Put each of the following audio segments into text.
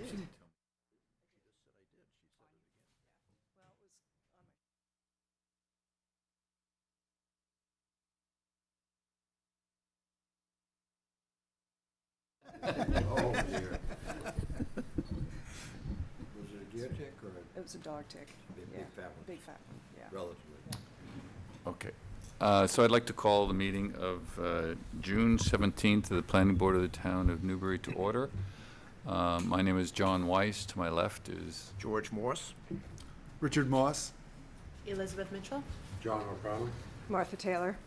did. Oh, dear. Was it a deer tick or It was a dog tick. a Yeah. big fat one? Big fat one, yeah. Relatively. Okay. So I'd like to call the meeting of June 17th of the Planning Board of the Town of Newbury to order. My name is John Weiss. To my left is George Morse. Richard Moss. Elizabeth Mitchell? John O'Connell? Martha Taylor.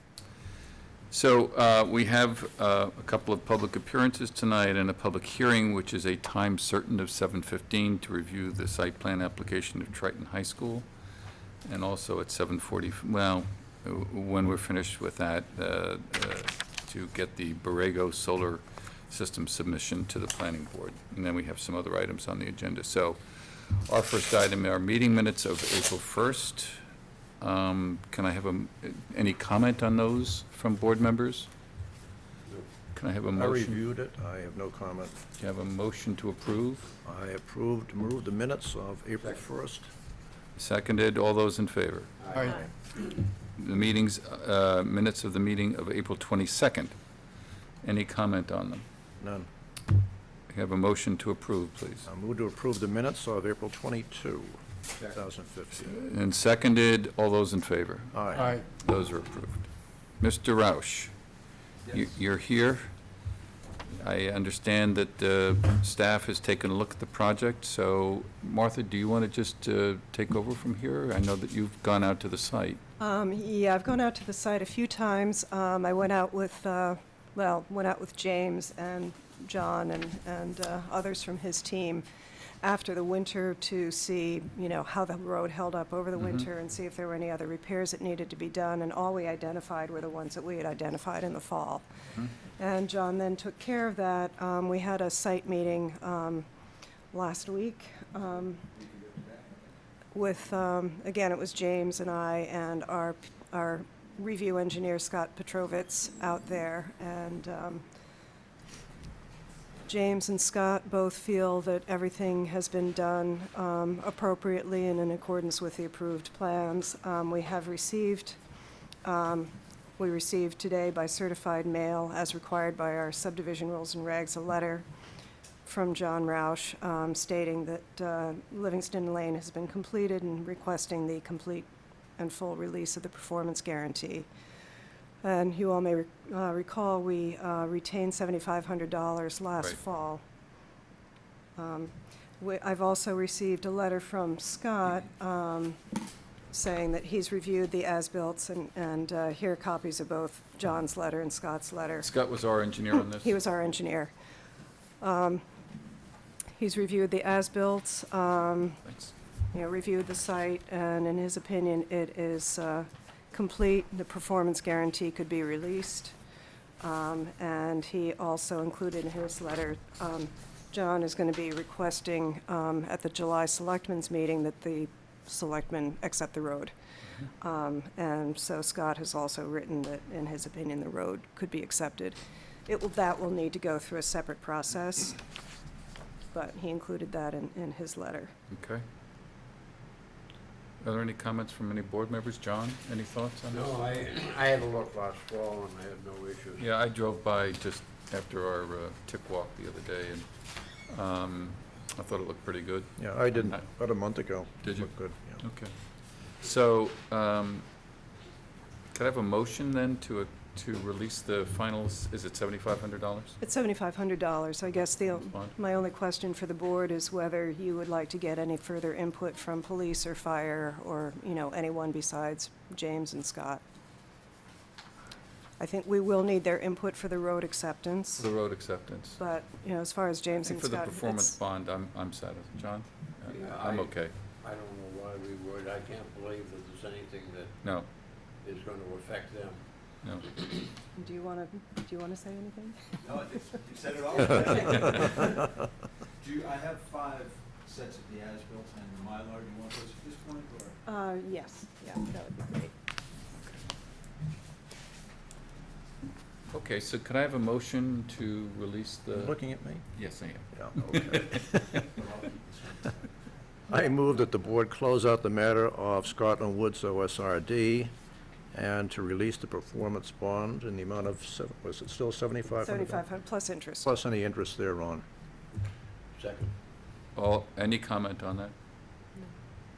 So we have a couple of public appearances tonight and a public hearing, which is a time certain of 7:15 to review the site plan application of Triton High School, and also at 7:40, well, when we're finished with that, to get the Borrego Solar System submission to the planning board. And then we have some other items on the agenda. So our first item are meeting minutes of April 1st. Can I have any comment on those from board members? Can I have a I motion? reviewed it. I have no comment. Do you have a motion to approve? I move the minutes of April 1st. Seconded. All those in favor? Aye. The minutes of the meeting of April 22nd. Any comment on them? None. I have a motion to approve, please. I move to approve the minutes of April 22, 2015. And seconded. All those in favor? Aye. Those are approved. Mr. Roush, you're here. I understand that staff has taken a look at the project, so Martha, do you want to just take over from here? I know that you've gone out to the site. Yeah, I've gone out to the site a few times. I went out with James and John and others from his team after the winter to see, how the road held up over the winter and see if there were any other repairs that needed to be done. And all we identified were the ones that we had identified in the fall. And John then took care of that. We had a site meeting last week with, again, it was James and I and our review engineer, Scott Petrovitz, out there. And James and Scott both feel that everything has been done appropriately and in accordance with the approved plans. We received today by certified mail, as required by our subdivision rules and regs, a letter from John Roush stating that Livingston Lane has been completed and requesting the complete and full release of the performance guarantee. And you all may recall we retained $7,500 last Right. fall. I've also received a letter from Scott saying that he's reviewed the as-built, and here are copies of both John's letter and Scott's letter. Scott was our engineer on this? He was our engineer. He's reviewed the as-built, Thanks. reviewed the site, and in his opinion, it is complete. The performance guarantee could be released. And he also included in his letter, John is going to be requesting at the July Selectmen's meeting that the selectmen accept the road. And so Scott has also written that, in his opinion, the road could be accepted. That will need to go through a separate process, but he included that in his letter. Okay. Are there any comments from any board members? John, any thoughts on this? No, I had a look last fall and I had no issues. Yeah, I drove by just after our tick walk the other day, and I thought it looked pretty good. Yeah, I did about a month ago. Did you? Looked good, yeah. Okay. So, could I have a motion then to release the finals? Is it $7,500? It's $7,500. I guess Fine. my only question for the board is whether you would like to get any further input from police or fire or, anyone besides James and Scott. I think we will need their input for the road acceptance, For the road acceptance. but, as far as I James think and for the Scott, performance bond, I'm satisfied. John? Yeah, I'm I- okay. I don't know why we would. I can't believe that there's anything that No, is going to affect them. no. do you want to say anything? No, you said it all. I have 5 sets of the as-built and the Mylar. Do you want those at this point, or? Yes, yeah, that would be great. Okay. Okay, so could I have a motion to release the? Looking at me? Yes, I am. Yeah, okay. I move that the board close out the matter of Scotland Woods OSRD and to release the performance bond in the amount of, was it still $7,500? 7,500 plus interest. Plus any interest thereon. Second. Any comment on that?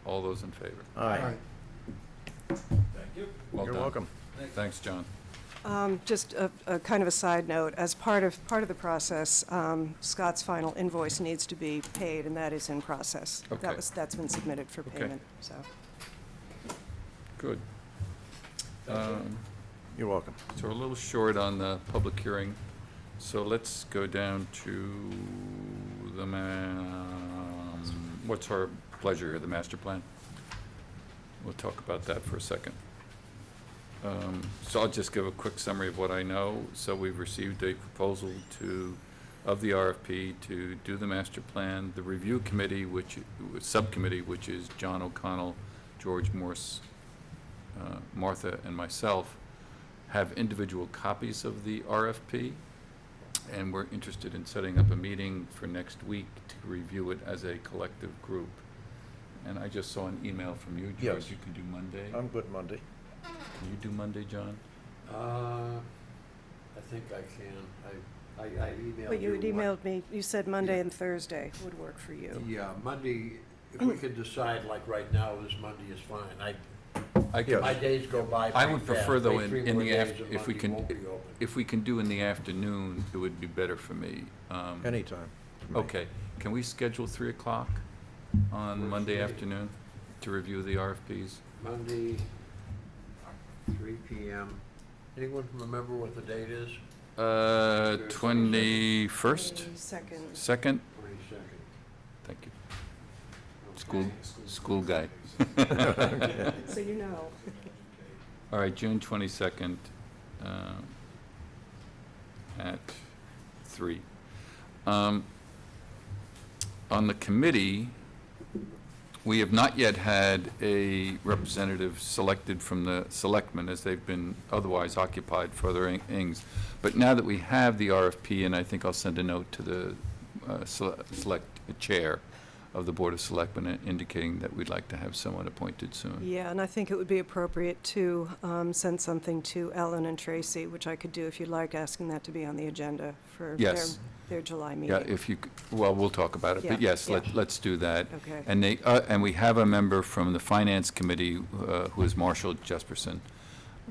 All those in favor? Aye. Thank you. Well You're done. welcome. Thanks, John. Just a kind of a side note, as part of the process, Scott's final invoice needs to be paid, and that is in process. Okay. That's been submitted for Okay. payment, so. Good. You're welcome. So we're a little short on the public hearing, so let's go down to the what's our pleasure here, the master plan? We'll talk about that for a second. So I'll just give a quick summary of what I know. So we've received a proposal of the RFP to do the master plan. The review committee, subcommittee, which is John O'Connell, George Morse, Martha, and myself, have individual copies of the RFP, and we're interested in setting up a meeting for next week to review it as a collective group. And I just saw an email from you, George. Yes. You can do Monday. I'm good Monday. Can you do Monday, John? I think I can. I emailed you. But you had what- emailed me, you said Monday and Thursday would work for you. Yeah, Monday, if we could decide, like right now, this Monday is fine. My days go by I pretty would prefer, fast. though, Wait in 3 the more days after, and if we Monday can, won't be open. if we can do in the afternoon, it would be better for me. Anytime. for me. Okay, can we schedule 3 o'clock on Works Monday for me. afternoon to review the RFPs? Monday, 3 PM. Anyone remember what the date is? 21st, Second. 2nd? 22nd. Thank you. Okay. School guy. So you know. All right, June 22nd at 3. On the committee, we have not yet had a representative selected from the selectmen, as they've been otherwise occupied for other things. But now that we have the RFP, and I think I'll send a note to the select chair of the Board of Selectmen indicating that we'd like to have someone appointed soon. Yeah, and I think it would be appropriate to send something to Ellen and Tracy, which I could do if you'd like, asking that to be on the agenda for Yes. their July meeting. Yeah, if you, well, we'll talk about it, but Yeah, yes, yeah. let's do that. Okay. And we have a member from the Finance Committee, who is Marshall Jesperson.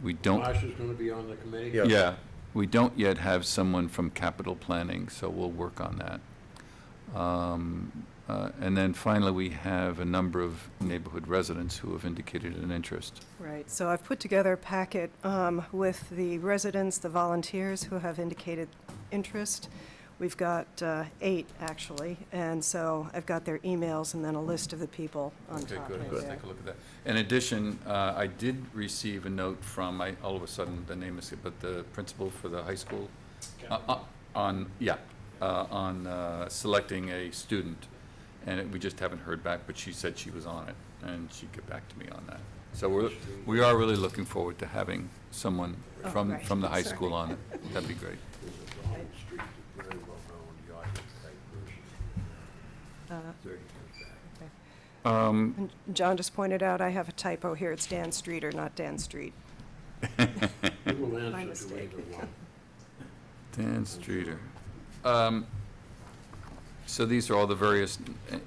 We don't, Marcia's gonna be on the committee? Yeah. yeah, we don't yet have someone from Capital Planning, so we'll work on that. And then finally, we have a number of neighborhood residents who have indicated an interest. Right, so I've put together a packet with the residents, the volunteers who have indicated interest. We've got 8, actually, and so I've got their emails and then a list of the people on Okay, top good, right let's there. take a look at that. In addition, I did receive a note from, all of a sudden, the name is, but the principal for the high school, on selecting a student, and we just haven't heard back, but she said she was on it, and she'd get back to me on that. So we are really looking forward to having someone Oh, from right. the high Sorry. school on it. That'd be great. There's a Vaughn Street, that's very well-known yachting type person. 30 feet back. And John just pointed out I have a typo here, it's Dan Streeter, not Dan Street. We will My answer to mistake. either one. Dan Streeter. So these are all the various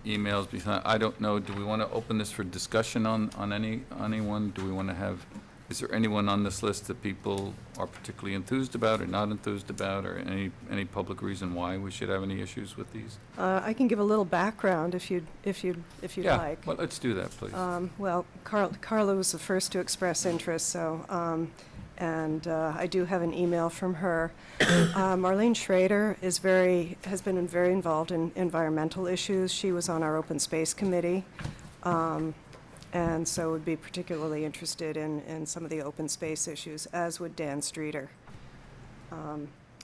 emails. I don't know, do we want to open this for discussion on anyone? Do we want to have, is there anyone on this list that people are particularly enthused about or not enthused about, or any public reason why we should have any issues with these? I can give a little background if you'd Yeah, like. well, let's do that, please. Well, Carla was the first to express interest, so, and I do have an email from her. Marlene Schrader has been very involved in environmental issues. She was on our Open Space Committee, and so would be particularly interested in some of the open space issues, as would Dan Streeter,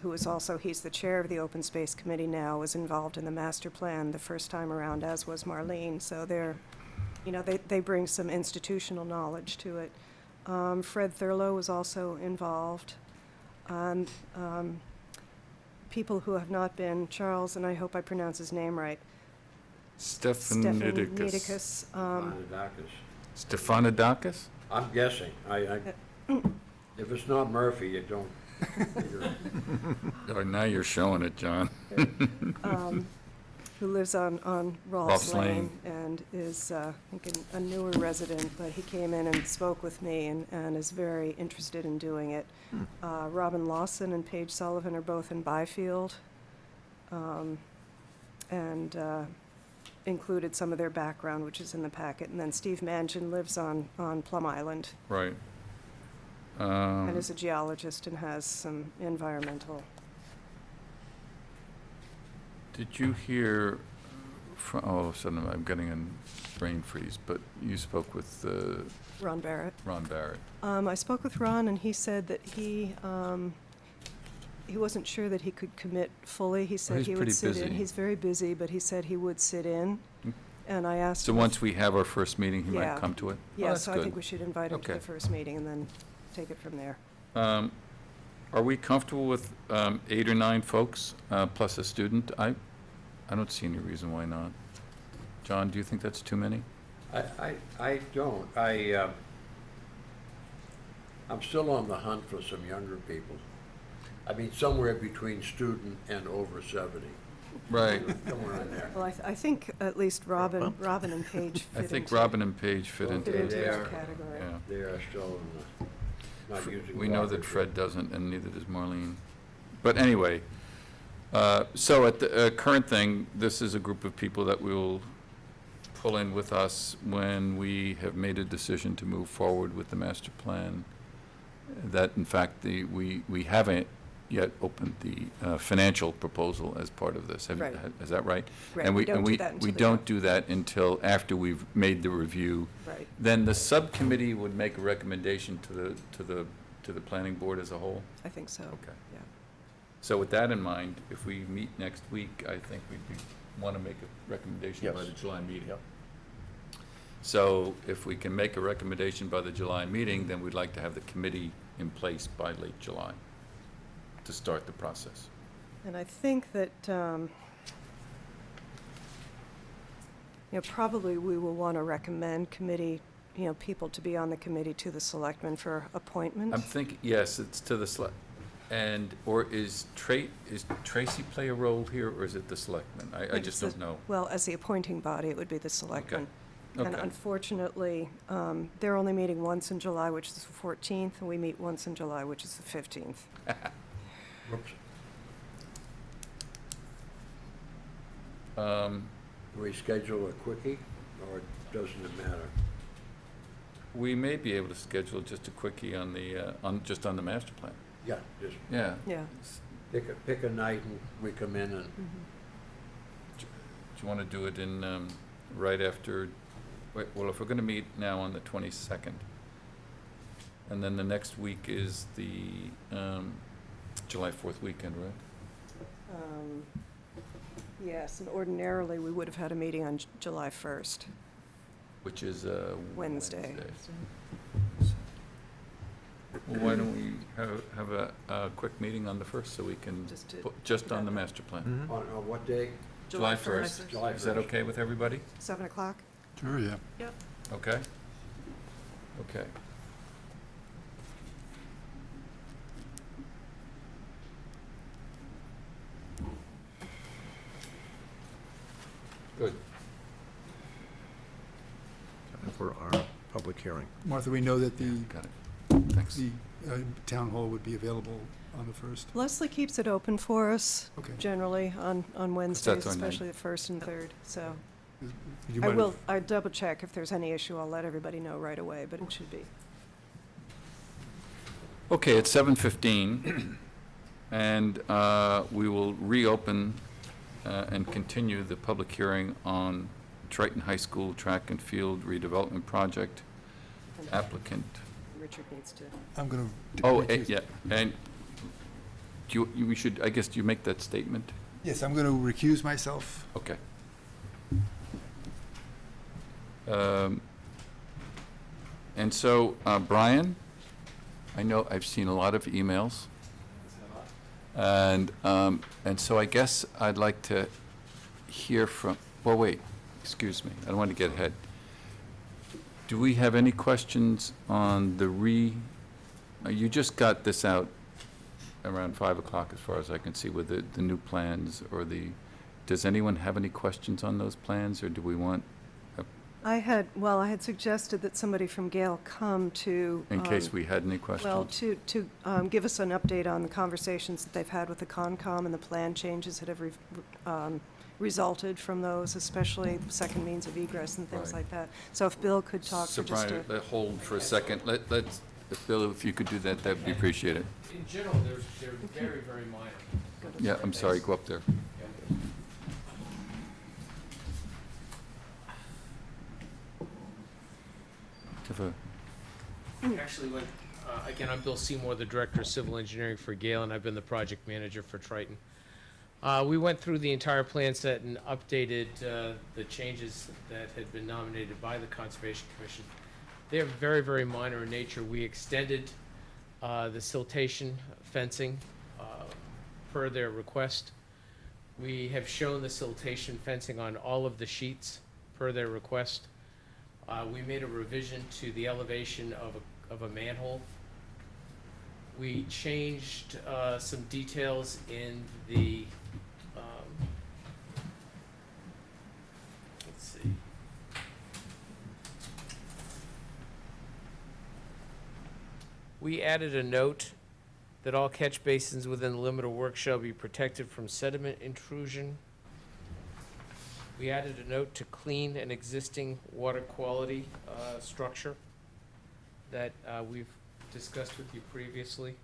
who is also, he's the chair of the Open Space Committee now, was involved in the master plan the first time around, as was Marlene. So they bring some institutional knowledge to it. Fred Thurlow was also involved. and people who have not been, Charles, and I hope I pronounce his name right, Stefanidakis. Stefanidakis, Stefanidakis. Stefanidakis? I'm guessing. If it's not Murphy, you don't. you're- Oh, now you're showing it, John. who lives on Rolfs Rolfs Lane. Lane and is, I think, a newer resident, but he came in and spoke with me and is very interested in doing it. Robin Lawson and Paige Sullivan are both in Byfield, and included some of their background, which is in the packet. And then Steve Manchin lives on Plum Island Right. and is a geologist and has some environmental. Did you hear from, all of a sudden, I'm getting a brain freeze, but you spoke with Ron Barrett. Ron Barrett. I spoke with Ron, and he said that he wasn't sure that he could commit fully. He said he's he would pretty sit in. busy. He's very busy, but he said he would sit in. Mm. And I asked So him. once we have our first meeting, he might Yeah. come to it? Oh, Yeah, that's so I good. think we should invite him to Okay. the first meeting and then take it from there. Are we comfortable with 8 or 9 folks, plus a student? I don't see any reason why not. John, do you think that's too many? I don't. I'm still on the hunt for some younger people. I mean, somewhere between student and over 70. Right. Somewhere in there. Well, I think at least Robin and Paige I fit think into- Robin and Paige fit Well, into fit it. into they that are- category. Yeah. They are still in the, not using. We know that walkers Fred yet. doesn't, and neither does Marlene. But anyway, so at the current thing, this is a group of people that we will pull in with us when we have made a decision to move forward with the master plan. That, in fact, we haven't yet opened the financial proposal as part of this. Right. Is that right? Right, And we don't do that we until the- don't do that until after we've made the review. Right. Then the subcommittee would make a recommendation to the planning board as a whole? I think so. Okay. Yeah. So with that in mind, if we meet next week, I think we'd want to make a recommendation by Yes. the July meeting. Yep. So if we can make a recommendation by the July meeting, then we'd like to have the committee in place by late July to start the process. And I think that, probably we will want to recommend committee, people to be on the committee to the selectmen for appointment. I'm thinking, yes, it's to the or is Tracy play a role here, or is it the selectmen? I think just it's don't know. Well, as the appointing body, it would be the selectmen. And Okay. unfortunately, they're only meeting once in July, which is the 14th, and we meet once in July, which is the 15th. Whoops. Um, Do we schedule a quickie, or doesn't it matter? We may be able to schedule just a quickie on the master plan. Yeah, just Yeah. Yeah. pick a night and we come in and, Do you want to do it in, right after, well, if we're going to meet now on the 22nd, and then the next week is the July 4th weekend, right? Yes, and ordinarily, we would have had a meeting on July 1st. Which is Wednesday. Well, why don't we have a quick meeting on the 1st so we can, just on the master plan? on what day? July 1st. July Is that 1st. okay with everybody? 7 o'clock? Sure, yeah. Okay? Okay. Good. For our public hearing. Martha, we know that Got it. Thanks. the town hall would be available on the 1st. Leslie keeps it open for us Okay. generally on Wednesdays, our night. especially the 1st and 3rd, so. Would you I mind will, if- I double check if there's any issue, I'll let everybody know right away, but it should be. Okay, it's 7:15, and we will reopen and continue the public hearing on Triton High School Track and Field redevelopment project applicant. Richard needs to. I'm going to. Oh, yeah, and we should, I guess, do you make that statement? Yes, I'm going to recuse myself. Okay. And so, Brian, I know I've seen a lot of emails And so I guess I'd like to hear from, well, wait, excuse me, I don't want to get ahead. Do we have any questions on the you just got this out around 5 o'clock, as far as I can see, with the new plans, or does anyone have any questions on those plans, or do we want, I had suggested that somebody from Gale come to. in case we had any questions? Well, to give us an update on the conversations that they've had with the Concom and the plan changes that have resulted from those, especially second means of egress and things Right. like that. So if Bill could talk So for just Brian, a. hold for a second. Let's, Bill, if you could do that, that would be appreciated. In general, they're very, very minor. Yeah, I'm sorry, go up there. Have a- Actually, again, I'm Bill Seymour, the Director of Civil Engineering for Gale, and I've been the project manager for Triton. We went through the entire plan set and updated the changes that had been nominated by the Conservation Commission. They are very, very minor in nature. We extended the siltation fencing per their request. We have shown the siltation fencing on all of the sheets per their request. We made a revision to the elevation of a manhole. We changed some details in the, let's see. We added a note that all catch basins within the limit of work shall be protected from sediment intrusion. We added a note to clean an existing water quality structure that we've discussed with you previously.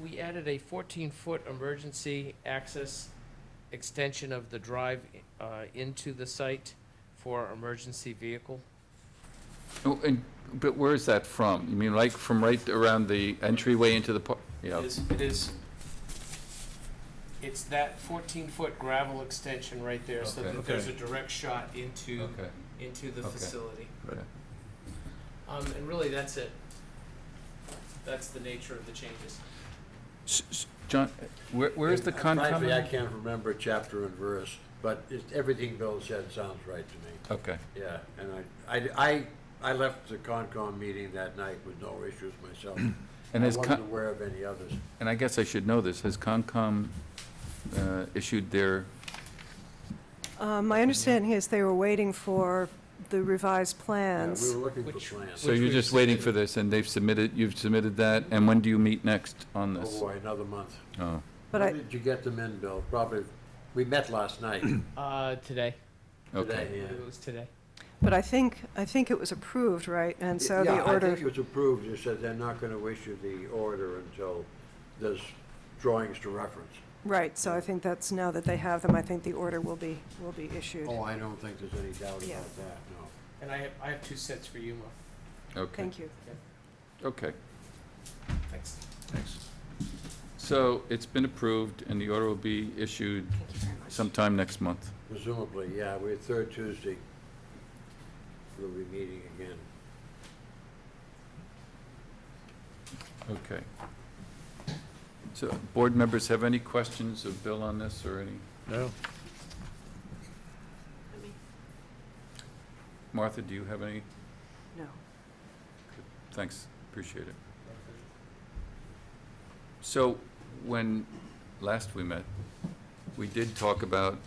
We added a 14-foot emergency access extension of the drive into the site for emergency vehicle. Oh, but where is that from? You mean like from right around the entryway into the park? Yeah. It's that 14-foot gravel extension right there, so Okay. that there's a direct shot into Okay. the Okay. facility. Okay. And really, that's it. That's the nature of the changes. John, where is the Concom? Frankly, I can't remember chapter and verse, but everything Bill said sounds right to me. Okay. Yeah, and I left the Concom meeting that night with no issues myself. And I has wasn't aware of any others. And I guess I should know this, has Concom issued their, My understanding is they were waiting for the revised Yeah, plans. we were looking for Which- plans. so Which you're we've just waiting for submitted. this, and you've submitted that, and when do you meet next on this? Oh, boy, another month. Oh, But When I, did you get them in, Bill? Probably, we met last night. Today. okay. Today, yeah. It was today. but I think it was approved, right? And so Yeah, the I order. think it was approved. You said they're not going to issue the order until there's drawings to reference. Right, so I think that's, now that they have them, I think the order will be issued. Oh, I don't think there's any doubt Yeah. about that, no. And I have 2 sets for you, Mo. Okay. Thank you. Okay. Thanks. Thanks. So it's been approved, and the order will be issued Thank you very much. sometime next month. Presumably, yeah, we're third Tuesday. We'll be meeting again. Okay. So, board members have any questions of Bill on this, or any? No? Martha, do you have any? No. Thanks, appreciate it. So, when last we met, we did talk about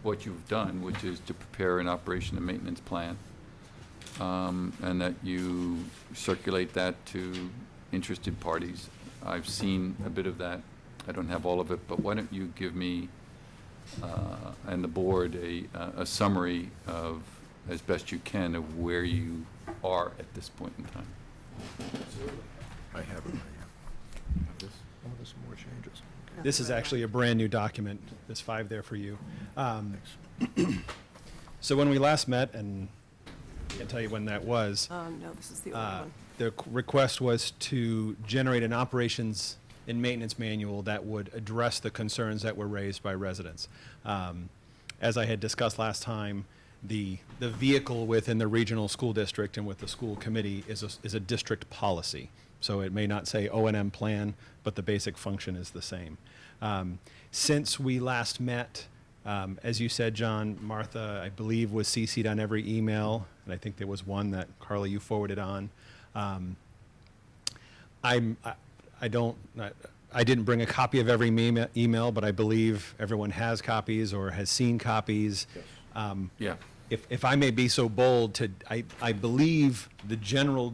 what you've done, which is to prepare an operation and maintenance plan, and that you circulate that to interested parties. I've seen a bit of that. I don't have all of it, but why don't you give me and the board a summary of, as best you can, of where you are at this point in time? I have it right here. Have this? Oh, there's some more changes. This is actually a brand-new document. There's 5 there for you. So when we last met, and I can tell you when that was, No, this is the older one. the request was to generate an operations and maintenance manual that would address the concerns that were raised by residents. As I had discussed last time, the vehicle within the regional school district and with the school committee is a district policy. So it may not say O&M plan, but the basic function is the same. Since we last met, as you said, John, Martha, I believe, was CC'd on every email, and I think there was one that, Carla, you forwarded on. I didn't bring a copy of every email, but I believe everyone has copies or has seen copies. Yeah. If I may be so bold I believe the general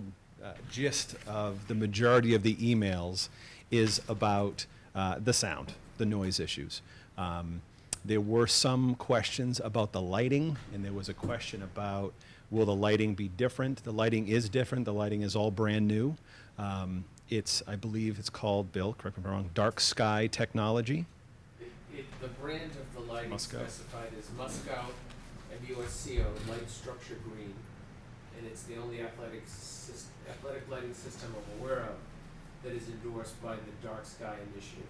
gist of the majority of the emails is about the sound, the noise issues. There were some questions about the lighting, and there was a question about, will the lighting be different? The lighting is different. The lighting is all brand new. I believe it's called, Bill, correct me if I'm wrong, Dark Sky Technology. The brand of the lighting Musco. specified is Musco MUSCO Light Structure Green, and it's the only athletic lighting system I'm aware of that is endorsed by the Dark Sky Initiative.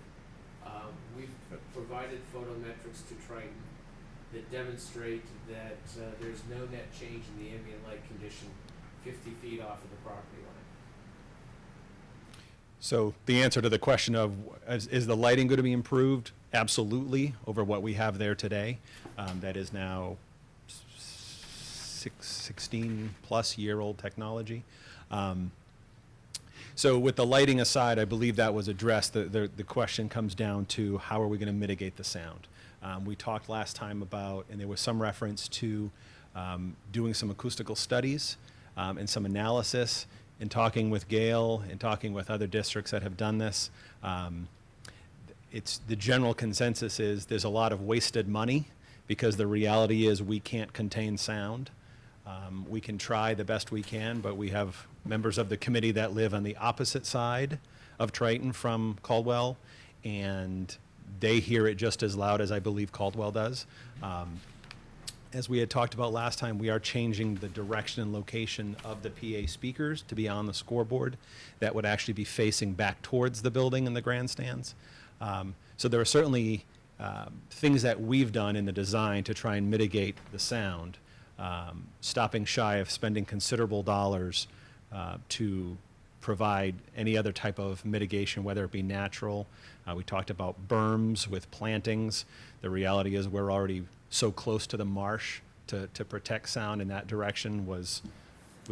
We've provided photometrics to Triton that demonstrate that there's no net change in the ambient light condition 50 feet off of the property line. So the answer to the question of, is the lighting going to be improved? Absolutely, over what we have there today. That is now 16-plus-year-old technology. So with the lighting aside, I believe that was addressed. The question comes down to, how are we going to mitigate the sound? We talked last time about, and there was some reference to doing some acoustical studies and some analysis, and talking with Gale and talking with other districts that have done this. The general consensus is there's a lot of wasted money, because the reality is we can't contain sound. We can try the best we can, but we have members of the committee that live on the opposite side of Triton from Caldwell, and they hear it just as loud as I believe Caldwell does. As we had talked about last time, we are changing the direction and location of the PA speakers to be on the scoreboard that would actually be facing back towards the building and the grandstands. So there are certainly things that we've done in the design to try and mitigate the sound, stopping shy of spending considerable dollars to provide any other type of mitigation, whether it be natural. We talked about berms with plantings. The reality is we're already so close to the marsh to protect sound in that direction would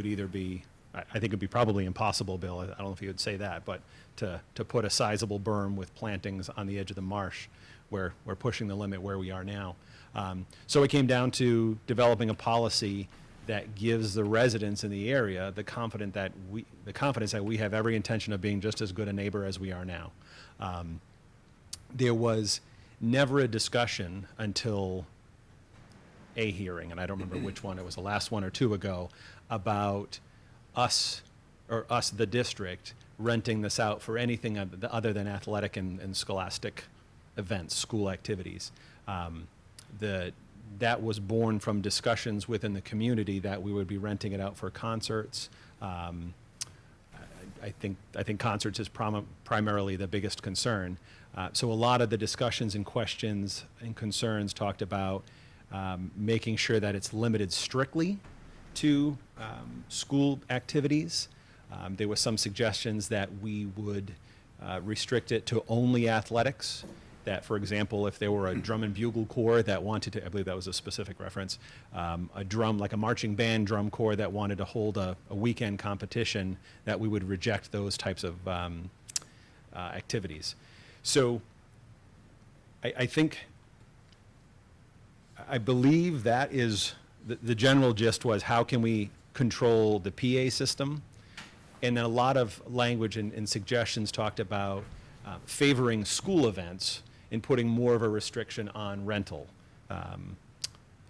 either be, I think it'd be probably impossible, Bill, I don't know if you would say that, but to put a sizable berm with plantings on the edge of the marsh, where we're pushing the limit where we are now. So it came down to developing a policy that gives the residents in the area the confidence that we have every intention of being just as good a neighbor as we are now. There was never a discussion until a hearing, and I don't remember which one, it was the last one or two ago, about us, the district, renting this out for anything other than athletic and scholastic events, school activities. That was born from discussions within the community that we would be renting it out for concerts. I think concerts is primarily the biggest concern. So a lot of the discussions and questions and concerns talked about making sure that it's limited strictly to school activities. There were some suggestions that we would restrict it to only athletics. That, for example, if there were a drum and bugle corps that wanted to, I believe that was a specific reference, a drum, like a marching band drum corps that wanted to hold a weekend competition, that we would reject those types of activities. So I believe that is, the general gist was, how can we control the PA system? And then a lot of language and suggestions talked about favoring school events and putting more of a restriction on rental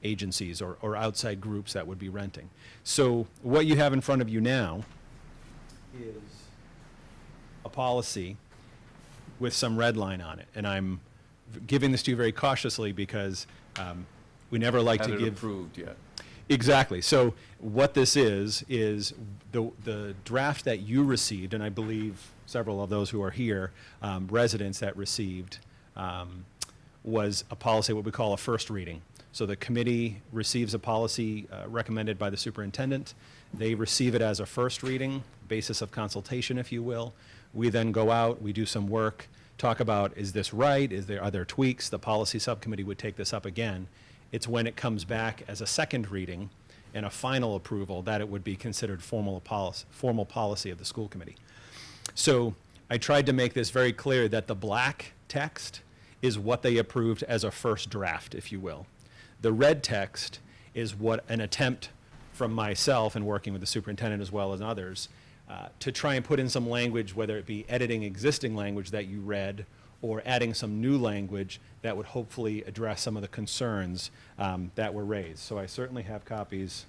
agencies or outside groups that would be renting. So what you have in front of you now is a policy with some red line on it. And I'm giving this to you very cautiously because we never like to Had it give... approved yet. Exactly. So what this is the draft that you received, and I believe several of those who are here, residents that received, was a policy, what we call a first reading. So the committee receives a policy recommended by the superintendent. They receive it as a first reading, basis of consultation, if you will. We then go out, we do some work, talk about, is this right? Are there tweaks? The policy subcommittee would take this up again. It's when it comes back as a second reading and a final approval that it would be considered formal policy of the school committee. So I tried to make this very clear that the black text is what they approved as a first draft, if you will. The red text is what an attempt from myself and working with the superintendent as well as others to try and put in some language, whether it be editing existing language that you read or adding some new language that would hopefully address some of the concerns that were raised. So I certainly have copies.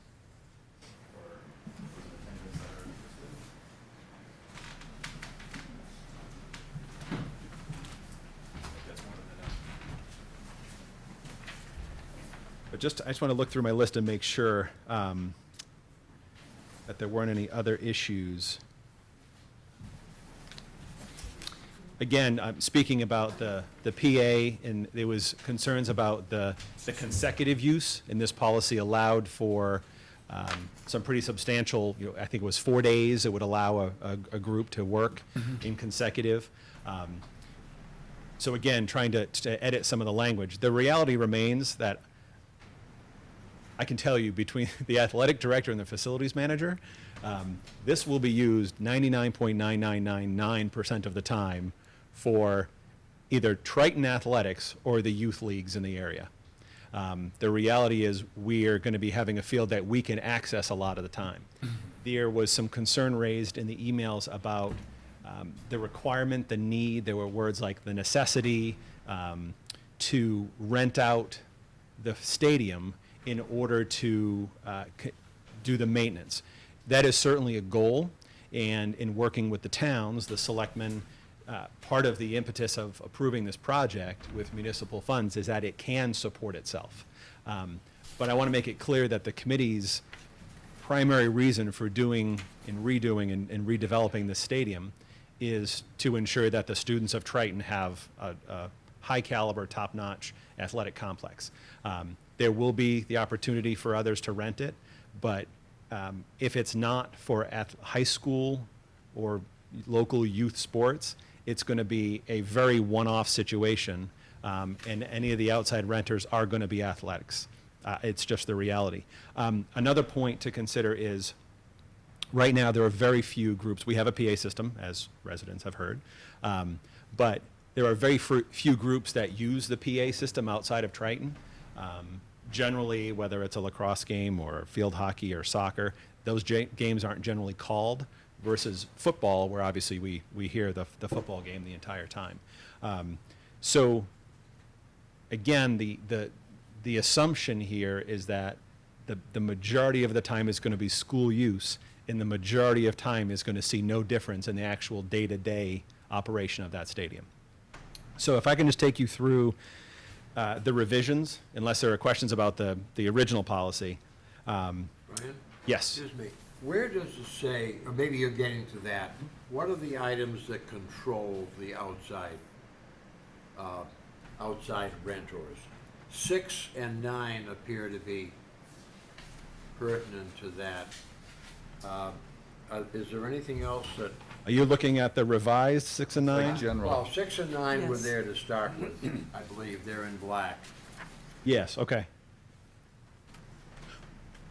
But I just want to look through my list and make sure that there weren't any other issues. Again, I'm speaking about the PA, and there was concerns about the consecutive use, and this policy allowed for some pretty substantial, I think it was 4 days, it would allow a group to work in consecutive. So again, trying to edit some of the language. The reality remains that I can tell you between the athletic director and the facilities manager, this will be used 99.9999% of the time for either Triton athletics or the youth leagues in the area. The reality is we are going to be having a field that we can access a lot of the time. There was some concern raised in the emails about the requirement, the need. There were words like the necessity to rent out the stadium in order to do the maintenance. That is certainly a goal, and in working with the towns, the selectmen, part of the impetus of approving this project with municipal funds is that it can support itself. But I want to make it clear that the committee's primary reason for doing and redoing and redeveloping the stadium is to ensure that the students of Triton have a high caliber, top-notch athletic complex. There will be the opportunity for others to rent it, but if it's not for high school or local youth sports, it's going to be a very one-off situation, and any of the outside renters are going to be athletics. It's just the reality. Another point to consider is, right now there are very few groups. We have a PA system, as residents have heard, but there are very few groups that use the PA system outside of Triton. Generally, whether it's a lacrosse game or field hockey or soccer, those games aren't generally called, versus football, where obviously we hear the football game the entire time. So again, the assumption here is that the majority of the time is going to be school use, and the majority of time is going to see no difference in the actual day-to-day operation of that stadium. So if I can just take you through the revisions, unless there are questions about the original policy. Brian? Yes. Excuse me, where does it say, or maybe you're getting to that, what are the items that control the outside renters? 6 and 9 appear to be pertinent to that. Is there anything else that? Are you looking at the revised 6 and 9? General. Well, 6 and 9 were Yes. there to start with, I believe, they're in black. Yes, okay.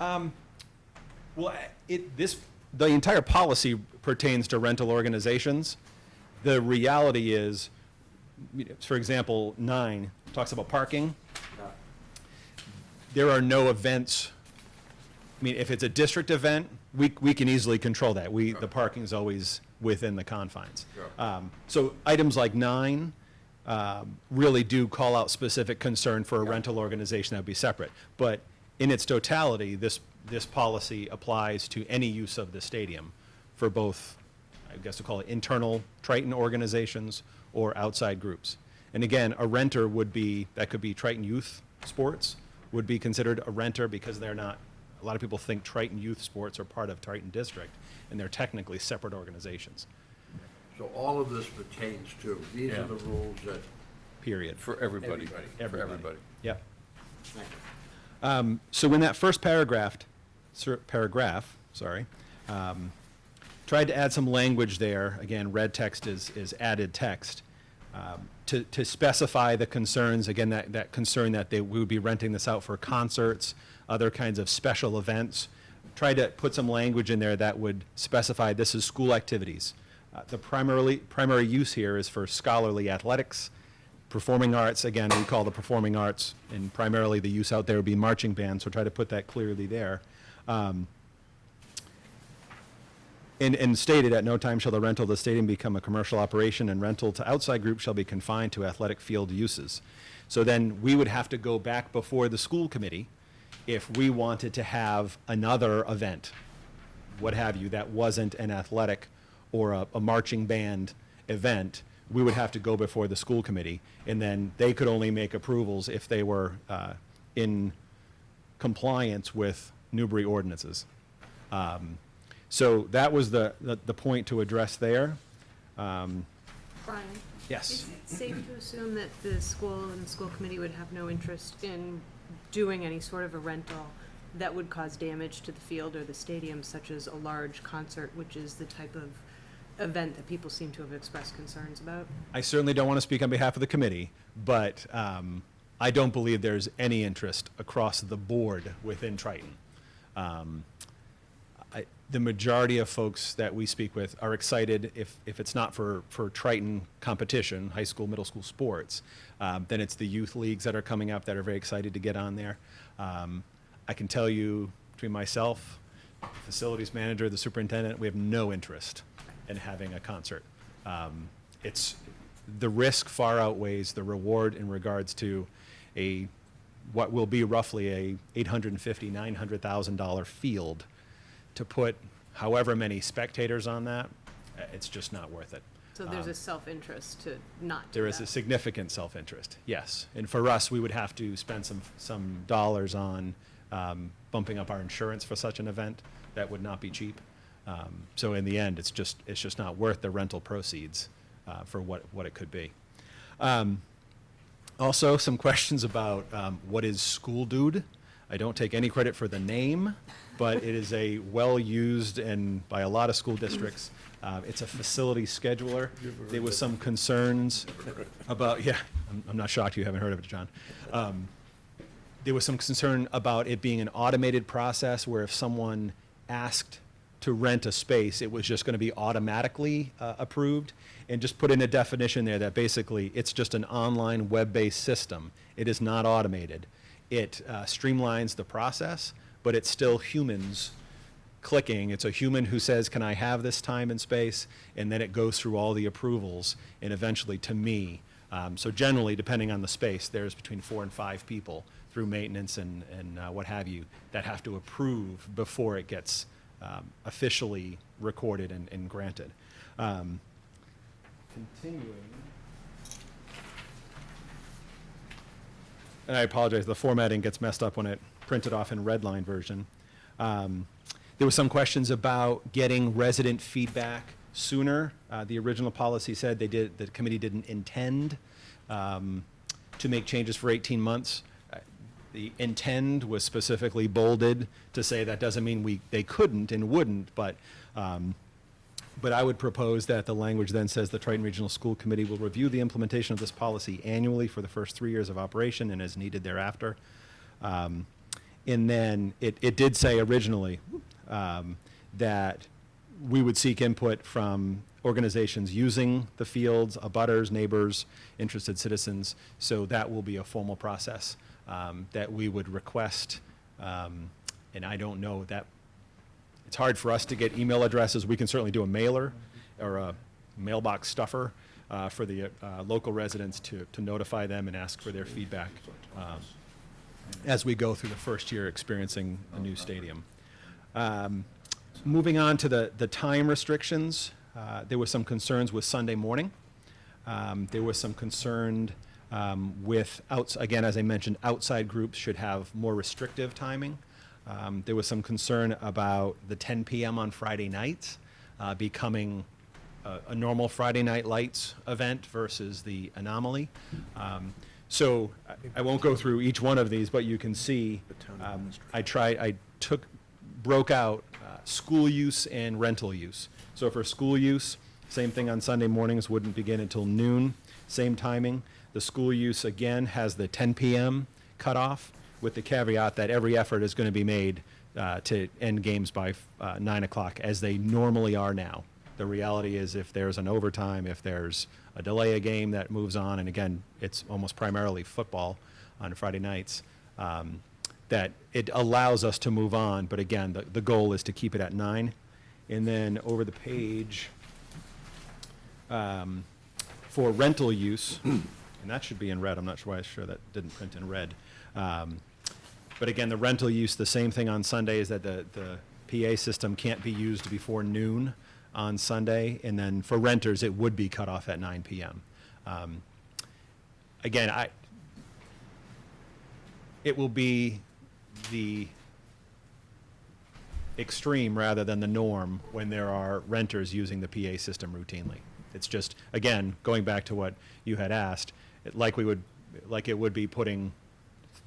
Well, the entire policy pertains to rental organizations. The reality is, for example, 9 talks about parking. There are no events. I mean, if it's a district event, we can easily control that. The parking's always within the confines. Sure. So items like 9 really do call out specific concern for a rental organization that would be separate. But in its totality, this policy applies to any use of the stadium for both, I guess we'll call it internal Triton organizations or outside groups. And again, a renter that could be Triton Youth Sports, would be considered a renter because they're not, a lot of people think Triton Youth Sports are part of Triton District, and they're technically separate organizations, So all of this pertains to, these Yeah. are the rules that, period. For everybody. Everybody. For everybody. Yep. thank you. So in that first paragraph, tried to add some language there. Again, red text is added text. To specify the concerns, again, that concern that we would be renting this out for concerts, other kinds of special events. Try to put some language in there that would specify this is school activities. The primary use here is for scholarly athletics, performing arts. Again, we call the performing arts, and primarily the use out there would be marching band, so try to put that clearly there. And stated, at no time shall the rental of the stadium become a commercial operation, and rental to outside groups shall be confined to athletic field uses. So then we would have to go back before the school committee if we wanted to have another event, what have you, that wasn't an athletic or a marching band event. We would have to go before the school committee, and then they could only make approvals if they were in compliance with Newbury ordinances. So that was the point to address there. Brian? Yes. Is it safe to assume that the school and the school committee would have no interest in doing any sort of a rental that would cause damage to the field or the stadium, such as a large concert, which is the type of event that people seem to have expressed concerns about? I certainly don't want to speak on behalf of the committee, but I don't believe there's any interest across the board within Triton. The majority of folks that we speak with are excited if it's not for Triton competition, high school, middle school sports, then it's the youth leagues that are coming up that are very excited to get on there. I can tell you, between myself, the facilities manager, the superintendent, we have no interest in having a concert. The risk far outweighs the reward in regards to what will be roughly a $850,000, $900,000 field. To put however many spectators on that, it's just not worth it. So there's a self-interest to not do There is a that. significant self-interest, yes. And for us, we would have to spend some dollars on bumping up our insurance for such an event. That would not be cheap. So in the end, it's just not worth the rental proceeds for what it could be. Also, some questions about what is School Dude. I don't take any credit for the name, but it is a well-used and by a lot of school districts. It's a facility scheduler. There was some concerns about, I'm not shocked you haven't heard of it, John. There was some concern about it being an automated process where if someone asked to rent a space, it was just going to be automatically approved, and just put in a definition there that basically it's just an online web-based system. It is not automated. It streamlines the process, but it's still humans clicking. It's a human who says, can I have this time and space? And then it goes through all the approvals and eventually to me. So generally, depending on the space, there's between 4 and 5 people through maintenance and what have you that have to approve before it gets officially recorded and granted. Continuing. And I apologize, the formatting gets messed up when it printed off in red line version. There were some questions about getting resident feedback sooner. The original policy said the committee didn't intend to make changes for 18 months. The intend was specifically bolded to say that doesn't mean they couldn't and wouldn't, but I would propose that the language then says the Triton Regional School Committee will review the implementation of this policy annually for the first 3 years of operation and as needed thereafter. And then it did say originally that we would seek input from organizations using the fields, abutters, neighbors, interested citizens. So that will be a formal process that we would request. And I don't know that. It's hard for us to get email addresses. We can certainly do a mailer or a mailbox stuffer for the local residents to notify them and ask for their feedback as we go through the first year experiencing a new stadium. Moving on to the time restrictions, there were some concerns with Sunday morning. There was some concern with, again, as I mentioned, outside groups should have more restrictive timing. There was some concern about the 10 p.m. on Friday nights becoming a normal Friday Night Lights event versus the anomaly. So I won't go through each one of these, but you can see, The town I broke out school use and rental use. So for school use, same thing on Sunday mornings, wouldn't begin until noon, same timing. The school use, again, has the 10 PM cutoff, with the caveat that every effort is going to be made to end games by 9 o'clock, as they normally are now. The reality is, if there's an overtime, if there's a delay a game that moves on, and again, it's almost primarily football on Friday nights, that it allows us to move on, but again, the goal is to keep it at 9. And then over the page, for rental use, and that should be in red, I'm not sure why that didn't print in red. But again, the rental use, the same thing on Sunday, is that the PA system can't be used before noon on Sunday, and then for renters, it would be cut off at 9 PM. Again, it will be the extreme rather than the norm when there are renters using the PA system routinely. It's just, again, going back to what you had asked, like it would be putting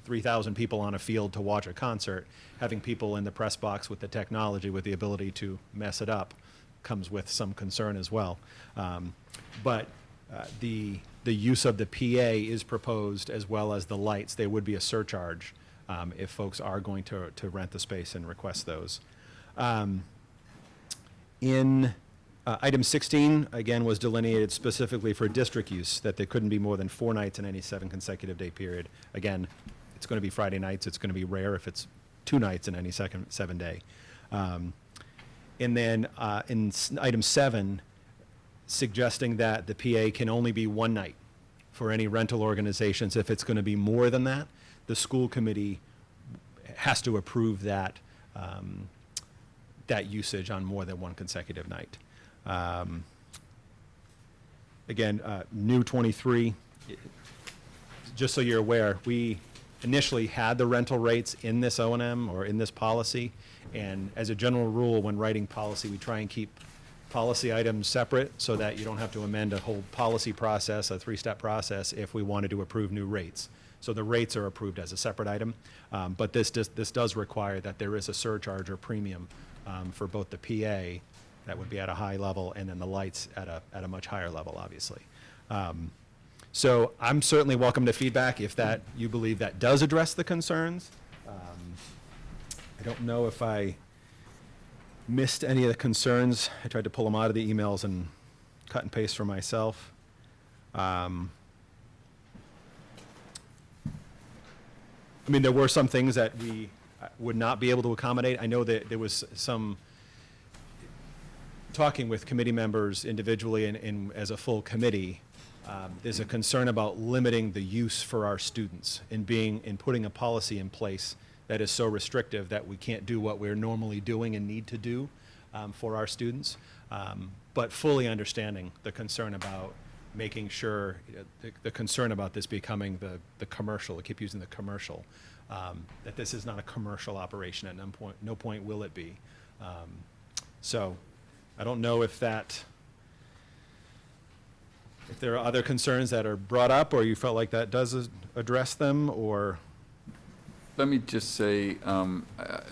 3,000 people on a field to watch a concert, having people in the press box with the technology, with the ability to mess it up, comes with some concern as well. But the use of the PA is proposed, as well as the lights. There would be a surcharge if folks are going to rent the space and request those. In item 16, again, was delineated specifically for district use, that there couldn't be more than 4 nights in any 7 consecutive day period. Again, it's going to be Friday nights. It's going to be rare if it's 2 nights in any 7 day. And then in item 7, suggesting that the PA can only be 1 night for any rental organizations. If it's going to be more than that, the school committee has to approve that, that usage on more than 1 consecutive night. Again, new 23, just so you're aware, we initially had the rental rates in this O&M or in this policy, and as a general rule, when writing policy, we try and keep policy items separate so that you don't have to amend a whole policy process, a 3-step process, if we wanted to approve new rates. So the rates are approved as a separate item, but this does require that there is a surcharge or premium for both the PA, that would be at a high level, and then the lights at a much higher level, obviously. So I'm certainly welcome to feedback if you believe that does address the concerns. I don't know if I missed any of the concerns. I tried to pull them out of the emails and cut and paste for myself. I mean, there were some things that we would not be able to accommodate. I know that there was some talking with committee members individually and as a full committee. There's a concern about limiting the use for our students and putting a policy in place that is so restrictive that we can't do what we're normally doing and need to do for our students. But fully understanding the concern about making sure, the concern about this becoming the commercial, I keep using the commercial, that this is not a commercial operation at no point will it be. So I don't know if there are other concerns that are brought up, or you felt like that does address them, or? Let me just say,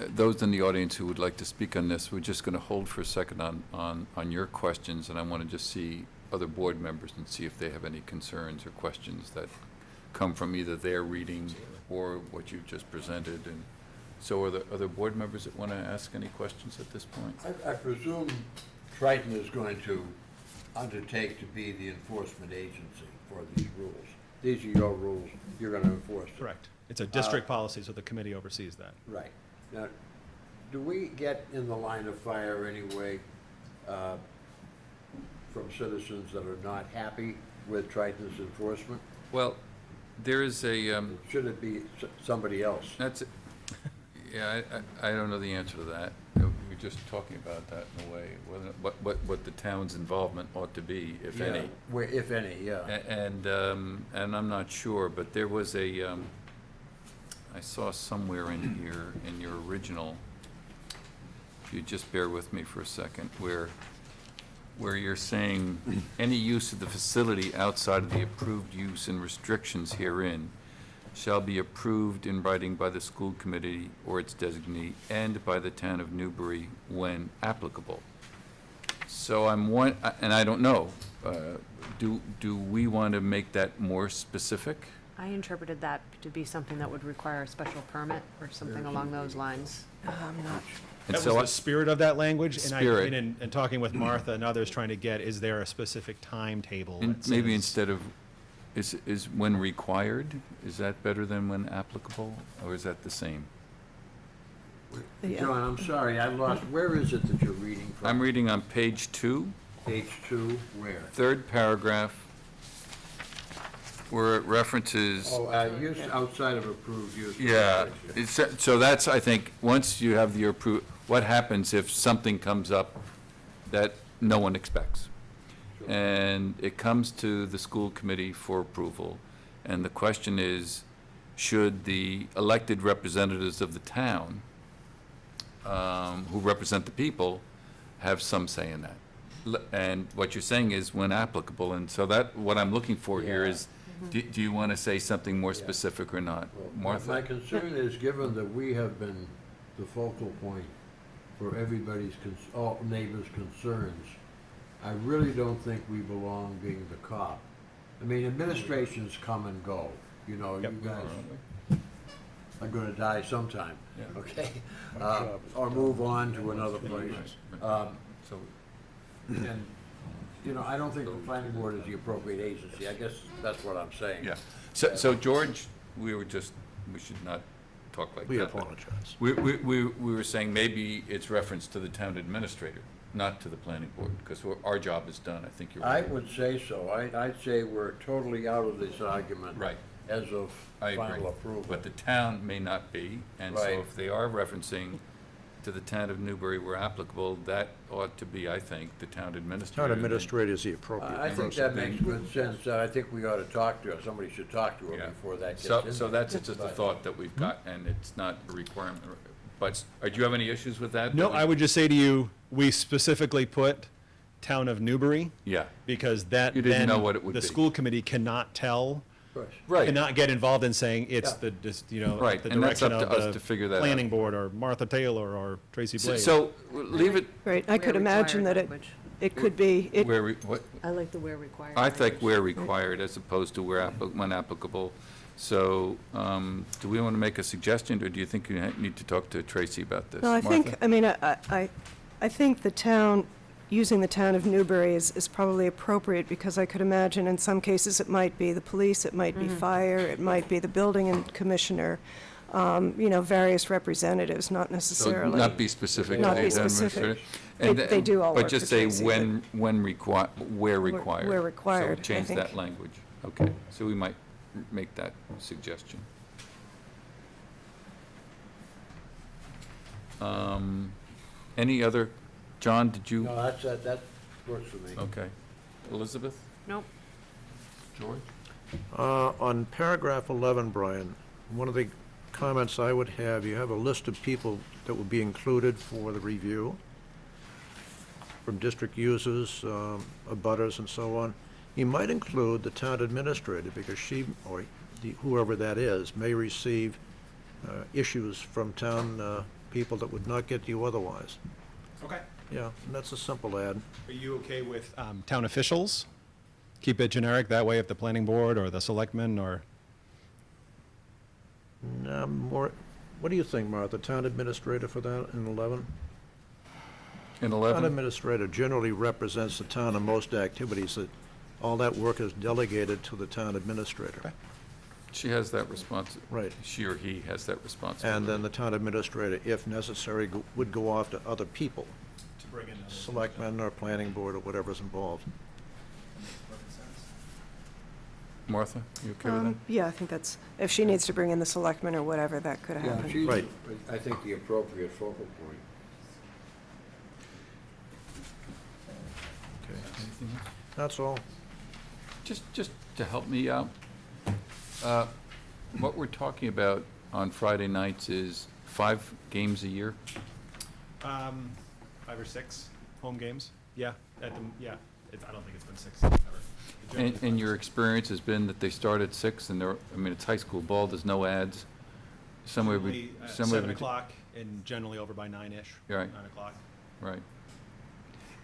those in the audience who would like to speak on this, we're just going to hold for a second on your questions, and I want to just see other board members and see if they have any concerns or questions that come from either their reading or what you've just presented. And so are there other board members that want to ask any questions at this point? I presume Triton is going to undertake to be the enforcement agency for these rules. These are your rules, you're going to enforce them. Correct. It's a district policy, so the committee oversees that. Right. Now, do we get in the line of fire anyway from citizens that are not happy with Triton's enforcement? Well, there is a, Should it be somebody else? yeah, I don't know the answer to that. We're just talking about that in a way, what the town's involvement ought to be, if any. Where, if any, yeah. And I'm not sure, but there was I saw somewhere in here, in your original, if you just bear with me for a second, where where you're saying, any use of the facility outside of the approved use and restrictions herein shall be approved in writing by the school committee or its designee and by the town of Newbury when applicable. So and I don't know, do we want to make that more specific? I interpreted that to be something that would require a special permit or something along those lines. And That so was the spirit of that language, and Spirit. and talking with Martha and others trying to get, is there a specific timetable? And that maybe says- instead of, is when required, is that better than when applicable, or is that the same? Yeah. John, I'm sorry, I lost, where is it that you're reading from? I'm reading on page 2, Page 2, where? third paragraph, where it references, Oh, use outside of approved use. yeah, restrictions. so that's, I think, once you have your what happens if something comes up that no one expects? And it comes to the school committee for approval, and the question is, should the elected representatives of the town, who represent the people, have some say in that? And what you're saying is when applicable, and so that, what I'm looking for here is, do you want to say something more specific or not? Well, Martha? My concern is, given that we have been the focal point for everybody's, all neighbors' concerns, I really don't think we belong being the cop. I mean, administrations come and go, you know, you guys are gonna die sometime, Yeah. okay? Or move on to another place. So, And, you know, I don't think the planning board is the appropriate agency, I guess that's what I'm saying. yeah. So George, we should not talk like that. We but apologize. We were saying maybe it's reference to the town administrator, not to the planning board, because our job is done, I think you're I right. would say so. I'd say we're totally out of this argument. Right. As of I agree. final approval. But the town may not be, and so Right. if they are referencing to the town of Newbury where applicable, that ought to be, I think, the town administrator. Town administrator is the appropriate I think person. that makes good sense. I think we ought to talk to her. Somebody should talk to her Yeah. before that gets So, in. so that's just a But- thought that we've got, and it's not a requirement. But, do you have any issues with that? No, I would just say to you, we specifically put town of Newbury, Yeah, because that You didn't then know what it would the be. school committee cannot tell, Of course. right. cannot get involved in saying it's Yeah. the, you know, Right, the and that's direction up of to us the to figure that out. planning board, or Martha Taylor, or Tracy Blade. So, leave it Right, I could Where imagine that required it could be, it, where, what, I like the where required. I think language. where required as opposed to where, when applicable. So, do we want to make a suggestion, or do you think you need to talk to Tracy about this? no, I think, Martha? I mean, I think the town, using the town of Newbury is probably appropriate, because I could imagine in some cases it might be the police, it might be fire, it might be the building and commissioner, you know, various representatives, not So necessarily. not be specific. Not to be the town specific. administrator? They do all But work just for say Tracy, when where required. where required, So I change think. that language. Okay, so we might make that suggestion. Any other, John, did you? No, that works for me. Okay. Elizabeth? Nope. George? On paragraph 11, Brian, one of the comments I would have, you have a list of people that will be included for the review, from district users, abutters, and so on. You might include the town administrator, because she, or whoever that is, may receive issues from town people that would not get to you otherwise. Okay. Yeah, and that's a simple add. Are you okay with town officials? Keep it generic, that way if the planning board or the selectmen or, More, what do you think, Martha, town administrator for that in 11? In Town 11? administrator generally represents the town in most activities, that all that work is delegated to the town administrator. She has that Right. She or he has that responsibility. And then the town administrator, if necessary, would go off to other people, to bring in others. selectmen or planning board or whatever's involved. Martha, you okay with that? Yeah, I think that's, if she needs to bring in the selectmen or whatever, that could Yeah, happen. she's, Right. I think, the appropriate focal point. Okay, Anything else? that's all. Just to help me out, what we're talking about on Friday nights is 5 games a year? 5 or 6 home games? Yeah, I don't think it's been 6 ever. And your experience has been that they start at 6 and they're, I mean, it's high school ball, there's no ads? Somewhere, Generally, somewhere 7 o'clock and generally over by 9-ish. Right. 9 o'clock. Right.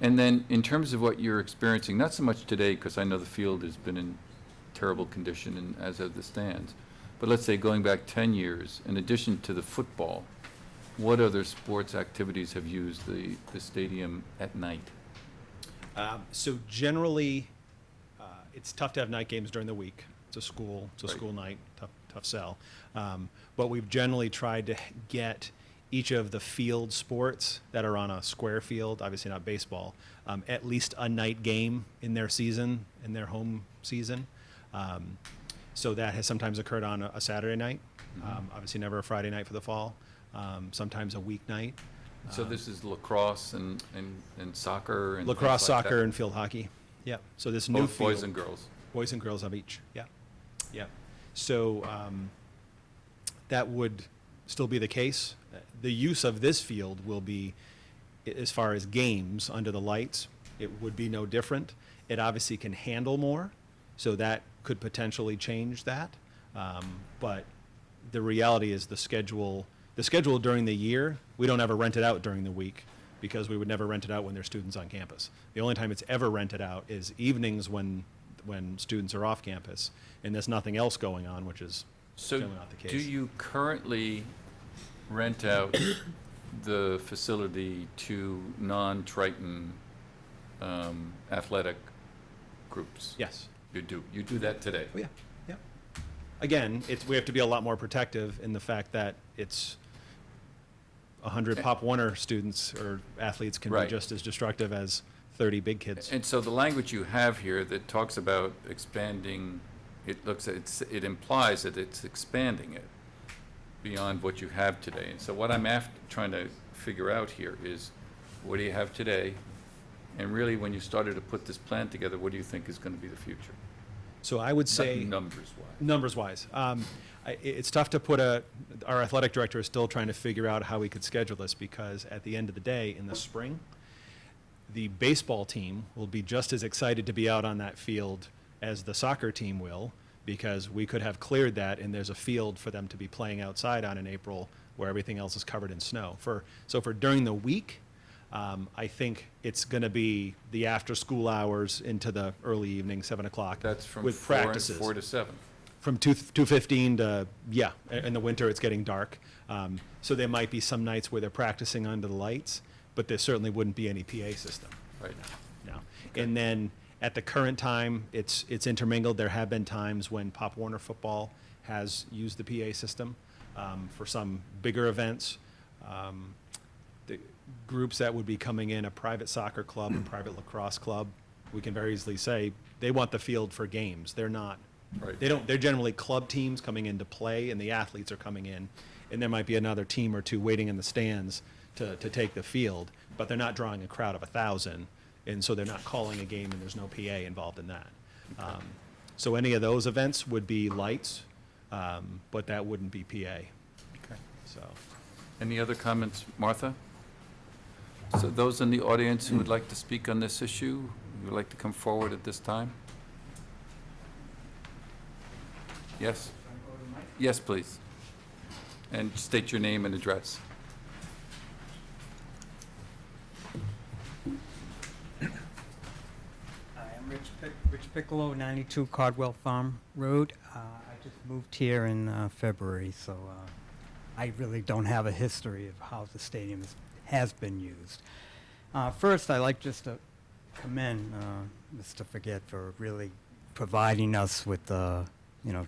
And then, in terms of what you're experiencing, not so much today, because I know the field has been in terrible condition, and as have the stands, but let's say going back 10 years, in addition to the football, what other sports activities have used the stadium at night? So generally, it's tough to have night games during the week. It's a Right. school night, tough sell. But we've generally tried to get each of the field sports that are on a square field, obviously not baseball, at least a night game in their season, in their home season. So that has sometimes occurred on a Saturday night, obviously never a Friday night for the fall, sometimes a weeknight. So this is lacrosse and soccer and Lacrosse, things like soccer, that? and field hockey. Yep. So this new Both boys field- and girls? Boys and girls of each, yeah. Yeah. So that would still be the case. The use of this field will be, as far as games under the lights, it would be no different. It obviously can handle more, so that could potentially change that. But the reality is the schedule during the year, we don't ever rent it out during the week because we would never rent it out when there's students on campus. The only time it's ever rented out is evenings when students are off campus and there's nothing else going on, which is So, generally not the case. do you currently rent out the facility to non-Triton athletic groups? Yes. You do. You do that today? Oh, yeah, yeah. Again, we have to be a lot more protective in the fact that it's 100 Pop Warner students or athletes can be Right. just as destructive as 30 big kids. And so the language you have here that talks about expanding, it implies that it's expanding it beyond what you have today. And so what I'm trying to figure out here is, what do you have today? And really, when you started to put this plan together, what do you think is going to be the future? So I would say. Numbers-wise. Numbers-wise, it's tough to put our athletic director is still trying to figure out how we could schedule this, because at the end of the day, in the spring, the baseball team will be just as excited to be out on that field as the soccer team will, because we could have cleared that and there's a field for them to be playing outside on in April where everything else is covered in snow. So for during the week, I think it's going to be the after-school hours into the early evening, 7 o'clock. That's from with 4 practices. 4 to 7. From 2:15 to, yeah, in the winter it's getting dark. So there might be some nights where they're practicing under the lights, but there certainly wouldn't be any PA system. Right. No. And then at the current time, it's intermingled. There have been times when Pop Warner football has used the PA system for some bigger events. The groups that would be coming in, a private soccer club, a private lacrosse club, we can very easily say they want the field for games. They're not. Right. They're generally club teams coming in to play, and the athletes are coming in, and there might be another team or two waiting in the stands to take the field, but they're not drawing a crowd of 1,000, and so they're not calling a game, and there's no PA involved in that. So any of those events would be lights, but that wouldn't be PA. Okay. So, Any other comments, Martha? So those in the audience who would like to speak on this issue, who would like to come forward at this time? Yes? Yes, please. And state your name and address. Hi, I'm Rich Piccolo, 92 Caldwell Farm Road. I just moved here in February, so I really don't have a history of how the stadium has been used. First, I'd like just to commend Mr. Forget for really providing us with,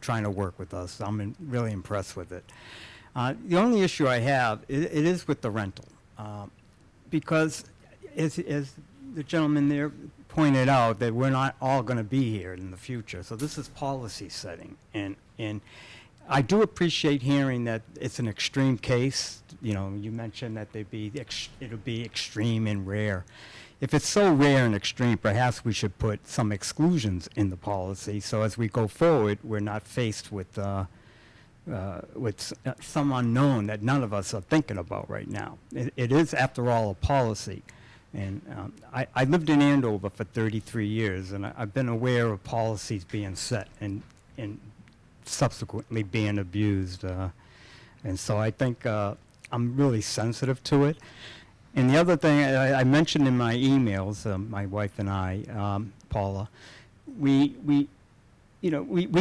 trying to work with us. I'm really impressed with it. The only issue I have, it is with the rental. Because as the gentleman there pointed out, that we're not all going to be here in the future. So this is policy setting. And I do appreciate hearing that it's an extreme case. You know, you mentioned that it'll be extreme and rare. If it's so rare and extreme, perhaps we should put some exclusions in the policy, so as we go forward, we're not faced with some unknown that none of us are thinking about right now. It is, after all, a policy. And I lived in Andover for 33 years, and I've been aware of policies being set and subsequently being abused. And so I think I'm really sensitive to it. And the other thing I mentioned in my emails, my wife and I, Paula, we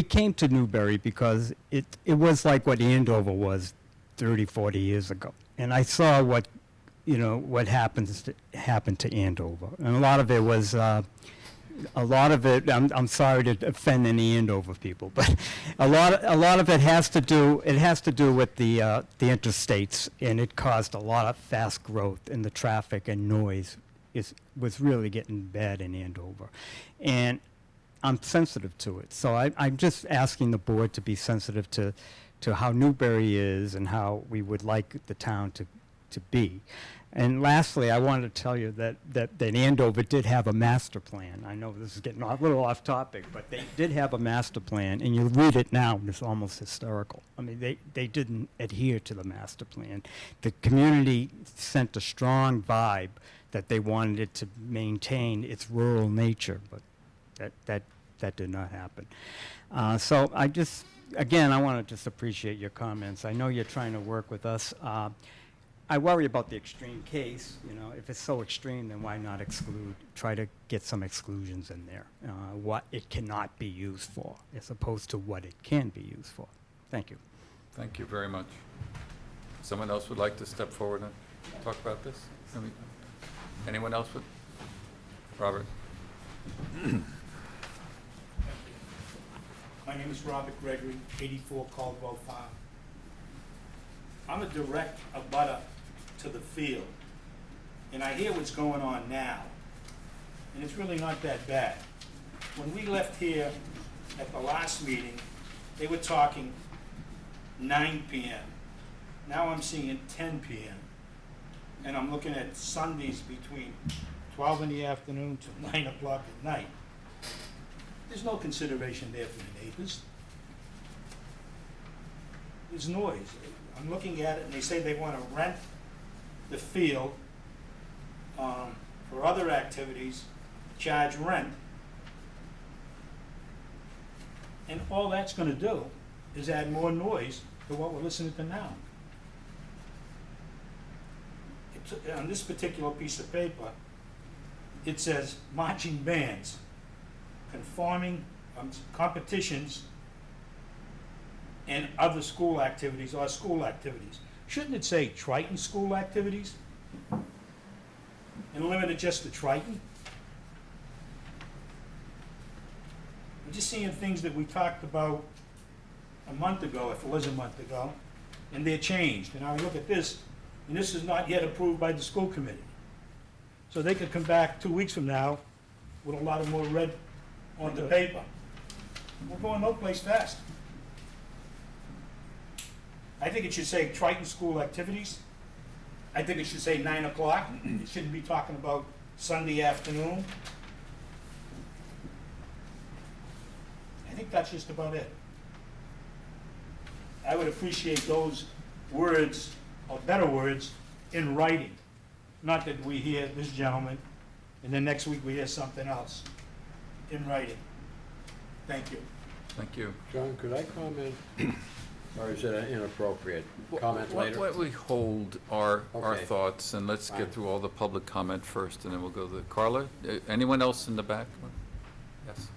came to Newbury because it was like what Andover was 30, 40 years ago. And I saw what happened to Andover. And a lot of it was, I'm sorry to offend any Andover people, but a lot of it has to do with the interstates, and it caused a lot of fast growth, and the traffic and noise was really getting bad in Andover. And I'm sensitive to it. So I'm just asking the board to be sensitive to how Newbury is and how we would like the town to be. And lastly, I wanted to tell you that Andover did have a master plan. I know this is getting a little off topic, but they did have a master plan, and you read it now, and it's almost hysterical. I mean, they didn't adhere to the master plan. The community sent a strong vibe that they wanted it to maintain its rural nature, but that did not happen. So I want to just appreciate your comments. I know you're trying to work with us. I worry about the extreme case. If it's so extreme, then why not try to get some exclusions in there, what it cannot be used for, as opposed to what it can be used for. Thank you. Thank you very much. Someone else would like to step forward and talk about this? Anyone else would? Robert? My name is Robert Gregory, 84 Caldwell Farm. I'm a direct abutter to the field, and I hear what's going on now, and it's really not that bad. When we left here at the last meeting, they were talking 9 p.m. Now I'm seeing 10 p.m., and I'm looking at Sundays between 12 in the afternoon to 9 o'clock at night. There's no consideration there for the neighbors. There's noise. I'm looking at it, and they say they want to rent the field for other activities, charge rent. And all that's going to do is add more noise to what we're listening to now. On this particular piece of paper, it says marching bands, conforming competitions, and other school activities or school activities. Shouldn't it say Triton school activities? And limit it just to Triton? I'm just seeing things that we talked about a month ago, if it was a month ago, and they're changed. And I look at this, and this is not yet approved by the school committee. So they could come back 2 weeks from now with a lot of more red on the paper. We're going no place fast. I think it should say Triton school activities. I think it should say 9 o'clock. It shouldn't be talking about Sunday afternoon. I think that's just about it. I would appreciate those words, or better words, in writing. Not that we hear this gentleman, and then next week we hear something else. In writing. Thank you. Thank you. John, could I comment? Or is it inappropriate? Comment later? Why don't we hold our Okay. thoughts, and let's Fine. get through all the public comment first, and then we'll go to Carla? Anyone else in the back? Yes.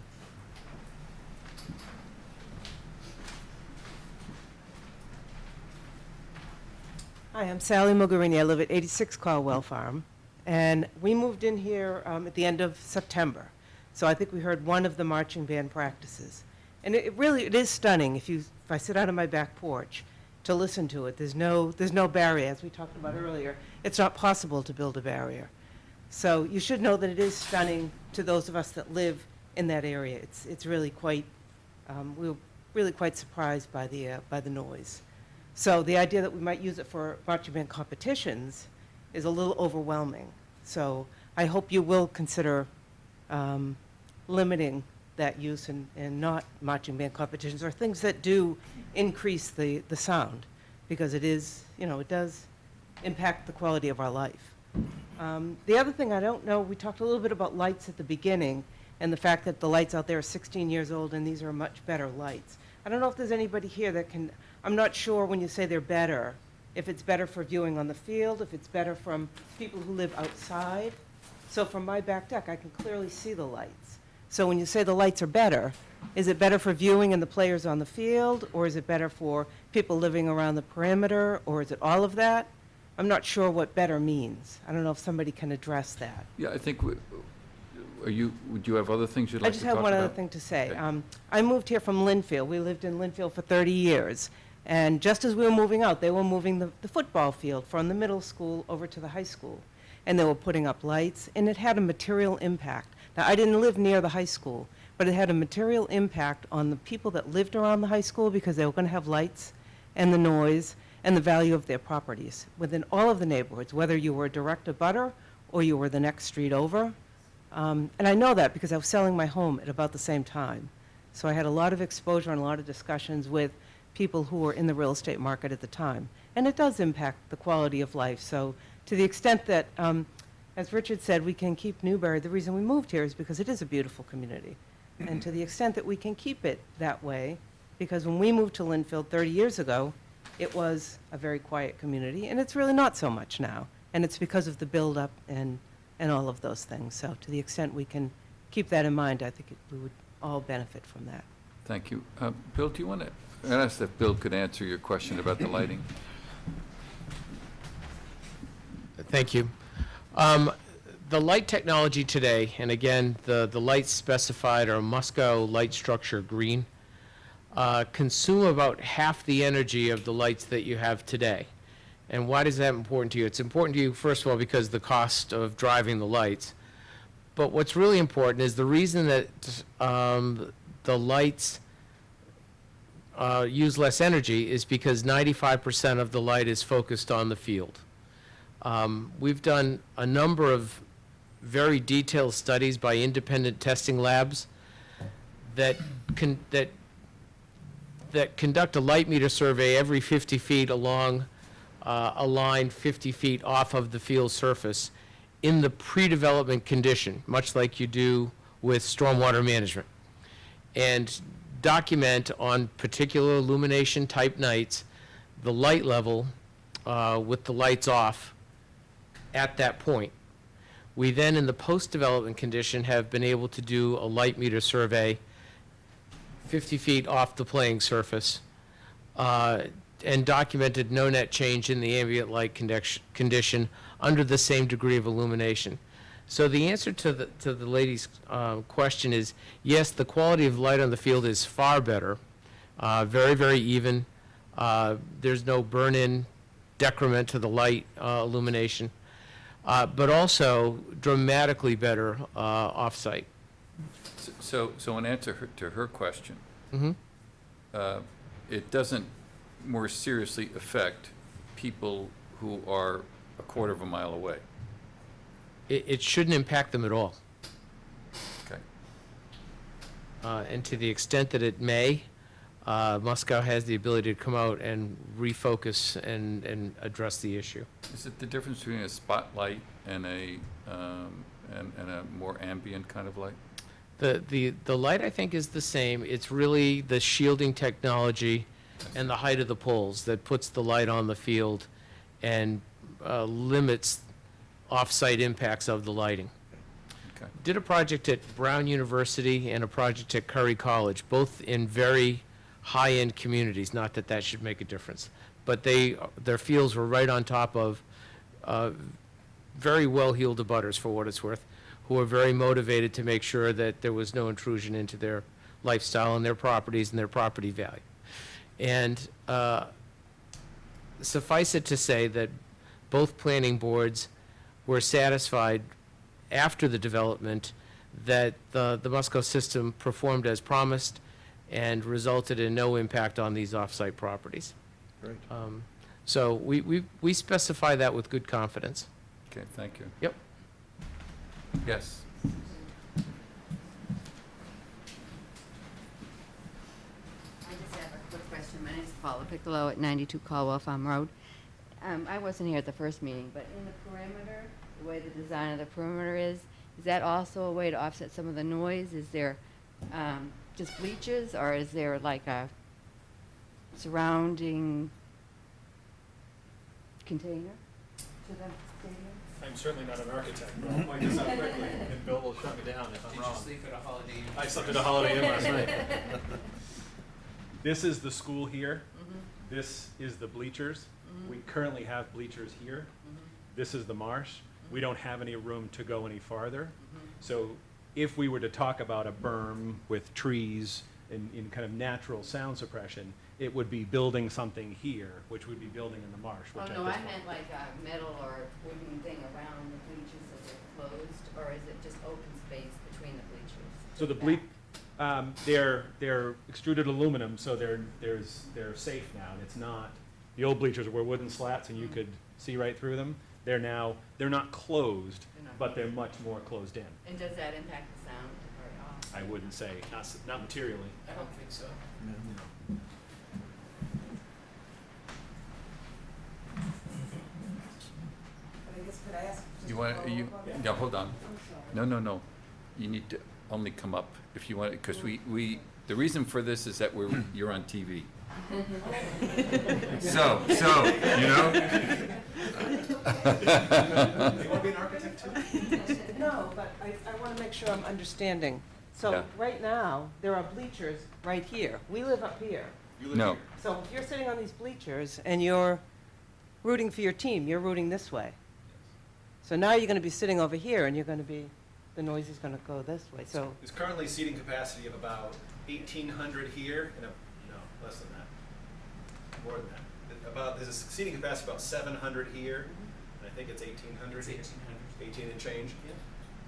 Hi, I'm Sally Mogherini. I live at 86 Caldwell Farm, and we moved in here at the end of September. So I think we heard one of the marching band practices. And it is stunning if I sit out on my back porch to listen to it. There's no barrier, as we talked about earlier. It's not possible to build a barrier. So you should know that it is stunning to those of us that live in that area. It's really quite, we were really quite surprised by the noise. So the idea that we might use it for marching band competitions is a little overwhelming. So I hope you will consider limiting that use and not marching band competitions or things that do increase the sound, because it is, it does impact the quality of our life. The other thing, I don't know, we talked a little bit about lights at the beginning, and the fact that the lights out there are 16 years old, and these are much better lights. I don't know if there's anybody here that can, I'm not sure when you say they're better, if it's better for viewing on the field, if it's better from people who live outside. So from my back deck, I can clearly see the lights. So when you say the lights are better, is it better for viewing and the players on the field, or is it better for people living around the perimeter, or is it all of that? I'm not sure what better means. I don't know if somebody can address that. Yeah, I think, would you have other things you'd I like to just talk have about? one other thing to say. Okay. I moved here from Linfield. We lived in Linfield for 30 years. And just as we were moving out, they were moving the football field from the middle school over to the high school. And they were putting up lights, and it had a material impact. Now, I didn't live near the high school, but it had a material impact on the people that lived around the high school because they were going to have lights and the noise and the value of their properties within all of the neighborhoods, whether you were a direct abutter or you were the next street over. And I know that because I was selling my home at about the same time. So I had a lot of exposure and a lot of discussions with people who were in the real estate market at the time. And it does impact the quality of life. So to the extent that, as Richard said, we can keep Newbury, the reason we moved here is because it is a beautiful community. And to the extent that we can keep it that way, because when we moved to Linfield 30 years ago, it was a very quiet community, and it's really not so much now. And it's because of the buildup and all of those things. So to the extent we can keep that in mind, I think we would all benefit from that. Thank you. Bill, do you want to, I asked if Bill could answer your question about the lighting. Thank you. The light technology today, and again, the lights specified are Musco light structure green, consume about half the energy of the lights that you have today. And why is that important to you? It's important to you, first of all, because the cost of driving the lights. But what's really important is the reason that the lights use less energy is because 95% of the light is focused on the field. We've done a number of very detailed studies by independent testing labs that conduct a light meter survey every 50 feet along a line 50 feet off of the field surface in the pre-development condition, much like you do with stormwater management, and document on particular illumination type nights the light level with the lights off at that point. We then, in the post-development condition, have been able to do a light meter survey 50 feet off the playing surface and documented no net change in the ambient light condition under the same degree of illumination. So the answer to the lady's question is, yes, the quality of light on the field is far better, very, very even. There's no burn-in decrement to the light illumination. But also dramatically better off-site. So in answer to her question, Mm-hmm. It doesn't more seriously affect people who are a quarter of a mile away. It shouldn't impact them at all. Okay. And to the extent that it may, Musco has the ability to come out and refocus and address the issue. Is it the difference between a spotlight and a more ambient kind of light? The light, I think, is the same. It's really the shielding technology and the height of the poles that puts the light on the field and limits off-site impacts of the lighting. Okay. Did a project at Brown University and a project at Curry College, both in very high-end communities, not that that should make a difference, but their fields were right on top of very well-heeled abutters, for what it's worth, who were very motivated to make sure that there was no intrusion into their lifestyle and their properties and their property value. And suffice it to say that both planning boards were satisfied after the development that the Musco system performed as promised and resulted in no impact on these off-site properties. Great. So we specify that with good confidence. Okay, thank you. Yep. Yes. I just have a quick question. My name is Paula Piccolo at 92 Caldwell Farm Road. I wasn't here at the first meeting, but in the perimeter the way the design of the perimeter is that also a way to offset some of the noise? Is there just bleachers, or is there like a surrounding container to the stadium? I'm certainly not an architect, but I'll point this out quickly, and Bill will shut me down if I'm wrong. Did you sleep at a Holiday Inn? I slept at a Holiday Inn last night. This is the school here. Mm-hmm. This is the bleachers. Mhm. We currently have bleachers here. Mhm. This is the marsh. We don't have any room to go any farther. Mhm. So if we were to talk about a berm with trees in kind of natural sound suppression, it would be building something here, which would be building in the marsh. Oh, which no, at I this meant like a metal or wooden thing around the bleachers as they're closed, or is it just open space between the bleachers? So the they're extruded aluminum, so they're safe now. And it's not, the old bleachers were wooden slats and you could see right through them. They're not closed, They're not but they're much more closed in. And does that impact the sound or all? I wouldn't say, not materially. I don't think so. I guess, could I ask just You a want, follow-up you, on that? yeah, hold on. I'm sorry. No. You need to only come up if you want, because the reason for this is that you're on TV. So, you know? You want to be an architect too? No, but I want to make sure I'm understanding. So Yeah. right now, there are bleachers right here. We live up here. No, So if you're sitting on these bleachers and you're rooting for your team, you're rooting this way. So now you're going to be sitting over here and the noise is going to go this way. So, There's currently seating capacity of about 1,800 here, and no, less than that, more than that. There's a seating capacity of about 700 here, and I think it's 1,800. It's 1,800. 18 and change.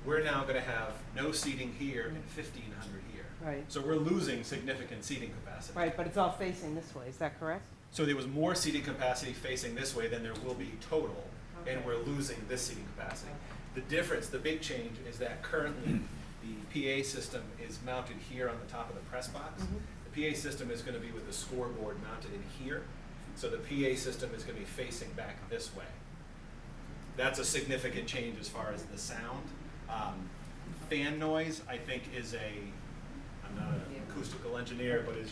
We're now going to have no seating here and 1,500 here. right, So we're losing significant seating capacity. right, but it's all facing this way. Is that correct? So there was more seating capacity facing this way than there will be total, and Okay. we're losing this seating capacity. The difference, the big change, is that currently the PA system is mounted here on the top of the press box. Mhm. The PA system is going to be with the scoreboard mounted in here, so the PA system is going to be facing back this way. That's a significant change as far as the sound. Fan noise, I think, I'm not an acoustical engineer, but is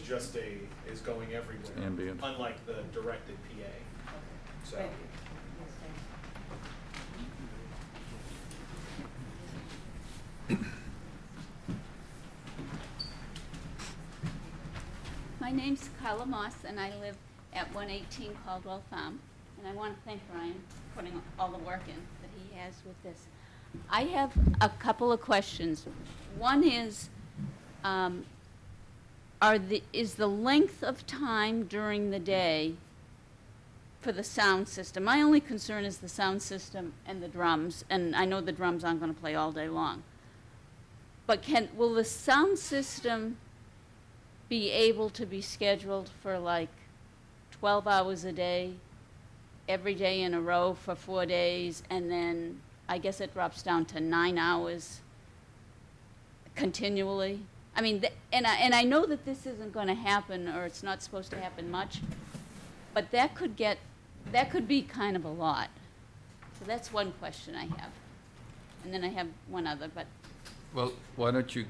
going everywhere. It's ambient. Unlike the directed PA. So. Thank you. Yes, thank you. My name's Carla Moss, and I live at 118 Caldwell Farm. And I want to thank Brian for putting all the work in that he has with this. I have a couple of questions. One is, is the length of time during the day for the sound system? My only concern is the sound system and the drums, and I know the drums aren't going to play all day long. But will the sound system be able to be scheduled for like 12 hours a day, every day in a row for 4 days, and then I guess it drops down to 9 hours continually? I mean, and I know that this isn't going to happen, or it's not supposed to happen much, but that could be kind of a lot. So that's one question I have. And then I have one other, but. well, why don't you,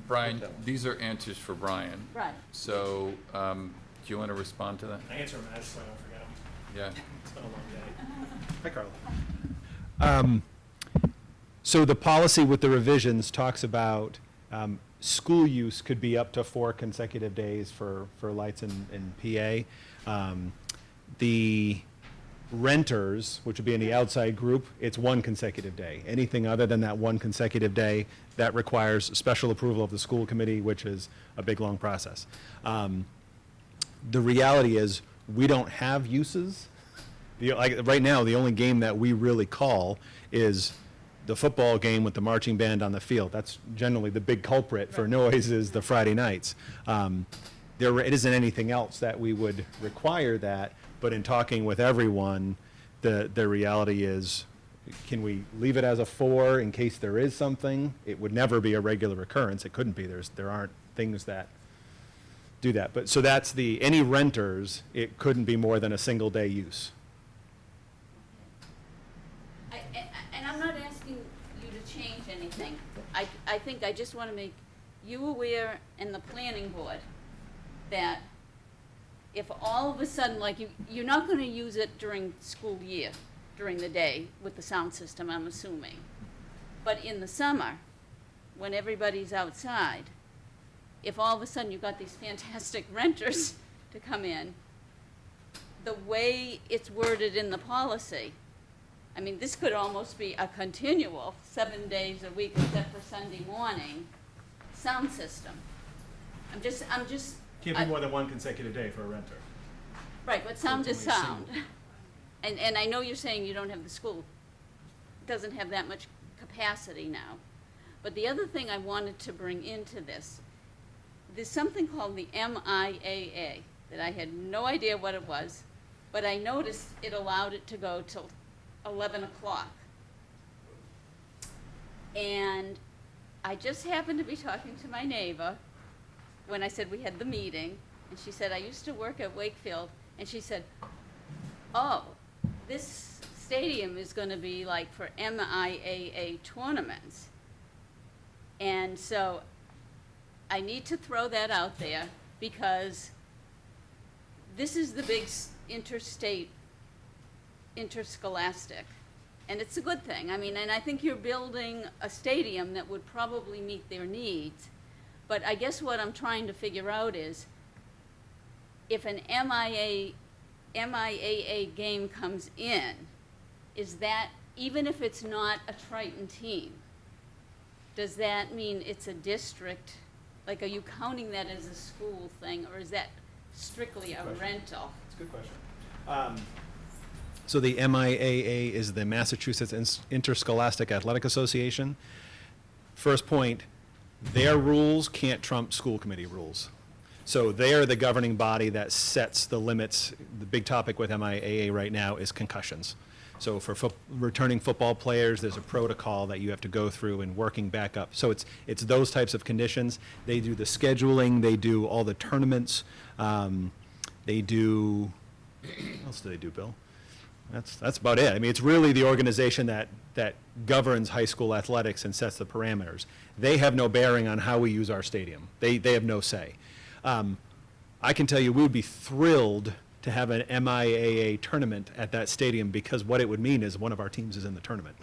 Brian, these are answers for Brian. Right. So, do you want to respond to that? I answer them, I just so I don't forget them. Yeah. It's been a long day. Hi, Carla. So the policy with the revisions talks about school use could be up to 4 consecutive days for lights and PA. The renters, which would be in the outside group, it's 1 consecutive day. Anything other than that 1 consecutive day, that requires special approval of the school committee, which is a big, long process. The reality is, we don't have uses. Right now, the only game that we really call is the football game with the marching band on the field. That's generally the big culprit for noise, is the Friday nights. It isn't anything else that we would require that, but in talking with everyone, the reality is, can we leave it as a 4 in case there is something? It would never be a regular occurrence. It couldn't be. There aren't things that do that. But so that's any renters, it couldn't be more than a single day use. And anything. I think I just want to make you aware and the planning board that if all of a sudden, like, you're not going to use it during school year, during the day with the sound system, I'm assuming. But in the summer, when everybody's outside, if all of a sudden you've got these fantastic renters to come in, the way it's worded in the policy, I mean, this could almost be a continual 7 days a week except for Sunday morning sound system. I'm just. Can't be more than one consecutive day for a renter. Right, but sound is Ultimately, sound. And I know you're saying you don't have the school, doesn't have that much capacity now. But the other thing I wanted to bring into this, there's something called the MIAA that I had no idea what it was, but I noticed it allowed it to go till 11 o'clock. And I just happened to be talking to my neighbor when I said we had the meeting, and she said, I used to work at Wakefield, and she said, oh, this stadium is going to be like for MIAA tournaments. And so I need to throw that out there because this is the big interscholastic, and it's a good thing. I mean, and I think you're building a stadium that would probably meet their needs. But I guess what I'm trying to figure out is if an MIAA game comes in, is that, even if it's not a Triton team, does that mean it's a district? Like, are you counting that as a school thing, or is that strictly a rental? That's a good question. So the MIAA is the Massachusetts Interscholastic Athletic Association. First point, their rules can't trump school committee rules. So they are the governing body that sets the limits. The big topic with MIAA right now is concussions. So for returning football players, there's a protocol that you have to go through and working back up. So it's those types of conditions. They do the scheduling. They do all the tournaments. They do, what else do they do, Bill? That's about it. I mean, it's really the organization that governs high school athletics and sets the parameters. They have no bearing on how we use our stadium. They have no say. I can tell you we would be thrilled to have an MIAA tournament at that stadium, because what it would mean is one of our teams is in the tournament.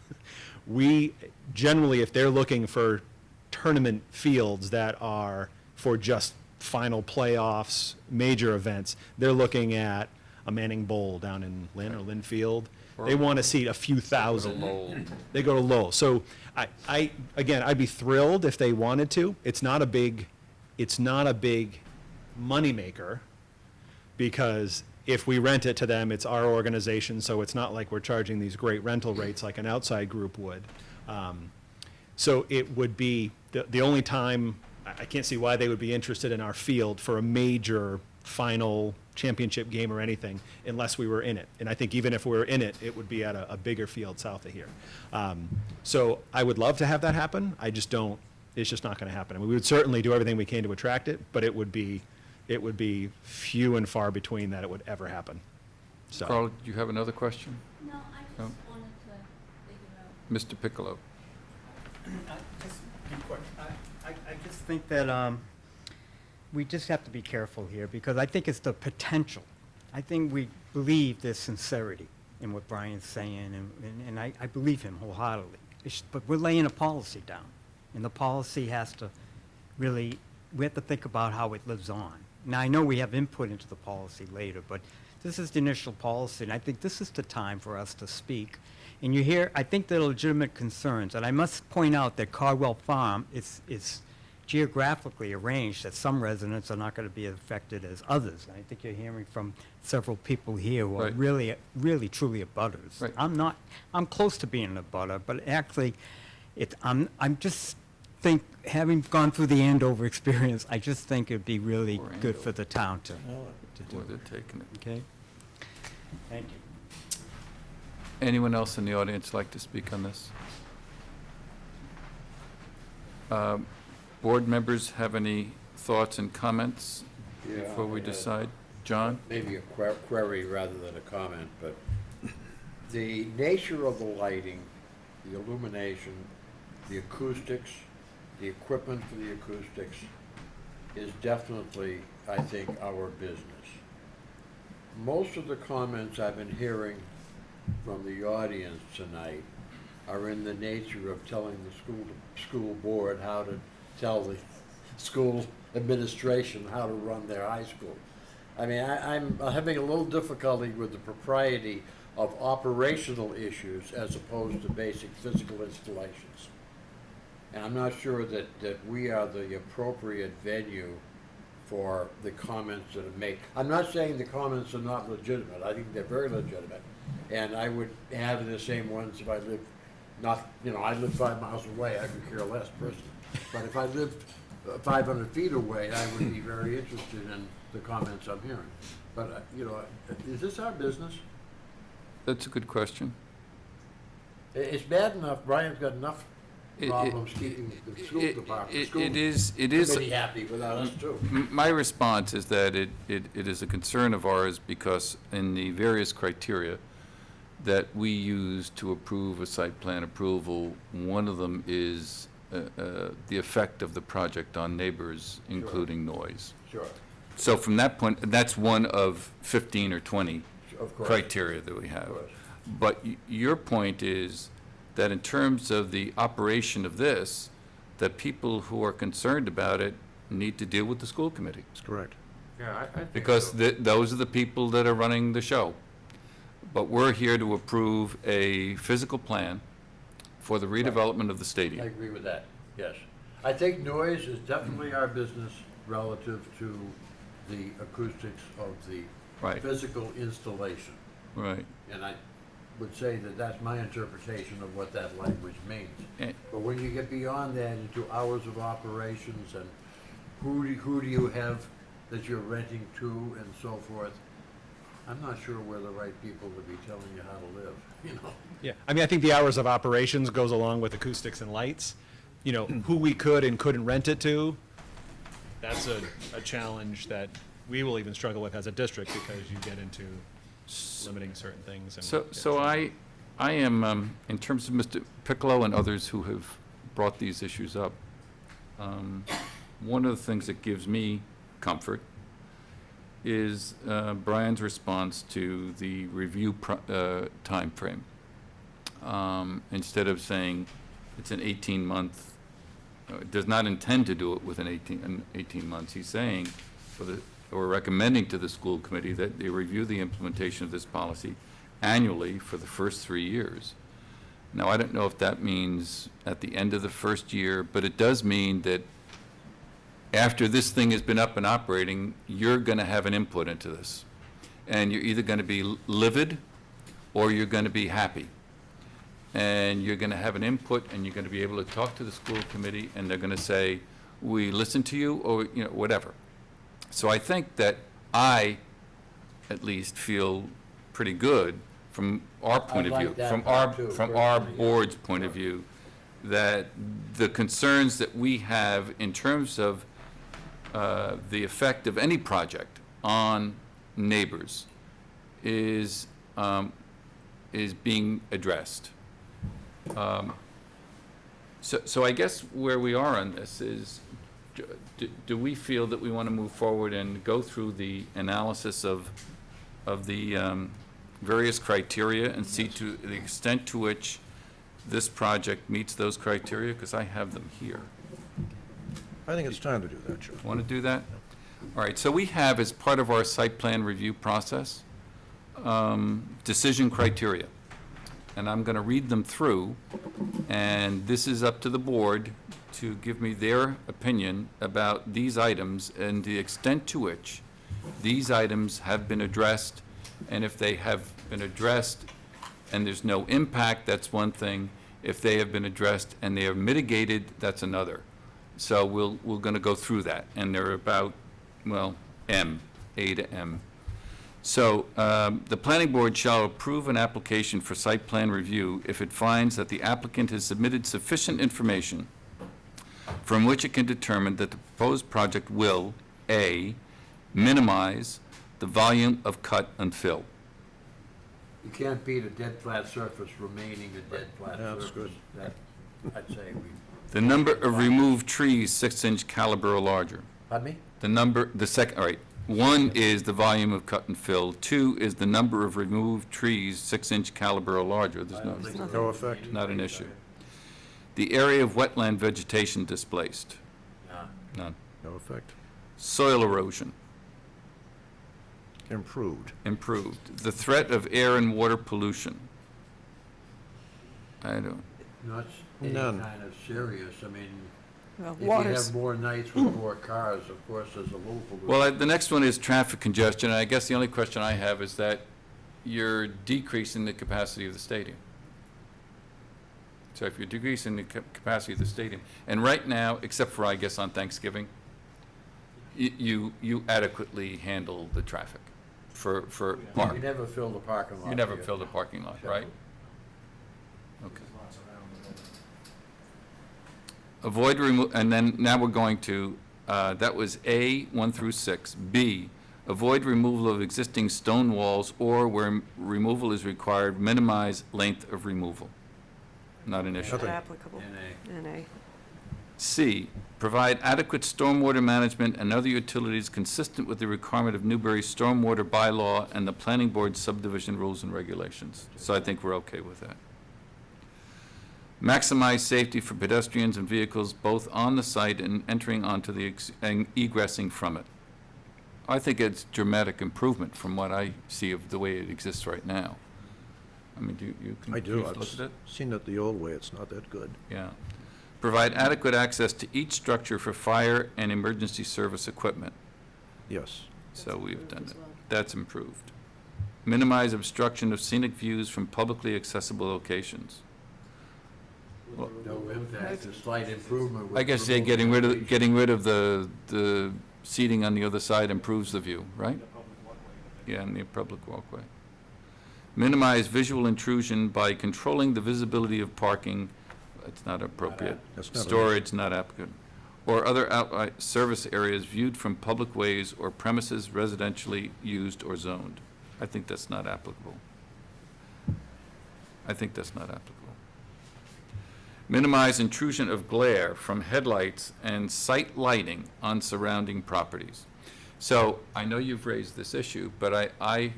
We generally, if they're looking for tournament fields that are for just final playoffs, major events, they're looking at a Manning Bowl down in Lynn or Lynn Field. They want to seat a few thousand. They go to Lowell. So again, I'd be thrilled if they wanted to. It's not a big moneymaker, because if we rent it to them, it's our organization, so it's not like we're charging these great rental rates like an outside group would. So it would be the only time, I can't see why they would be interested in our field for a major final championship game or anything unless we were in it. And I think even if we were in it, it would be at a bigger field south of here. So I would love to have that happen. I just don't, it's just not going to happen. I mean, we would certainly do everything we can to attract it, but it would be few and far between that it would ever happen. So. Carl, do you have another question? No, I No? just wanted to figure out. Mr. Piccolo? I just think that we just have to be careful here, because I think it's the potential. I think we believe there's sincerity in what Brian's saying, and I believe him wholeheartedly. But we're laying a policy down, and the policy has to really, we have to think about how it lives on. Now, I know we have input into the policy later, but this is the initial policy, and I think this is the time for us to speak. And you hear, I think there are legitimate concerns, and I must point out that Caldwell Farm is geographically arranged that some residents are not going to be affected as others. And I think you're hearing from several people here who are Right. really, truly abutters. Right. I'm close to being a butter, but actually, I'm just think, having gone through the Andover experience, I just think it'd be really Poor good for the town to do. Boy, they're taking it. Okay? Thank you. Anyone else in the audience like to speak on this? Board members have any thoughts and comments before we decide? John? Maybe a query rather than a comment, but the nature of the lighting, the illumination, the acoustics, the equipment for the acoustics is definitely, I think, our business. Most of the comments I've been hearing from the audience tonight are in the nature of telling the school board how to tell the school administration how to run their high school. I mean, I'm having a little difficulty with the propriety of operational issues as opposed to basic physical installations. And I'm not sure that we are the appropriate venue for the comments that are made. I'm not saying the comments are not legitimate. I think they're very legitimate. And I would have the same ones if I lived not, I live 5 miles away, I could care less personally. But if I lived 500 feet away, I would be very interested in the comments I'm hearing. But, is this our business? That's a good question. It's bad enough, Brian's got enough problems keeping the school department, school It is. committee happy without us too. My response is that it is a concern of ours because in the various criteria that we use to approve a site plan approval, one of them is the effect of the project on neighbors, including noise. Sure. So from that point, that's one of 15 or 20 Of course. criteria that we have. Of course. But your point is that in terms of the operation of this, that people who are concerned about it need to deal with the school committee. That's correct. Yeah, I think Because so. those are the people that are running the show. But we're here to approve a physical plan for the redevelopment of the I stadium. agree with that, yes. I think noise is definitely our business relative to the acoustics of the Right. physical installation. Right. And I would say that that's my interpretation of what that language means. Eh. But when you get beyond that into hours of operations and who do you have that you're renting to and so forth, I'm not sure we're the right people to be telling you how to live, Yeah, I mean, I think the hours of operations goes along with acoustics and lights. Who we could and couldn't rent it to, that's a challenge that we will even struggle with as a district because you get into limiting certain things. And So I am, in terms of Mr. Piccolo and others who have brought these issues up, one of the things that gives me comfort is Brian's response to the review timeframe. Instead of saying it's an 18-month, does not intend to do it within 18 months, he's saying, or recommending to the school committee that they review the implementation of this policy annually for the first 3 years. Now, I don't know if that means at the end of the first year, but it does mean that after this thing has been up and operating, you're going to have an input into this. And you're either going to be livid or you're going to be happy. And you're going to have an input and you're going to be able to talk to the school committee and they're going to say, we listen to you, or whatever. So I think that I, at least, feel pretty good from our point of like view, that from part too, from our personally, yeah. board's point of view, that the concerns that we have in terms of the effect of any project on neighbors is being addressed. So I guess where we are on this is, do we feel that we want to move forward and go through the analysis of the various criteria and see to the extent to which this project meets those criteria? Because I have them here. I think it's time to do that, Joe. Want to do that? All right, so we have, as part of our site plan review process, decision criteria. And I'm going to read them through, and this is up to the board to give me their opinion about these items and the extent to which these items have been addressed. And if they have been addressed and there's no impact, that's one thing. If they have been addressed and they are mitigated, that's another. So we're going to go through that, and they're about, well, A to M. So the planning board shall approve an application for site plan review if it finds that the applicant has submitted sufficient information from which it can determine that the proposed project will, A, minimize the volume of cut and fill. You can't beat a dead flat surface remaining a dead flat Yeah, that's surface. good. I'd say we, The number of removed trees, 6-inch caliber or larger. pardon me? The second, all right. 1 is the volume of cut and fill. 2 is the number of removed trees, 6-inch caliber or larger. There's No effect. not an issue. The area of wetland vegetation displaced. None. No effect. Soil erosion, Improved. improved. The threat of air and water pollution. I don't, Not any None. kind of serious, I mean, Well, if you water's, have more nights with more cars, of course, there's a little pollution. well, the next one is traffic congestion. And I guess the only question I have is that you're decreasing the capacity of the stadium. So if you're decreasing the capacity of the stadium, and right now, except for, I guess, on Thanksgiving, you adequately handle the traffic for You park. never fill the parking lot. You never here. fill the parking lot, right? Okay. There's lots around the building. Avoid and then now we're going to, that was A, 1 through 6. B, avoid removal of existing stone walls or where removal is required, minimize length of removal. Not an issue. Nothing. applicable. NA. C, provide adequate stormwater management and other utilities consistent with the requirement of Newbury's stormwater bylaw and the planning board subdivision rules and regulations. So I think we're okay with that. Maximize safety for pedestrians and vehicles both on the site and entering onto the and egressing from it. I think it's dramatic improvement from what I see of the way it exists right now. I mean, you can I do. you've I've looked at it? seen it the old way. It's not that good. Yeah. Provide adequate access to each structure for fire and emergency service equipment. Yes. So we've done that. That's improved. Minimize obstruction of scenic views from publicly accessible locations. No impact, a slight improvement. with I guess they're removal getting rid of the seating on the other side improves the view, right? Yeah, in the public walkway. Minimize visual intrusion by controlling the visibility of parking. It's not appropriate. That's not an Storage, not applicable. Or other outright service areas viewed from public ways or premises residentially used or zoned. I think that's not applicable. I think that's not applicable. Minimize intrusion of glare from headlights and site lighting on surrounding properties. So I know you've raised this issue, but I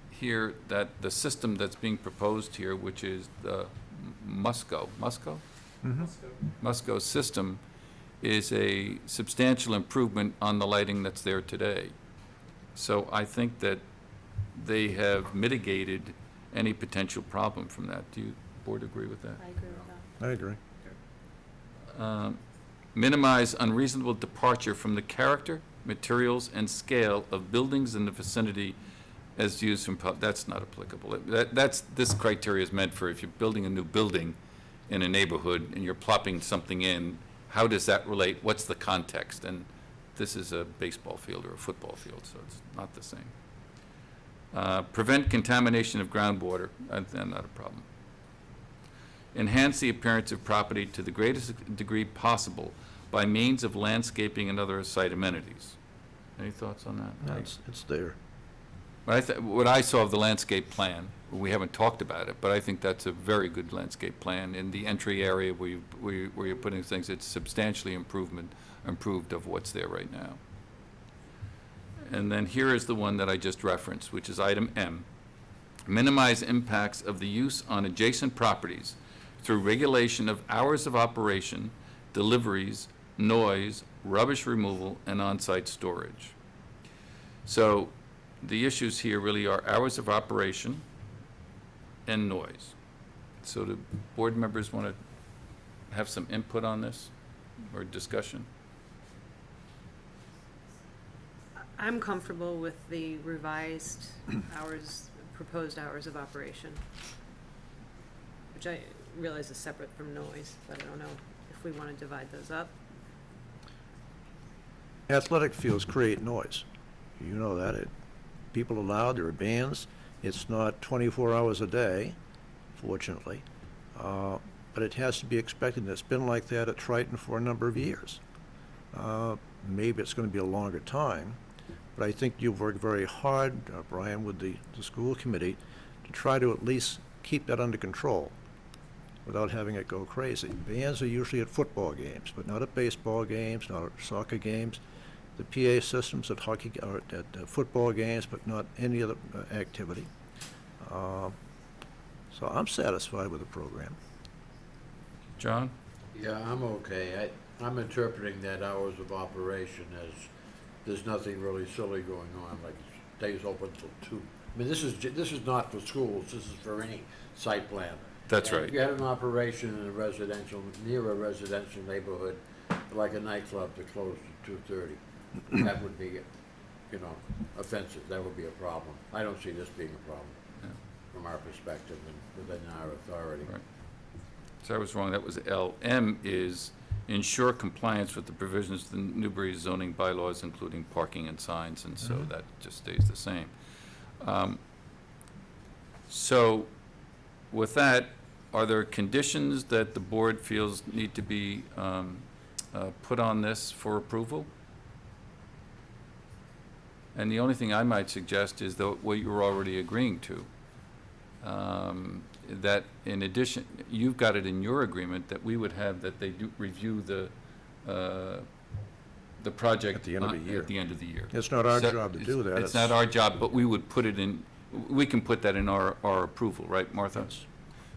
hear that the system that's being proposed here, which is the Musco system, is a substantial improvement on the lighting that's there today. So I think that they have mitigated any potential problem from that. Do you, board, agree with that? I agree with that. I agree. Minimize unreasonable departure from the character, materials, and scale of buildings in the vicinity as used from, that's not applicable. This criteria is meant for if you're building a new building in a neighborhood and you're plopping something in, how does that relate? What's the context? And this is a baseball field or a football field, so it's not the same. Prevent contamination of groundwater, not a problem. Enhance the appearance of property to the greatest degree possible by means of landscaping and other site amenities. Any thoughts on that? No, it's there. What I saw of the landscape plan, we haven't talked about it, but I think that's a very good landscape plan. In the entry area where you're putting things, it's substantially improved of what's there right now. And then here is the one that I just referenced, which is item M. Minimize impacts of the use on adjacent properties through regulation of hours of operation, deliveries, noise, rubbish removal, and on-site storage. So the issues here really are hours of operation and noise. So do board members want to have some input on this or discussion? I'm comfortable with the revised hours, proposed hours of operation, which I realize is separate from noise, but I don't know if we want to divide those up. Athletic fields create noise. You know that. People are loud, there are bands. It's not 24 hours a day, fortunately, but it has to be expected. And it's been like that at Triton for a number of years. Maybe it's going to be a longer time, but I think you've worked very hard, Brian, with the school committee to try to at least keep that under control. without having it go crazy. Bands are usually at football games, but not at baseball games, not at soccer games. The PA systems at hockey, or at football games, but not any other activity. So I'm satisfied with the program. John? Yeah, I'm okay. I'm interpreting that hours of operation as there's nothing really silly going on, like it stays open till 2. I mean, this is not for schools, this is for any site plan. That's And right. if you had an operation in a residential, near a residential neighborhood, like a nightclub that closed at 2:30, that would be, offensive, that would be a problem. I don't see this being a problem from our perspective and within our authority. Right. So I was wrong, that was L. M is ensure compliance with the provisions of the Newbury zoning bylaws, including parking and signs, and so that just stays the same. So with that, are there conditions that the board feels need to be put on this for approval? And the only thing I might suggest is what you're already agreeing to. That in addition, you've got it in your agreement that we would have that they do review the project At the end of the year. At the end of the year. It's not our So job to do that. It's not our job, but we would put it in, we can put that in our approval, right, Martha? Yes.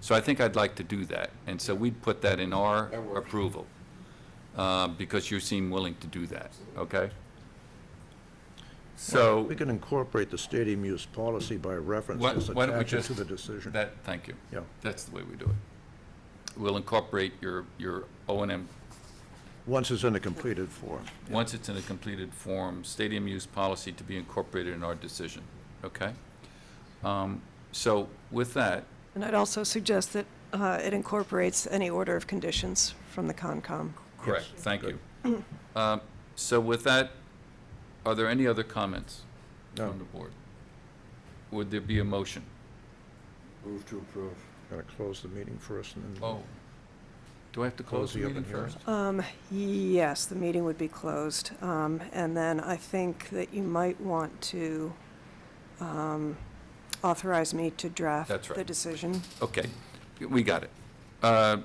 So I think I'd like to do that, and so we'd put that in our That works. approval, because you seem willing to do that, okay? So. We can incorporate the stadium use policy by reference, Why- just why don't we attach it just- to the decision. Thank you. Yeah. That's the way we do it. We'll incorporate your O&M, Once it's in a completed form. Yeah. once it's in a completed form, stadium use policy to be incorporated in our decision, okay? So with that, And I'd also suggest that it incorporates any order of conditions from the Concom. correct, Yes. thank Good. you. So with that, are there any other comments No. from the board? Would there be a motion? Move to approve. Gonna close the meeting first and then. Oh, do I have to close the meeting open hearing. first? Yes, the meeting would be closed. And then I think that you might want to authorize me to draft That's right. the decision. Okay, we got it.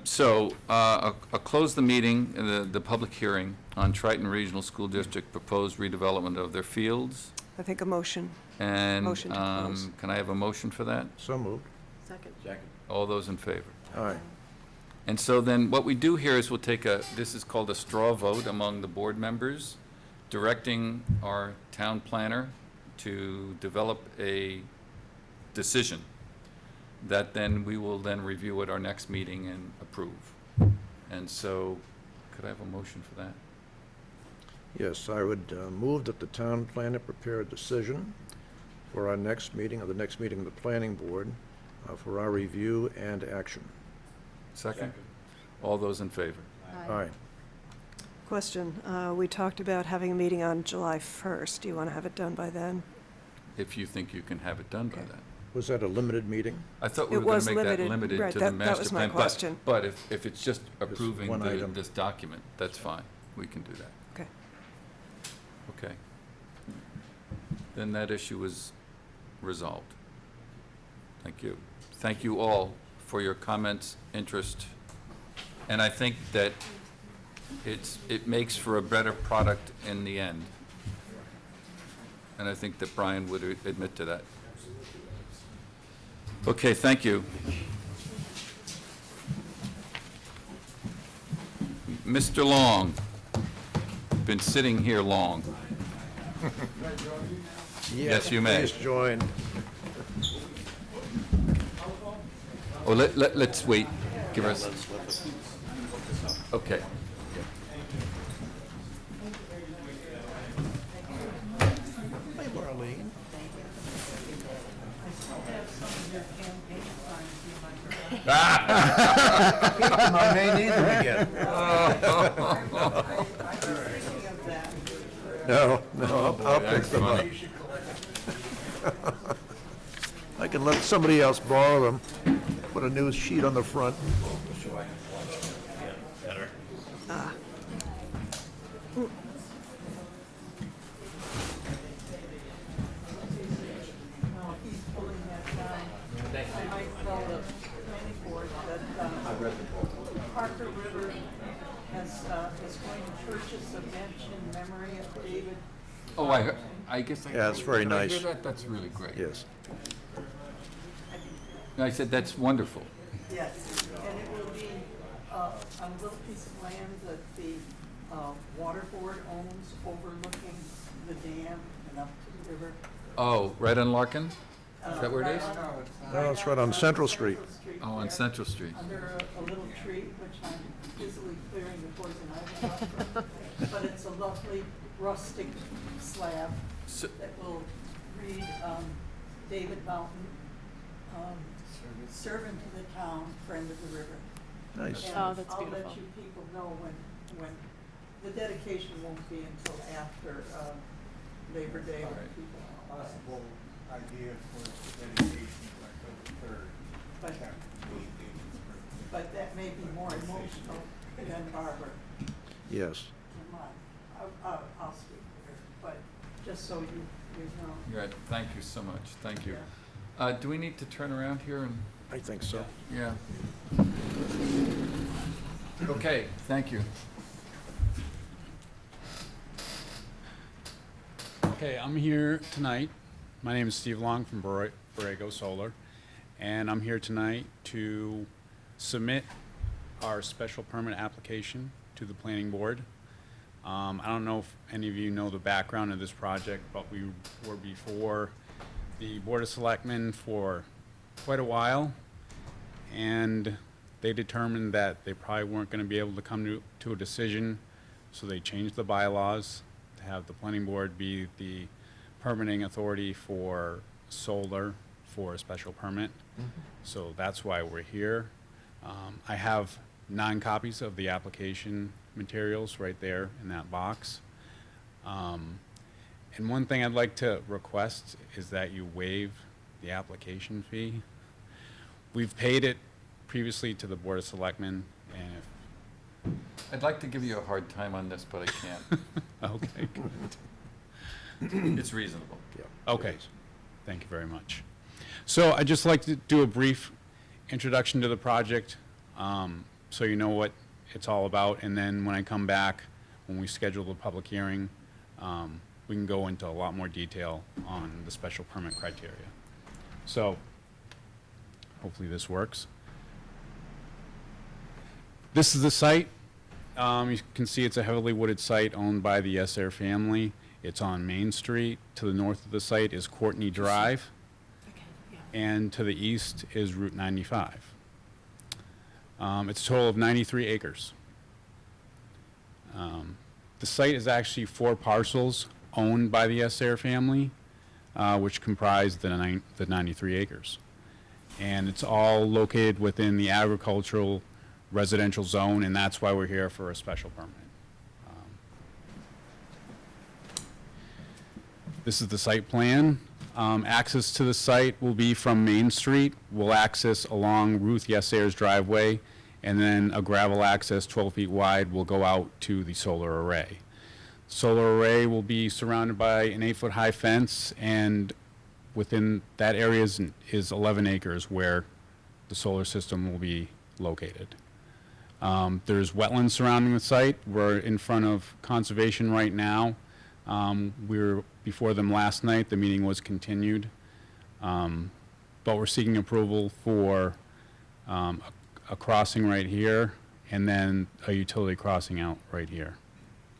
So I'll close the meeting, the public hearing on Triton Regional School District proposed redevelopment of their fields. I think a motion. And Motion to close. can I have a motion for that? So moved. Second. Second. All those in favor? Aye. And so then what we do here is we'll take this is called a straw vote among the board members, directing our town planner to develop a decision that then we will then review at our next meeting and approve. And so, could I have a motion for that? Yes, I would move that the town planner prepare a decision for our next meeting, or the next meeting of the planning board, for our review and action. Second? All those in favor? Aye. Question, we talked about having a meeting on July 1st. Do you want to have it done by then? If you think you can have it done by Okay. then. Was that a limited meeting? I thought we It were going was to make that limited, limited right, to the that master was my plan. question. But if it's just approving one item. this document, that's fine. We can do that. Okay. Okay. Then that issue is resolved. Thank you. Thank you all for your comments, interest, and I think that it makes for a better product in the end. And I think that Brian would admit to that. Okay, thank you. Mr. Long, been sitting here long. Yes, you may. Please join. Oh, let's wait. Give us, okay. Hi, Marlene. My May neither again. No, I'll pick them up. I can let somebody else borrow them. Put a new sheet on the front. I read the is going to purchase a bench in memory of David. Oh, I guess I. Yeah, it's very did I nice. hear that? That's really great. Yes. I said, that's wonderful. Yes, and it will be on a little piece of land that the water board owns overlooking the dam and up to the river. Oh, right on Larkin? Is that where it is? No, it's right on Central Street. Oh, on Central Street. Under a little tree, which I'm busily clearing the poison ivy off from. But it's a lovely rustic slab So- that will read David Mountain, servant to the town, friend of the river. Nice. And Oh, that's I'll let beautiful. you people know when, the dedication won't be until after Labor Day when Alright. people. Possible idea for dedication October 3rd. But, but that may be more emotional than Barbara. Yes. and mine. I'll speak with her, but just so you know. Right, thank you so much, thank you. Yeah. Do we need to turn around here and, I think so. yeah? Okay, thank you. Okay, I'm here tonight. My name is Steve Long from Borrego Solar, and I'm here tonight to submit our special permit application to the planning board. I don't know if any of you know the background of this project, but we were before the Board of Selectmen for quite a while, and they determined that they probably weren't going to be able to come to a decision, so they changed the bylaws to have the planning board be the permitting authority for solar for a special permit. So that's why we're here. I have 9 copies of the application materials right there in that box. And one thing I'd like to request is that you waive the application fee. We've paid it previously to the Board of Selectmen, and if I'd like to give you a hard time on this, but I can't. okay, good. It's reasonable. Yeah. Okay, thank you very much. So I'd just like to do a brief introduction to the project, so you know what it's all about, and then when I come back, when we schedule the public hearing, we can go into a lot more detail on the special permit criteria. So, hopefully this works. This is the site. You can see it's a heavily wooded site owned by the Yesser family. It's on Main Street. To the north of the site is Courtney Drive, and to the east is Route 95. It's a total of 93 acres. The site is actually 4 parcels owned by the Yesser family, which comprise the 93 acres. And it's all located within the agricultural residential zone, and that's why we're here for a special permit. This is the site plan. Access to the site will be from Main Street. We'll access along Ruth Yesser's driveway, and then a gravel access 12 feet wide will go out to the solar array. Solar array will be surrounded by an 8-foot high fence, and within that area is 11 acres where the solar system will be located. There's wetlands surrounding the site. We're in front of conservation right now. We were before them last night. The meeting was continued. But we're seeking approval for a crossing right here, and then a utility crossing out right here.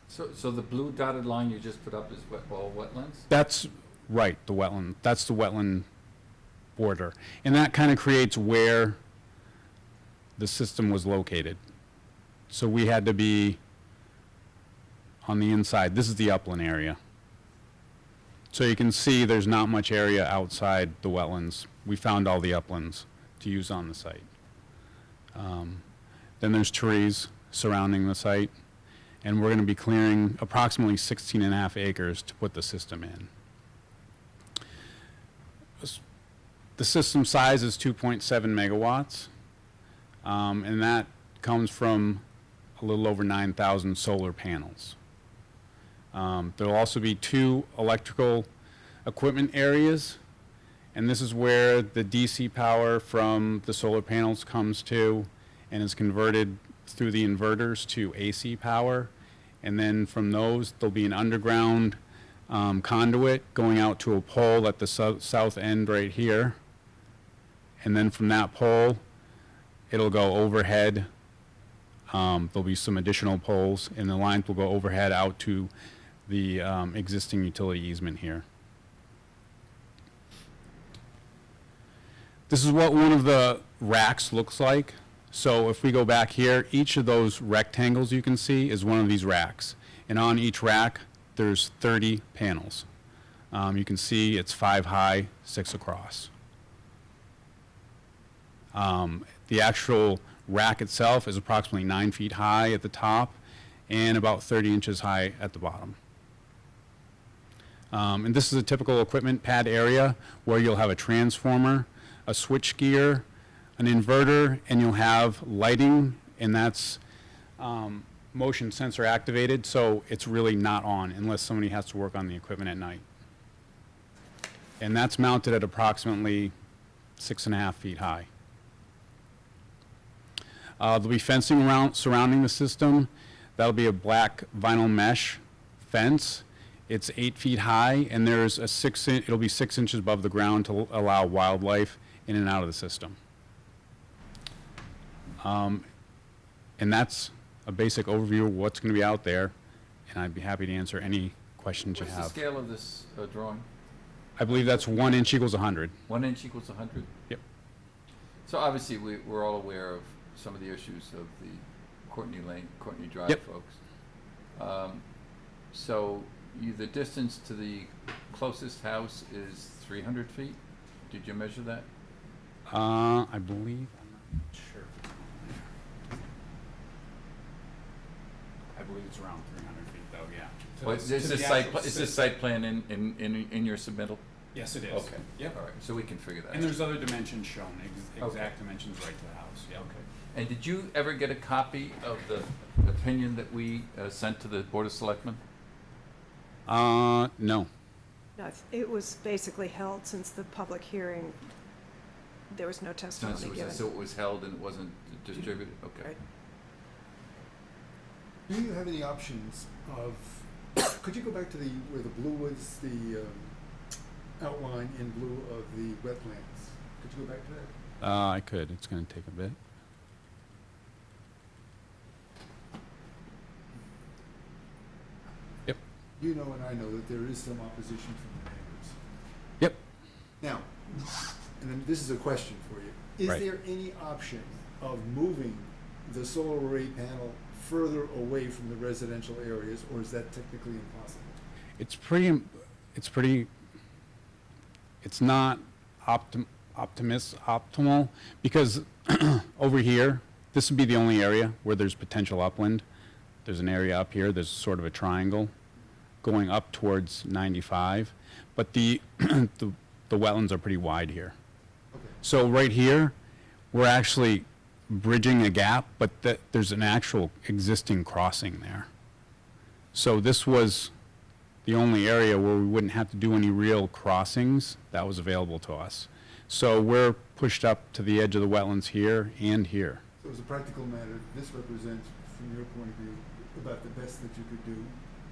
So the blue dotted line you just put up is all wetlands? That's right, the wetland. That's the wetland border. And that kind of creates where the system was located. So we had to be on the inside. This is the upland area. So you can see there's not much area outside the wetlands. We found all the uplands to use on the site. Then there's trees surrounding the site, and we're going to be clearing approximately 16.5 acres to put the system in. The system size is 2.7 megawatts, and that comes from a little over 9,000 solar panels. There'll also be 2 electrical equipment areas, and this is where the DC power from the solar panels comes to and is converted through the inverters to AC power. And then from those, there'll be an underground conduit going out to a pole at the south end right here. And then from that pole, it'll go overhead. There'll be some additional poles, and the lines will go overhead out to the existing utility easement here. This is what one of the racks looks like. So if we go back here, each of those rectangles you can see is one of these racks. And on each rack, there's 30 panels. You can see it's 5 high, 6 across. The actual rack itself is approximately 9 feet high at the top and about 30 inches high at the bottom. And this is a typical equipment pad area where you'll have a transformer, a switch gear, an inverter, and you'll have lighting, and that's motion sensor activated, so it's really not on unless somebody has to work on the equipment at night. And that's mounted at approximately 6.5 feet high. There'll be fencing surrounding the system. That'll be a black vinyl mesh fence. It's 8 feet high, and there's a it'll be 6 inches above the ground to allow wildlife in and out of the system. And that's a basic overview of what's going to be out there, and I'd be happy to answer any questions you have. What's the scale of this drawing? I believe that's 1 inch equals 100. 1 inch equals 100? Yep. So obviously, we're all aware of some of the issues of the Courtney Drive Yep. folks. So the distance to the closest house is 300 feet? Did you measure that? I believe, I'm not sure. I believe it's around 300 feet though, yeah. Well, is this site plan in your submittal? Yes, it is. Okay. Yep. All right, so we can figure that out. And there's other dimensions shown, exact Okay. dimensions right to the house, yeah. Okay. And did you ever get a copy of the opinion that we sent to the Board of Selectmen? No. No, it was basically held since the public hearing. There was no testimony given. So it was held and it wasn't distributed? Okay. Right. Do you have any options of, could you go back to where the blue was, the outline in blue of the wetlands? Could you go back to that? I could, it's gonna take a bit. Yep. You know and I know that there is some opposition from the neighbors. Yep. Now, and then this is a question for you. Is Right. there any option of moving the solar array panel further away from the residential areas, or is that technically impossible? It's not optimal, because over here, this would be the only area where there's potential upland. There's an area up here, there's sort of a triangle going up towards 95, but the wetlands are pretty wide here. Okay. So right here, we're actually bridging a gap, but there's an actual existing crossing there. So this was the only area where we wouldn't have to do any real crossings that was available to us. So we're pushed up to the edge of the wetlands here and here. So as a practical matter, this represents, from your point of view, about the best that you could do,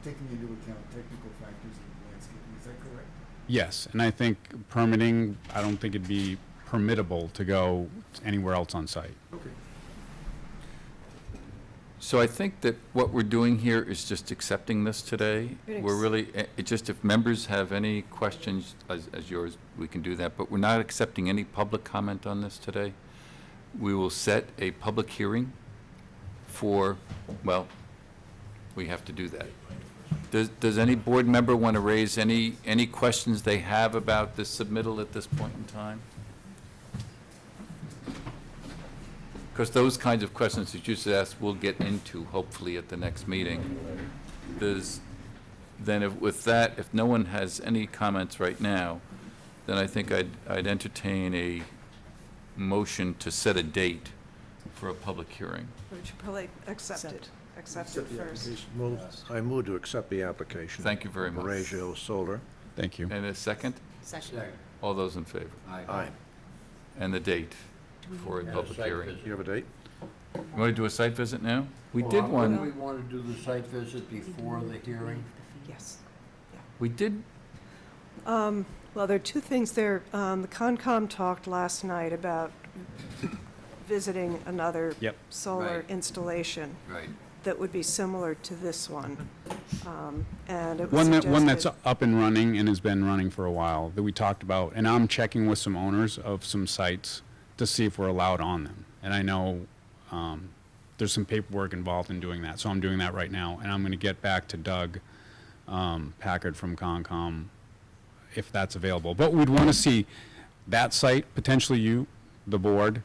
taking into account technical factors in landscaping. Is that correct? Yes, and I think permitting, I don't think it'd be permittable to go anywhere else on site. Okay. So I think that what we're doing here is just accepting this today. We're really, just if members have any questions, as yours, we can do that, but we're not accepting any public comment on this today. We will set a public hearing for, well, we have to do that. Does any board member want to raise any questions they have about this submittal at this point in time? Because those kinds of questions that you just asked, we'll get into hopefully at the next meeting. With that, if no one has any comments right now, then I think I'd entertain a motion to set a date for a public hearing. We should probably accept it Accept the first. application. I move to accept the application. Thank you very much. Borrego Solar. Thank you. And a second? Second. All those in favor? Aye. And the date for a public hearing? Do you have a date? You want to do a site visit now? We Well, did wouldn't one, we want to do the site visit before the hearing? Yes. we did, Well, there are two things there. The Concom talked last night about visiting another Yep. solar Right. installation right. that would be similar to this one. And it was One that's suggested- up and running and has been running for a while that we talked about, and I'm checking with some owners of some sites to see if we're allowed on them. And I know there's some paperwork involved in doing that, so I'm doing that right now. And I'm going to get back to Doug Packard from Concom if that's available. But we'd want to see that site, potentially you, the board,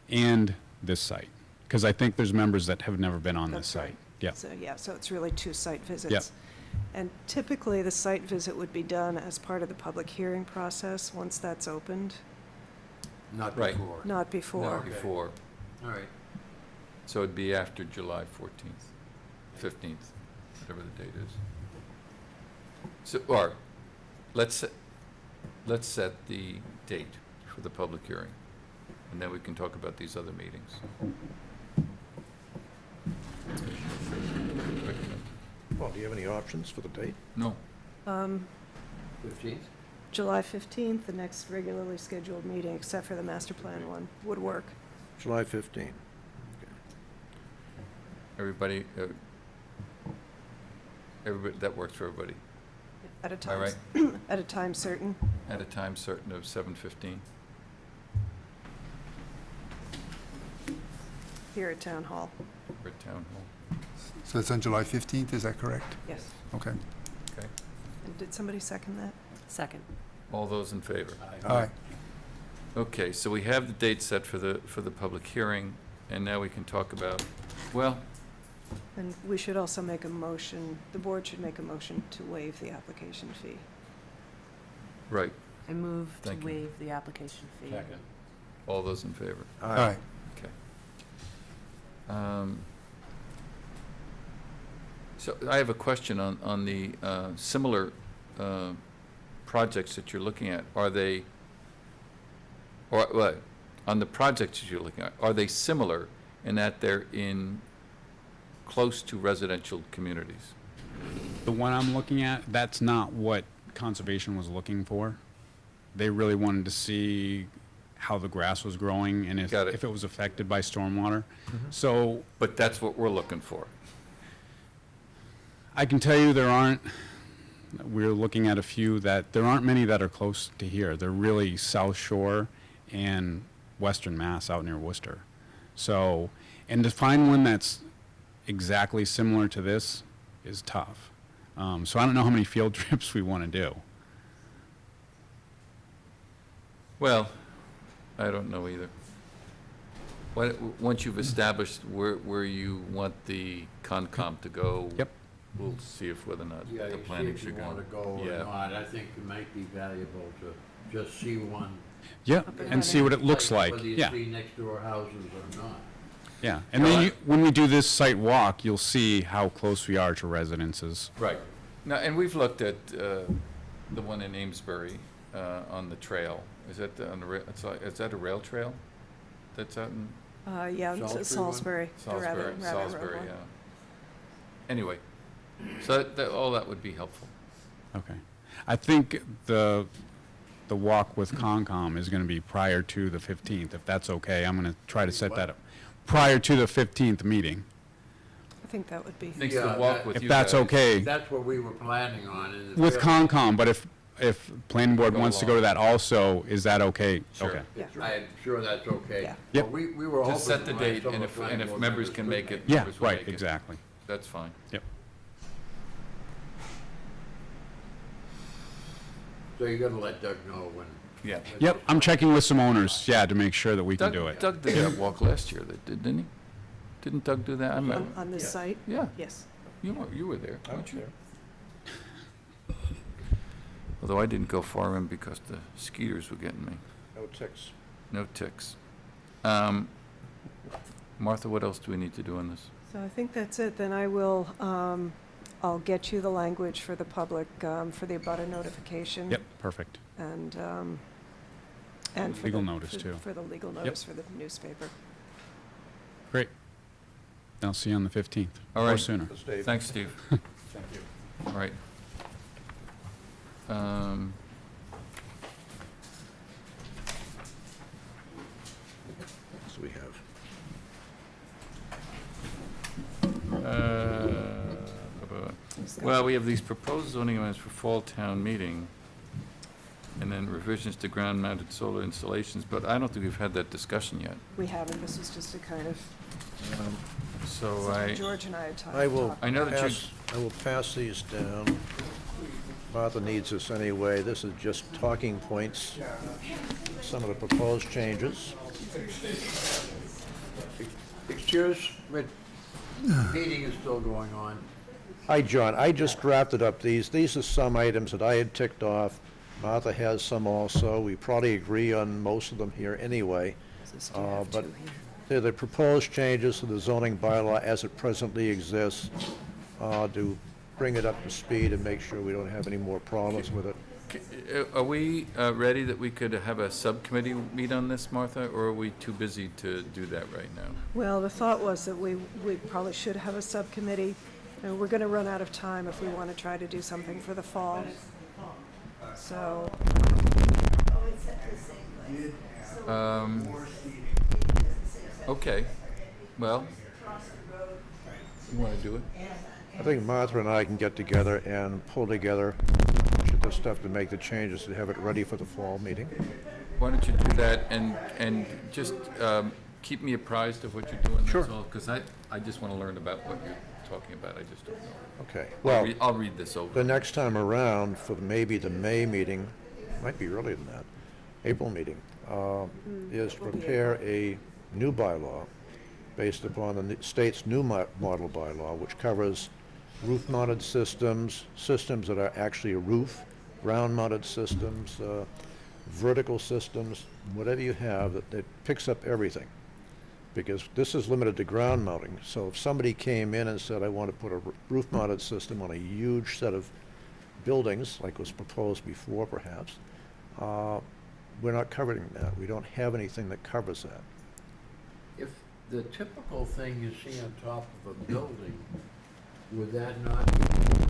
and this site, because I think there's members that have never been on this That's right. site. Yeah. So, yeah, so it's really two site visits. And typically, the site visit would be done as part of the public hearing process, once that's opened, Not Right. before? not before. Not before. All right. So it'd be after July 14th, 15th, whatever the date is. So, or, let's set the date for the public hearing, and then we can talk about these other meetings. Well, do you have any options for the date? No, 15th? July 15th, the next regularly scheduled meeting, except for the master plan one, would work. July 15. everybody, that works for everybody, At a all time, right? at a time certain. At a time certain of 7:15. Here at Town Hall, for Town Hall. So it's on July 15th, is that correct? yes. Okay. Okay. And did somebody second that? Second. All those in favor? Aye. Okay, so we have the date set for the public hearing, and now we can talk about, well, And we should also make a motion, the board should make a motion to waive the application fee. right, I move to Thank you. waive the application fee. all those in favor? Aye. Okay. So I have a question on the similar projects that you're looking at. Are they, or what, on the projects that you're looking at, are they similar in that they're in close to residential communities? The one I'm looking at, that's not what conservation was looking for. They really wanted to see how the grass was growing and Got it. if it was affected by stormwater. So But that's what we're looking for. I can tell you we're looking at a few there aren't many that are close to here. They're really South Shore and Western Mass out near Worcester. So, and to find one that's exactly similar to this is tough. So I don't know how many field trips we want to do. Well, I don't know either. Once you've established where you want the Concom to go. Yep. We'll see if whether or not Yeah, the you see planning if you should go. want to go or Yeah. not. I think it might be valuable to just see one. Yeah, Up and and see what it looks like. Whether you Yeah, see next door houses or not. yeah. And then when we do this site walk, you'll see how close we are to residences. Right. Now, and we've looked at the one in Amesbury on the trail. Is that on the, is that a rail trail? That's out in Yeah, it's Salisbury one? Salisbury, the Rabbit Road Salisbury, one. yeah. Anyway, so all that would be helpful. Okay. I think the walk with Concom is going to be prior to the 15th, if that's okay. I'm going to try to set that up. Prior to the 15th meeting, I think that would be, Thanks Yeah, to walk that- with if you that's guys. okay. That's what we were planning on. and With it's- Concom, but if planning board Go wants to go to along. that also, is that okay? Sure. Okay. yeah. I'm sure that's okay. Yeah. Yep. But we were hoping. Just set the to find date, some and of if, the and planning if board members can could make it, Yeah, members will right, make it. exactly. That's fine. Yep. So you're gonna let Doug know when. Yeah. Yep, I'm checking with some owners, yeah, to make sure that we can do it. Doug did that walk last year, didn't he? Didn't Doug do that? I remember. On this site? Yeah, Yes. you were there, I weren't was you? there. Although I didn't go far in because the skeeters were getting me. No ticks. No ticks. Martha, what else do we need to do on this? So I think that's it. Then I will, I'll get you the language for the public, for the abutter notification. Yep, perfect. And for Legal the- notice, for- too. For the legal notice for the newspaper. Great. I'll see you on the 15th. All Or right. sooner. Steve. Thanks, Steve. Thank you. All right. So we have. Well, we have these proposed zoning amendments for fall town meeting, and then revisions to ground-mounted solar installations, but I don't think we've had that discussion yet. We haven't, this was just a kind of, So George and I had talked. I will talked I know that you- pass, I will pass these down. Martha needs this anyway. This is just talking points, some of the proposed changes. Excuse, but meeting is still going on. Hi, John. I just drafted up these. These are some items that I had ticked off. Martha has some also. We probably agree on most of them here anyway. But they're the proposed changes to the zoning bylaw as it presently exists, to bring it up to speed and make sure we don't have any more problems with it. Are we ready that we could have a subcommittee meet on this, Martha, or are we too busy to do that right now? Well, the thought was that we probably should have a subcommittee. And we're going to run out of time if we want to try to do something for the fall. So, Okay, well, you want to do it? I think Martha and I can get together and pull together this stuff to make the changes to have it ready for the fall meeting. Why don't you do that and just keep me apprised of what you're doing, Sure. that's all? Because I just want to learn about what you're talking about, I just don't know. Okay. Well, I'll read this over. the next time around, for maybe the May meeting, might be earlier than that, April meeting, is to prepare a new bylaw based upon the state's new model bylaw, which covers roof-mounted systems, systems that are actually a roof, ground-mounted systems, vertical systems, whatever you have, that picks up everything. Because this is limited to ground mounting, so if somebody came in and said, I want to put a roof-mounted system on a huge set of buildings, like was proposed before perhaps, we're not covering that. We don't have anything that covers that. If the typical thing you see on top of a building, would that not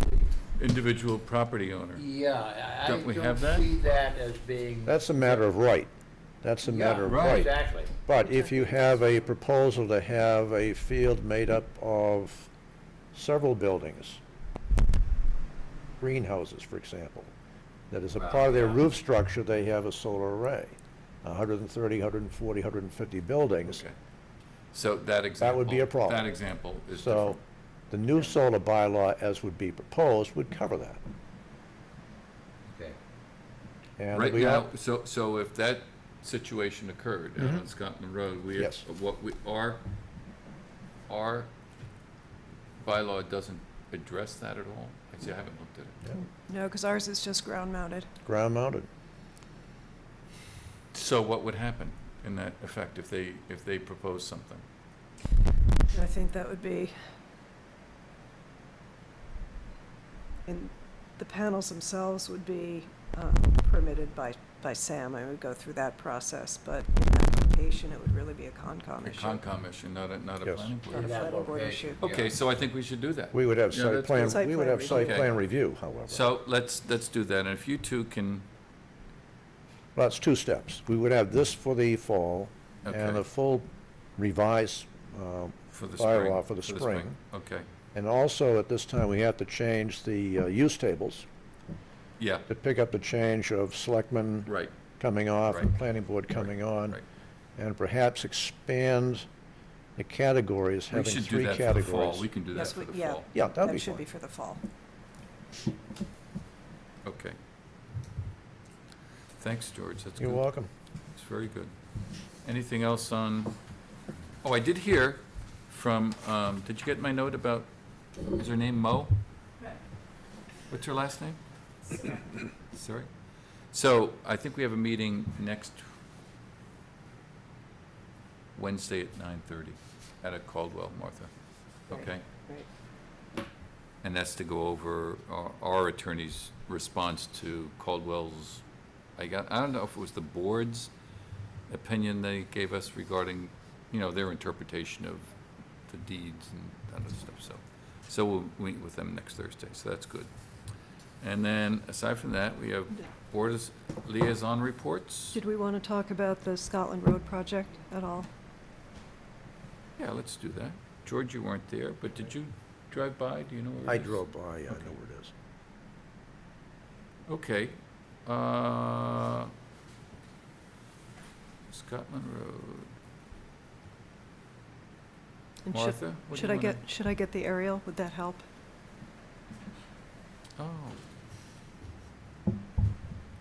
be? Individual property owner. Yeah, I Don't we have don't that? see that as being. That's a matter of right. That's a matter of Yeah, right. exactly. But if you have a proposal to have a field made up of several buildings, greenhouses, for example, that is a part of their roof structure, they have a solar array. 130, 140, 150 buildings. Okay. So that example. would be a problem. That example is So different. the new solar bylaw, as would be proposed, would cover that. Okay. And Right we now, all- so if that situation occurred out on Scotland Road, we have, Yes. our bylaw doesn't address that at all? I haven't looked at it. no, because ours is just ground-mounted. ground mounted. So what would happen in that effect if they propose something? I think that would be, and the panels themselves would be permitted by Sam. I would go through that process, but in that location, it would really be a Concom A issue. Concom issue, not a Yes. planning Not a board. that planning board location. issue. Okay, so I think we should do that. We would have Yeah, site that's plan, good. Site we would plan have site review. plan review, however. So let's do that, and if you two can, Well, it's two steps. We would have this for the fall Okay. and a full revised for the spring. bylaw for the spring. Okay, And also, at this time, we have to change the use tables yeah, to pick up the change of selectmen right, coming off and Right. planning board coming on, right. and perhaps expand the categories, We having should do three that for the categories. fall, we can do that Yes, for the yeah. fall. Yeah, that'd be That should fine. be for the fall. Okay. Thanks, George, that's good. You're welcome. It's very good. Anything else on, oh, I did hear from, did you get my note about, is her name Mo? What's her last name? Sorry? So, I think we have a meeting next Wednesday at 9:30 at a Caldwell, Martha. Okay? Right. And that's to go over our attorney's response to Caldwell's, I don't know if it was the board's opinion they gave us regarding, their interpretation of the deeds and that other stuff, so we'll meet with them next Thursday, so that's good. And then, aside from that, we have board liaison reports. Did we want to talk about the Scotland Road project at all? Yeah, let's do that. George, you weren't there, but did you drive by? Do you know where I it is? drove by, I know where it is. Okay. Scotland Road. And Martha, what do should you I wanna- should I get the aerial? Would that help? Oh.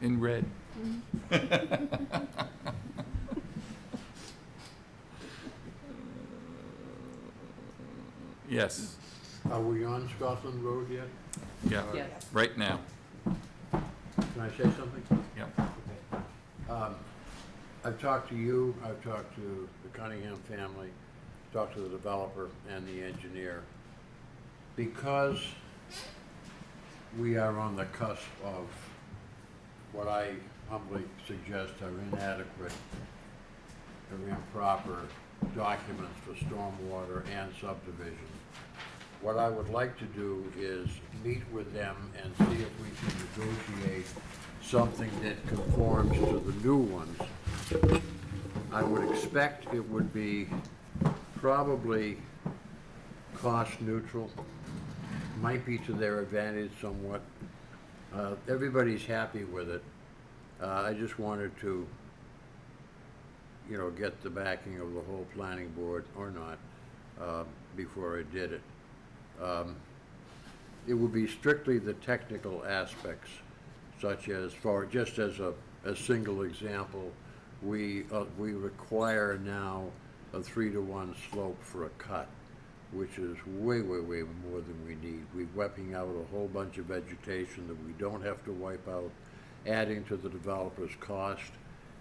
In red. Yes, Are we on Scotland Road yet? yeah, Yes. right now. Can I say something? Yeah. I've talked to you, I've talked to the Cunningham family, talked to the developer and the engineer. Because we are on the cusp of what I humbly suggest are inadequate or improper documents for stormwater and subdivision, what I would like to do is meet with them and see if we can negotiate something that conforms to the new ones. I would expect it would be probably cost neutral, might be to their advantage somewhat. Everybody's happy with it. I just wanted to, get the backing of the whole planning board, or not, before I did it. It would be strictly the technical aspects, such as, just as a single example, we require now a 3-to-1 slope for a cut, which is way, way, way more than we need. We're wiping out a whole bunch of vegetation that we don't have to wipe out, adding to the developer's cost.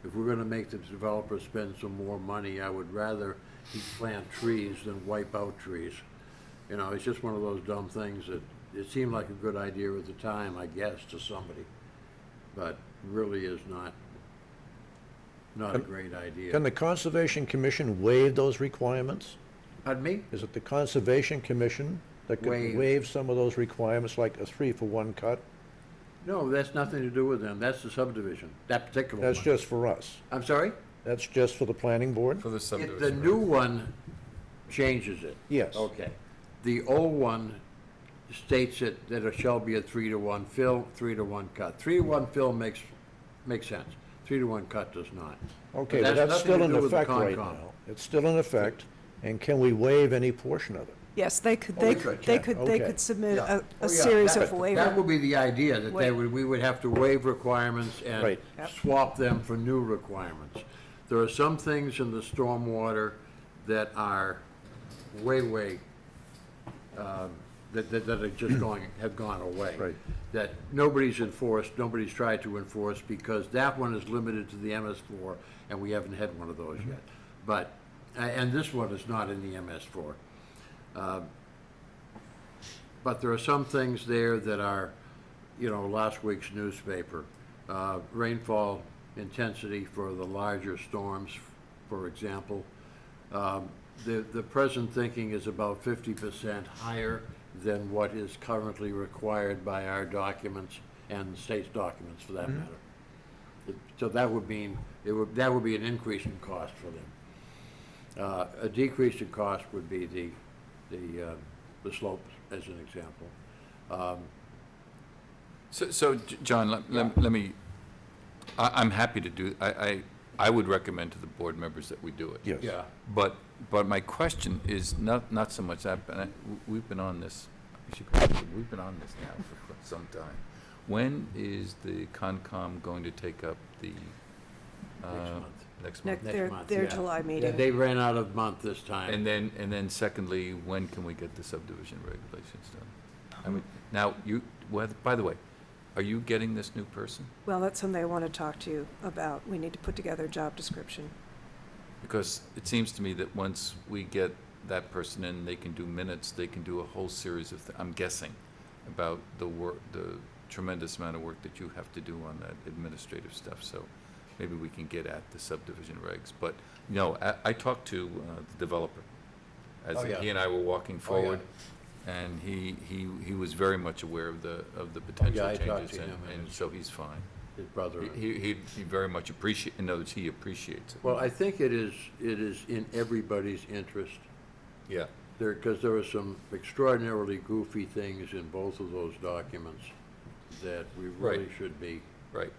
If we're gonna make the developer spend some more money, I would rather he plant trees than wipe out trees. It's just one of those dumb things that it seemed like a good idea at the time, I guess, to somebody, but really is not a great idea. Can the Conservation Commission waive those requirements? Pardon me? Is it the Conservation Commission that could Waive. waive some of those requirements, like a 3-for-1 cut? No, that's nothing to do with them. That's the subdivision, that particular one. That's just for us. I'm sorry? That's just for the planning board? For the If subdivision. the new one changes it. Yes. Okay. The old one states that it shall be a 3-to-1 fill, 3-to-1 cut. 3-to-1 fill makes sense. 3-to-1 cut does not. Okay, But but that's that's nothing still to in do with the effect right Concom. now. It's still in effect, and can we waive any portion of it? Yes, they could, Oh, they we could, could, they yeah. could, they Okay. could submit Yeah. a Oh, yeah, series of That waiver. would be the idea, that Wa- we would have to waive requirements and Right. Yep. swap them for new requirements. There are some things in the stormwater that are way, that are just have gone away. Right. That nobody's enforced, nobody's tried to enforce, because that one is limited to the MS4, and we haven't had one of those yet. But, and this one is not in the MS4. But there are some things there that are, last week's newspaper. Rainfall intensity for the larger storms, for example. The present thinking is about 50% higher than what is currently required by our documents and the state's documents, for that matter. So that would mean, that would be an increase in cost for them. A decrease in cost would be the slopes, as an example. So, John, let me, I'm happy to do, I would recommend to the board members that we do it. Yes. Yeah. But my question is not so much that, but we've been on this, we've been on this now for some time. When is the Concom going to take up the, next month? Their yeah. July Yeah, meeting. they ran out of month this time. And then secondly, when can we get the subdivision regulations done? I mean, now, by the way, are you getting this new person? Well, that's something I want to talk to you about. We need to put together a job description. Because it seems to me that once we get that person in, they can do minutes, they can do a whole series of, I'm guessing, about the work, the tremendous amount of work that you have to do on that administrative stuff. So maybe we can get at the subdivision regs. But, I talked to the developer, as Oh, yeah. he and I were walking forward. And he was very much aware of the potential I talked changes, to him, and so he's fine. His brother. He very much appreciate, in other words, he appreciates it. Well, I think it is in everybody's interest. Yeah. Because there were some extraordinarily goofy things in both of those documents that we really Right. should be. Right.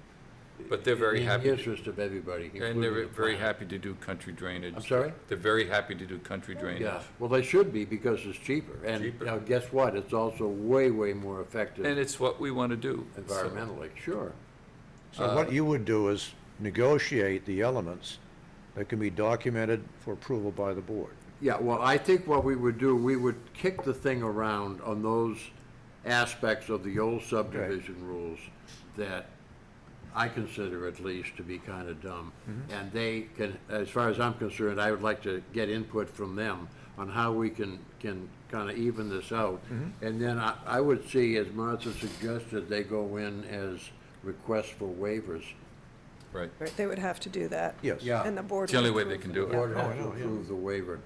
But they're very happy. In the interest of everybody, And including they're the very planet. happy to do country drainage. I'm sorry? They're very happy to do country drainage. Yeah, well, they should be because it's cheaper. And Cheaper. now, guess what? It's also way, way more effective And it's what we want to do. so- environmentally, sure. So what you would do is negotiate the elements that can be documented for approval by the board. Yeah, well, I think what we would do, we would kick the thing around on those aspects of the old subdivision rules that I consider at least to be kind of dumb. And they can, as far as I'm concerned, I would like to get input from them on how we can kind of even this out. And then I would see, as Martha suggested, they go in as requests for waivers. Right. Right, they would have to do that. Yes. Yeah. And the board It's the only would way they approve can it. do The it. board has Oh, to I know, yeah. approve the waiver.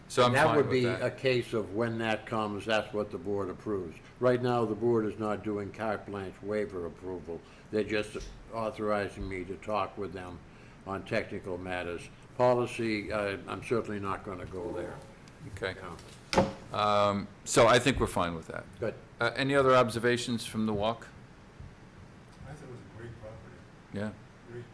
So I'm And that fine would with be that. a case of when that comes, that's what the board approves. Right now, the board is not doing carte blanche waiver approval. They're just authorizing me to talk with them on technical matters. Policy, I'm certainly not going to go there. Okay. Yeah. So I think we're fine with that. Good. Any other observations from the walk? I thought it was a great property. Yeah. Great.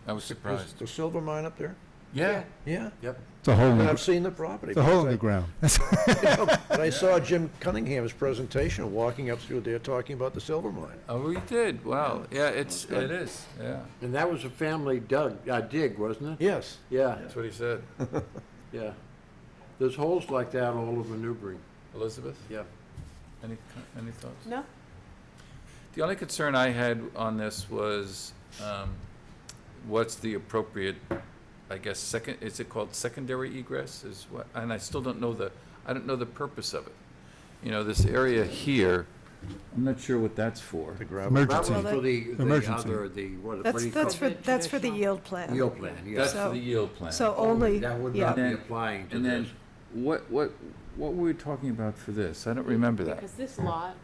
I was Is surprised. the silver mine up there? Yeah. Yeah. Yep. It's a hole in And the, I've seen the property. it's a hole in the because ground. And I saw Jim Cunningham's presentation, walking up through there, talking about the silver mine. Oh, we did. Wow. Yeah, it is. Yeah. And that was a family dig, wasn't it? Yes. Yeah, That's what he said. yeah. There's holes like that all over Newbury. Elizabeth? Yeah. Any thoughts? No? The only concern I had on this was, what's the appropriate, I guess, is it called secondary egress is what, and I still don't know I don't know the purpose of it. You know, this area here, I'm not sure what that's for. The gravel. That Emergency. was for the Emergency. other, what do you call That's it? for the yield plan. Yield plan, yeah. That's for So- the yield plan. So only, That would yeah. not be Then- applying to And then, this. what were we talking about for this? I don't remember that. Because this lot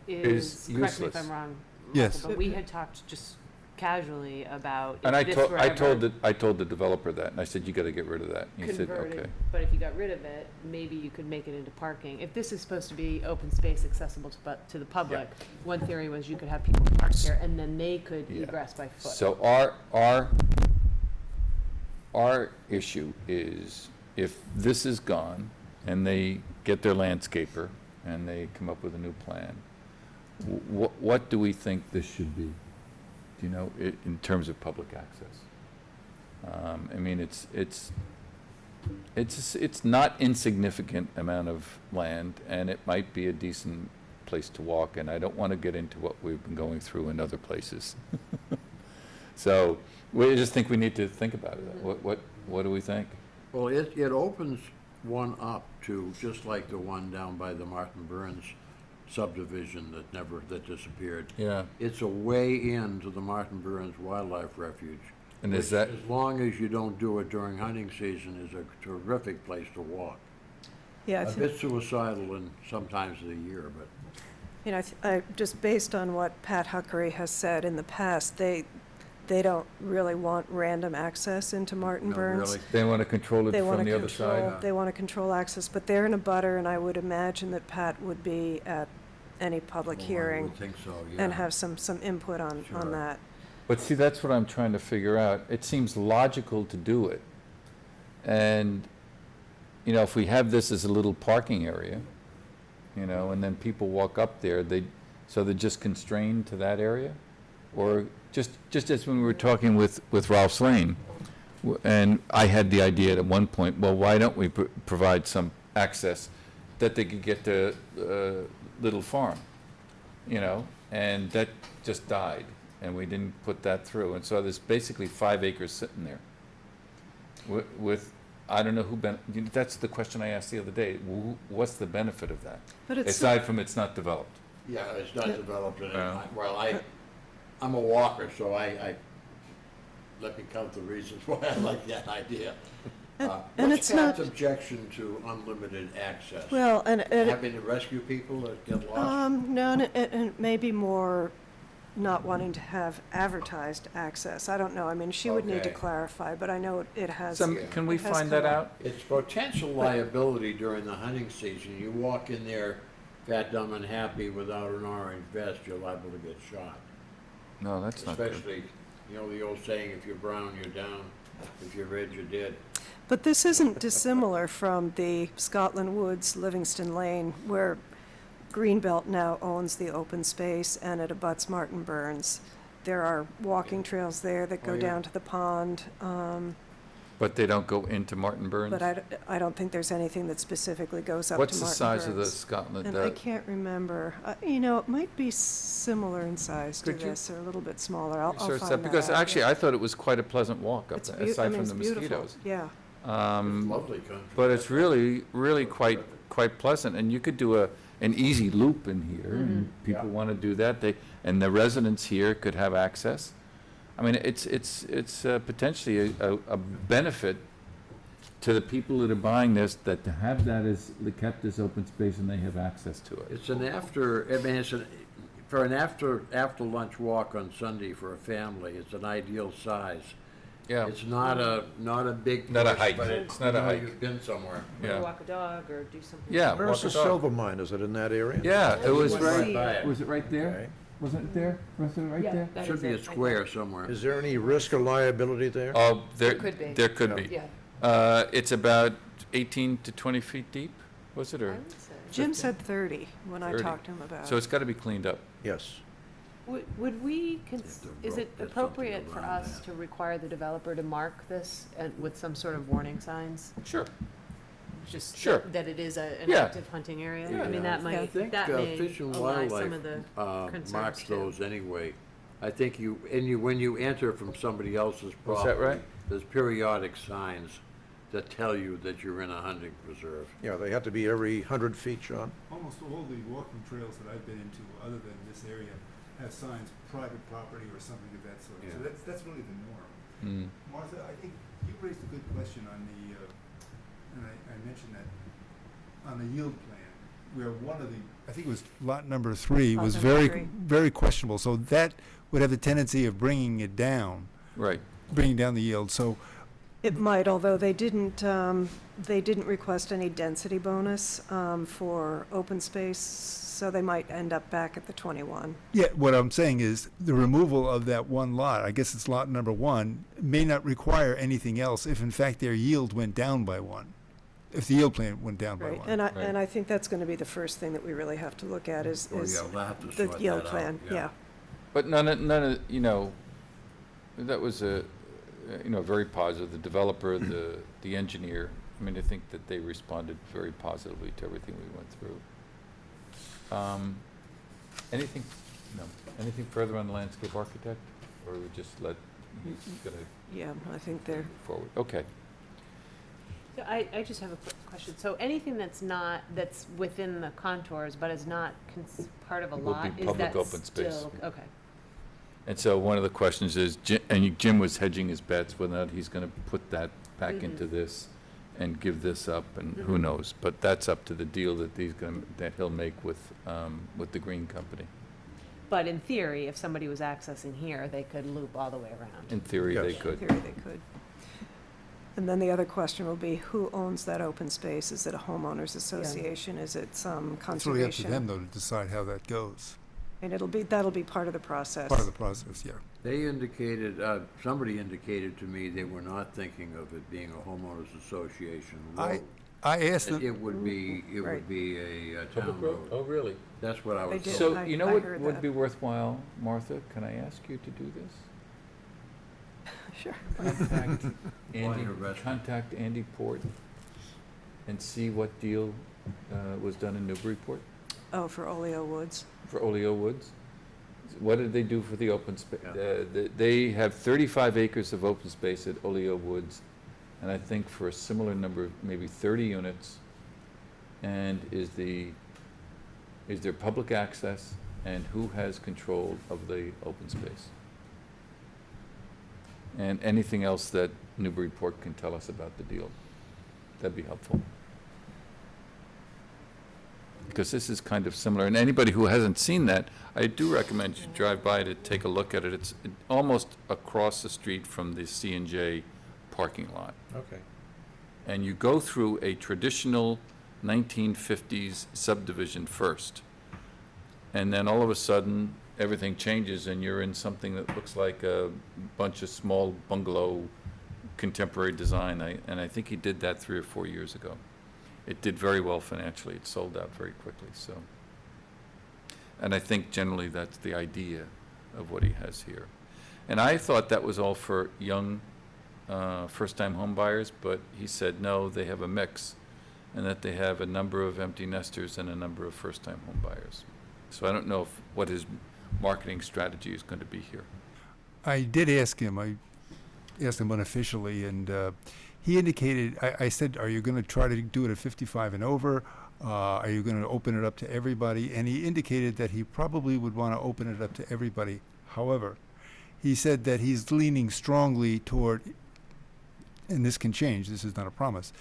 Is is, correct me if useless. I'm wrong, Yes. Michael, but we had talked just casually about And if this were ever I told the developer that, and I said, you gotta get rid of that. And he said, okay. converted, but if you got rid of it, maybe you could make it into parking. If this is supposed to be open space accessible to the public, one theory was you could have people park here and then they could Yeah. egress by foot. So our issue is, if this is gone, and they get their landscaper, and they come up with a new plan, what do we think this should be? Do you know, in terms of public access? I mean, it's not insignificant amount of land, and it might be a decent place to walk, and I don't want to get into what we've been going through in other places. So, we just think we need to think about it. What do we think? Well, it opens one up to, just like the one down by the Martin Burns subdivision that disappeared. Yeah. It's a way into the Martin Burns Wildlife Refuge. And is which, that- as long as you don't do it during hunting season, is a terrific place to walk. Yeah, I A think, bit suicidal in some times of the year, but. you know, just based on what Pat Huckery has said in the past, they don't really want random access into Martin No, Burns. really? They want to control it They want from to the other control, side? they want to control access, but they're in a butter, and I would imagine that Pat would be at any public Oh, I hearing would think so, yeah. and have some input on Sure. that. But see, that's what I'm trying to figure out. It seems logical to do it. And, you know, if we have this as a little parking area, you know, and then people walk up there, so they're just constrained to that area? Or just as when we were talking with Ralph's Lane, and I had the idea at one point, well, why don't we provide some access that they could get to Little Farm, you know? And that just died, and we didn't put that through. And so there's basically 5 acres sitting there with I don't know who, that's the question I asked the other day. What's the benefit of that? But it's Aside from it's not developed. Yeah, it's not developed in, Yeah. well, I'm a walker, so I let me count the reasons why I like that idea. And What's it's not- Pat's objection to unlimited access? Well, and Having to rescue people that get lost? no, and it may be more not wanting to have advertised access. I don't know. I mean, she would need to Okay. clarify, but I know it has. Can we it has find that come up. out? It's potential liability during the hunting season. You walk in there fat, dumb, and happy without an orange vest, you're liable to get shot. No, that's not good. Especially, you know, the old saying, if you're brown, you're down. If you're red, you're dead. But this isn't dissimilar from the Scotland Woods, Livingston Lane, where Greenbelt now owns the open space and it abuts Martin Burns. There are walking trails there that go Oh, yeah. down to the pond, But they don't go into Martin Burns? but I don't think there's anything that specifically goes up to What's Martin the Burns. size of the Scotland? And I can't remember. You know, it might be similar in size to Could you this, or a little bit smaller. I'll research find that? that Because out, actually, yeah. I thought it was quite a pleasant walk up It's there, beau- I aside mean, from the it's beautiful. mosquitoes. Yeah. Lovely country. But it's really, really quite pleasant, and you could do an easy loop in here, and people Yeah. want to do that, and the residents here could have access. I mean, it's potentially a benefit to the people that are buying this, that to have that as, kept as open space and they have access to it. It's an for an after lunch walk on Sunday for a family, it's an ideal size. Yeah, It's not a big. Not a push, hike. but It's not a hike. You've been somewhere. yeah. Walk a dog or do something. Yeah. Where's the walk a dog. silver mine? Is it in that area? Yeah, it was Right right, by it. was it right there? Okay. Wasn't it there? Was it right there? That Should is be a it. square somewhere. Is there any risk or liability there? Oh, there could be. There could be. Yeah. It's about 18 to 20 feet deep, was it, or? Jim said 30 when I 30. talked to him about it. So it's got to be cleaned up. Yes. Would we, the is rope it did appropriate something for around us that. to require the developer to mark this with some sort of warning signs? Sure. Just Sure. that it is an Yeah. active hunting area? Yeah. I mean, that I might, think that may Fish and allay some of Wildlife the concerns marks too. those anyway. I think when you enter from somebody else's Was property. that right? There's periodic signs that tell you that you're in a hunting preserve. Yeah, they have to be every 100 feet, John. Almost all the walking trails that I've been into, other than this area, have signs, private property or something of that sort. So Yeah. that's really the norm. Mm. Martha, I think you raised a good question on the, and I mentioned that, on the yield plan, where one of the, I think it was lot number 3, Lot was number very, 3. very questionable. So that would have the tendency of bringing it down, Right. bringing down the yield. So It might, although they didn't request any density bonus for open space, so they might end up back at the 21. yeah, what I'm saying is the removal of that one lot, I guess it's lot number 1, may not require anything else if in fact their yield went down by 1. If the yield plan went down by Right, 1. and I think that's going to be the first thing that we really have to look at is Oh, yeah, we'll have to the sort yield that out, plan, yeah. yeah. But none of, you know, that was very positive. The developer, the engineer, I mean, I think that they responded very positively to everything we went through. Anything further on the landscape architect? Or we just let, he's gonna Yeah, I think they're, forward? Okay. So I just have a quick question. So anything that's within the contours but is not part of a Will be lot, is public that open space. still, okay. And so one of the questions is, Jim was hedging his bets whether or not he's gonna put that back into this and give this up, and who knows? But that's up to the deal that he'll make with the Green Company. But in theory, if somebody was accessing here, they could loop all the way around. In theory, they Yes. could. in theory they could. And then the other question will be, who owns that open space? Is it a homeowners association? Is it some It's really up to conservation? them, though, to decide how that goes. And that'll be part of the process. Part of the process, yeah. They indicated, somebody indicated to me they were not thinking of it being a homeowners association road. I asked them, It would be a town road. Oh, really? That's what I was They did. told. So, I- you know I what heard would that. be worthwhile, Martha? Can I ask you to do this? Sure. Contact Andy Port and see what deal was done in Newburyport Oh, for Oleo Woods. for Oleo Woods. What did they do for the open space? Yeah. They have 35 acres of open space at Oleo Woods, and I think for a similar number, of maybe 30 units. And is there public access, and who has control of the open space? And anything else that Newburyport can tell us about the deal. That'd be helpful. Because this is kind of similar, and anybody who hasn't seen that, I do recommend you drive by to take a look at it. It's almost across the street from the C&J parking lot. Okay. And you go through a traditional 1950s subdivision first. And then all of a sudden, everything changes and you're in something that looks like a bunch of small bungalow contemporary design. And I think he did that 3 or 4 years ago. It did very well financially. It sold out very quickly, so. And I think generally that's the idea of what he has here. And I thought that was all for young, first-time home buyers, but he said, no, they have a mix, and that they have a number of empty nesters and a number of first-time home buyers. So I don't know what his marketing strategy is going to be here. I did ask him, I asked him unofficially, and he indicated, I said, are you going to try to do it at 55 and over? Are you going to open it up to everybody? And he indicated that he probably would want to open it up to everybody. However, he said that he's leaning strongly toward, and this can change, this is not a promise,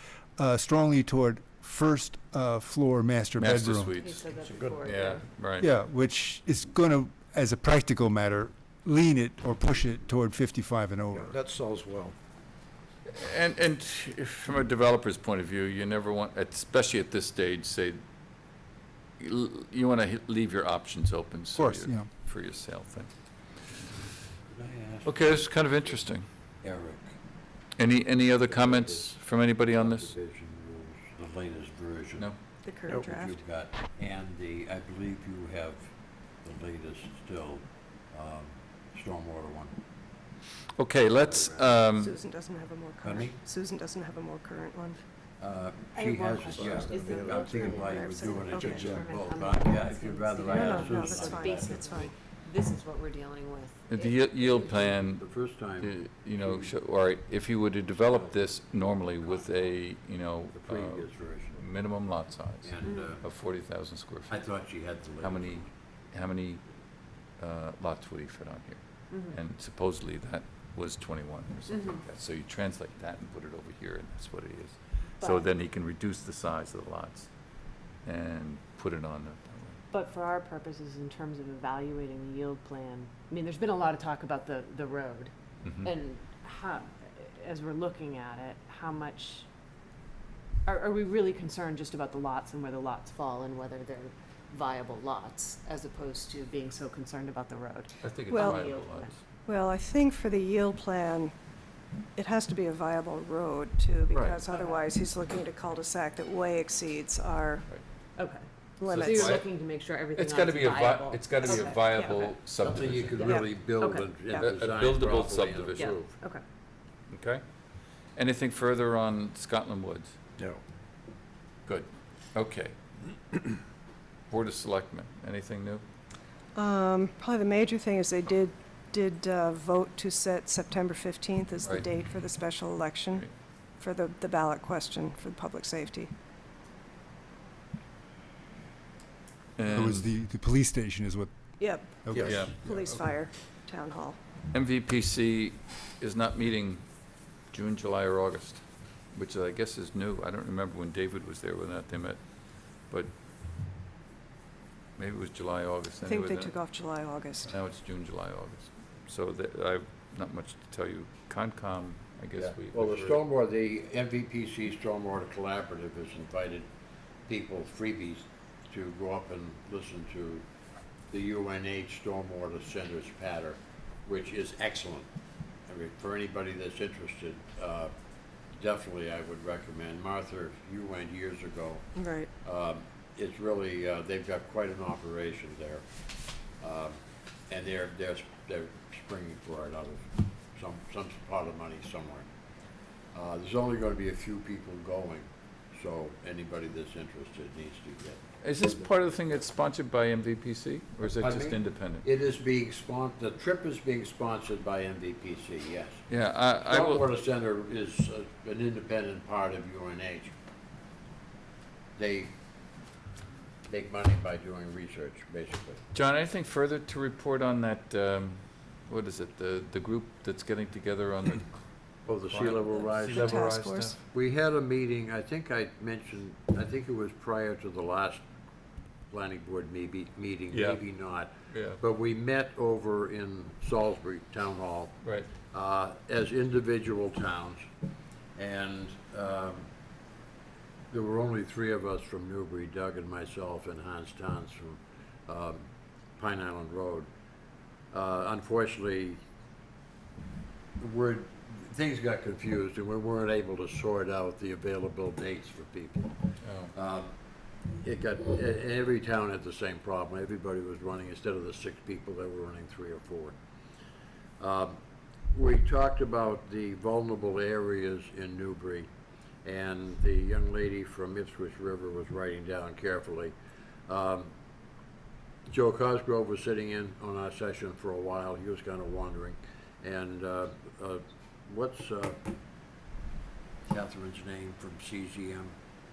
strongly toward first floor master Master bedroom. suites. He said that It's a good- before, Yeah, right. Yeah, which is going to, as a practical matter, lean it or push it toward 55 and over. That sells well. And if from a developer's point of view, you never want, especially at this stage, say, you want to leave your options open. Of course, yeah. For your sale thing. Could I ask Okay, this is kind of interesting. Eric? Any other comments from anybody on this? Subdivision rules, the latest version. No? The current That draft. you've got, and I believe you have the latest still, stormwater one. Okay, let's, Susan doesn't have a more Pardon me? current, Susan doesn't have a more current one. I She have one has it, question. yeah. Is the I'm built thinking permit why you there, were so- doing it, okay. you Permit, both, how but many yeah, lots if you'd in rather the- I No, ask no, no, Susan. that's fine, that's fine. This is what we're dealing with. the yield plan, The first time, you know, all right, if you were to develop this normally with a, you know, the previous version, minimum lot size and, of 40,000 square I feet, thought she had the latest. how many lots would he fit on here? And supposedly that was 21 or something like that. So you translate that and put it over here, and that's what it is. So But- then he can reduce the size of the lots and put it on the, But for our purposes, in terms of evaluating the yield plan, I mean, there's been a lot of talk about the road. Mhm. And how, as we're looking at it, how much, are we really concerned just about the lots and where the lots fall and whether they're viable lots, as opposed to being so concerned about the road? I think it's Well- viable lots. Well, I think for the yield plan, it has to be a viable road too, because otherwise he's looking at a cul-de-sac that way exceeds our Okay. So limits. you're looking to make sure everything It's else gotta is be a viable? it's gotta be a Okay. viable Okay. Something you subdivision. could Yeah. really build Okay. and Yeah. design A properly. buildable and subdivision. approve. Okay. Okay? Anything further on Scotland Woods? No. Good. Okay. Board of Selectmen, anything new? Probably the major thing is they did vote to set September 15th as the Right. date for the special election, Right. for the ballot question for public safety. It was And the police station is what, Yep, okay. Yeah. police, okay. fire, town hall. MVPC is not meeting June, July, or August, which I guess is new. I don't remember when David was there when that they met, but maybe it was July, August. I think anyway, they then. took off July, August. Now it's June, July, August. So I've not much to tell you. Concom, I guess Yeah. we. Well, the we've heard- stormwater, the MVPC Stormwater Collaborative has invited people, freebies, to go up and listen to the UNH Stormwater Center's patter, which is excellent. I mean, for anybody that's interested, definitely I would recommend. Martha, you went years ago. Right. It's really, they've got quite an operation there. And they're springing for it out of some pot of money somewhere. There's only gonna be a few people going, so anybody that's interested needs to get. Is this part of the thing that's sponsored by MVPC, or is it Pardon just me? independent? It is being the trip is being sponsored by MVPC, yes. Yeah, I will. Stormwater Center is an independent part of UNH. They make money by doing research, basically. John, anything further to report on that, what is it, the group that's getting together on the Oh, the sea level rise. The task force. We had a meeting, I think I mentioned, I think it was prior to the last planning board meeting, Yeah. maybe not. Yeah. But we met over in Salisbury Town Hall. Right. As individual towns, and there were only 3 of us from Newbury, Doug and myself, and Hans Tans from Pine Island Road. Unfortunately, things got confused, and we weren't able to sort out the available dates for people. Every town had the same problem. Everybody was running, instead of the 6 people, they were running 3 or 4. We talked about the vulnerable areas in Newbury, and the young lady from Ipswich River was writing down carefully. Joe Cosgrove was sitting in on our session for a while. He was kind of wandering. And what's Catherine's name from CZM?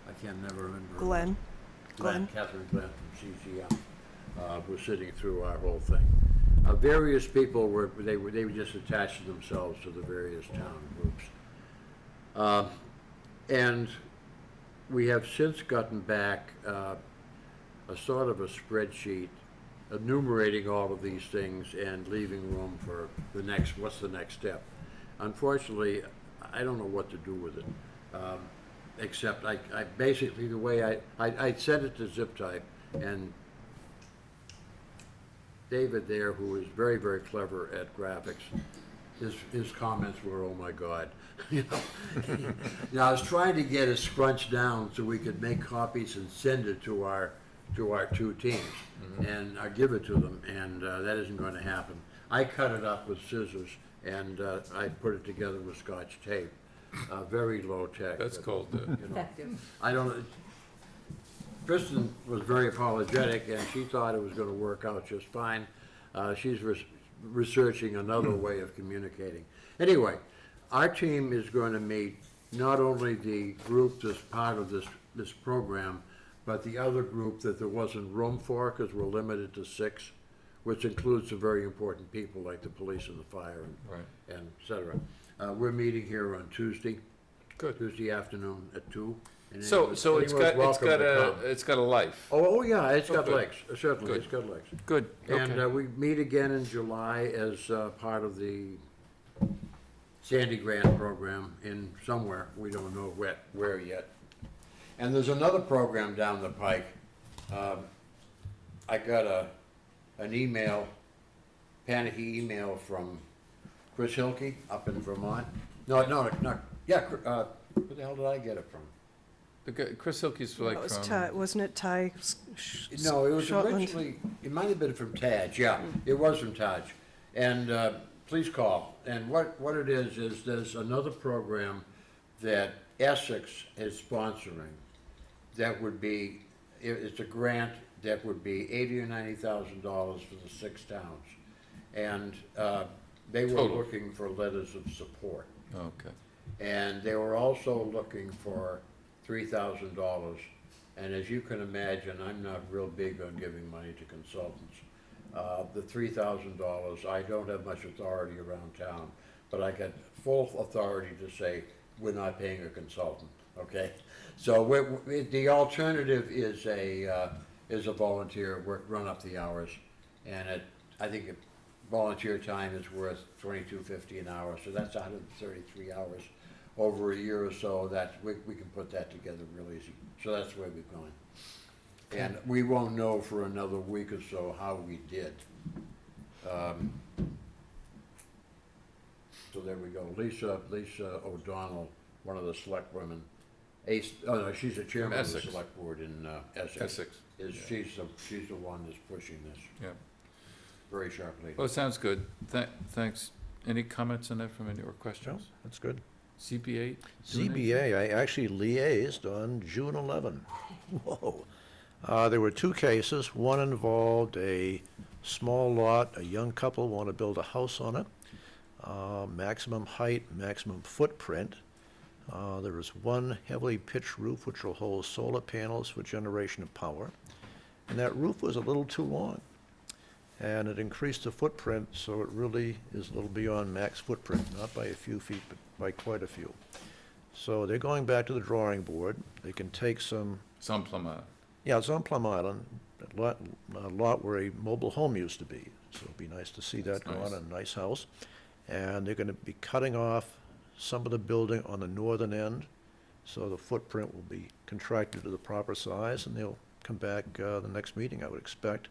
I can never remember. Glenn. Catherine Glenn from CZM was sitting through our whole thing. Various people were just attaching themselves to the various town groups. And we have since gotten back a sort of a spreadsheet enumerating all of these things and leaving room for what's the next step. Unfortunately, I don't know what to do with it, except I basically, the way I sent it to zip type, and David there, who is very, very clever at graphics, his comments were, oh my God. You know, I was trying to get it scrunched down so we could make copies and send it to our 2 teams, and I give it to them, and that isn't going to happen. I cut it up with scissors, and I put it together with Scotch tape. Very low tech. That's called, Effective. I don't, Kristen was very apologetic, and she thought it was going to work out just fine. She's researching another way of communicating. Anyway, our team is going to meet not only the group that's part of this program, but the other group that there wasn't room for, because we're limited to 6, which includes some very important people like the police and the fire and et cetera. We're meeting here on Tuesday. Good. Tuesday afternoon at 2. And So it's got anyone's welcome to come. a life. Oh, yeah, it's got good. legs, certainly, Good. it's got legs. Good, And okay. we meet again in July as part of the Sandy Grant program in somewhere, we don't know where yet. And there's another program down the pike. I got an email, panicky email from Chris Hilke up in Vermont. No, where the hell did I get it from? The guy, Chris Hilke's like It was from. Ty, wasn't it Ty? No, it was Shortland? originally, it might have been from Taj, yeah, it was from Taj. And please call. And what it is there's another program that Essex is sponsoring that would be, it's a grant that would be $80,000 or $90,000 for the 6 towns. And they were Total. looking for letters of support. Okay. And they were also looking for $3,000. And as you can imagine, I'm not real big on giving money to consultants. The $3,000, I don't have much authority around town, but I got full authority to say, we're not paying a consultant, okay? So the alternative is a volunteer, run up the hours, and I think volunteer time is worth $22.50 an hour, so that's 133 hours over a year or so. That we can put that together real easy. So that's the way we've gone. And we won't know for another week or so how we did. So there we go. Lisa O'Donnell, one of the select women. She's the chairman of the Essex. select board in Essex. Essex. She's the one that's pushing this. Yeah. Very sharp lady. Well, it sounds good. Thanks. Any comments on that from any, or questions? No, that's good. CBA? ZBA, I actually liaised on June 11. Whoa. There were 2 cases. One involved a small lot, a young couple want to build a house on it. Maximum height, maximum footprint. There was one heavily pitched roof which will hold solar panels for generation of power. And that roof was a little too long. And it increased the footprint, so it really is a little beyond max footprint, not by a few feet, but by quite a few. So they're going back to the drawing board. They can take some, It's on Plum Island. yeah, it's on Plum Island, a lot where a mobile home used to be. So it'd be nice to see that That's go on, nice. a nice house. And they're gonna be cutting off some of the building on the northern end, so the footprint will be contracted to the proper size, and they'll come back the next meeting, I would expect.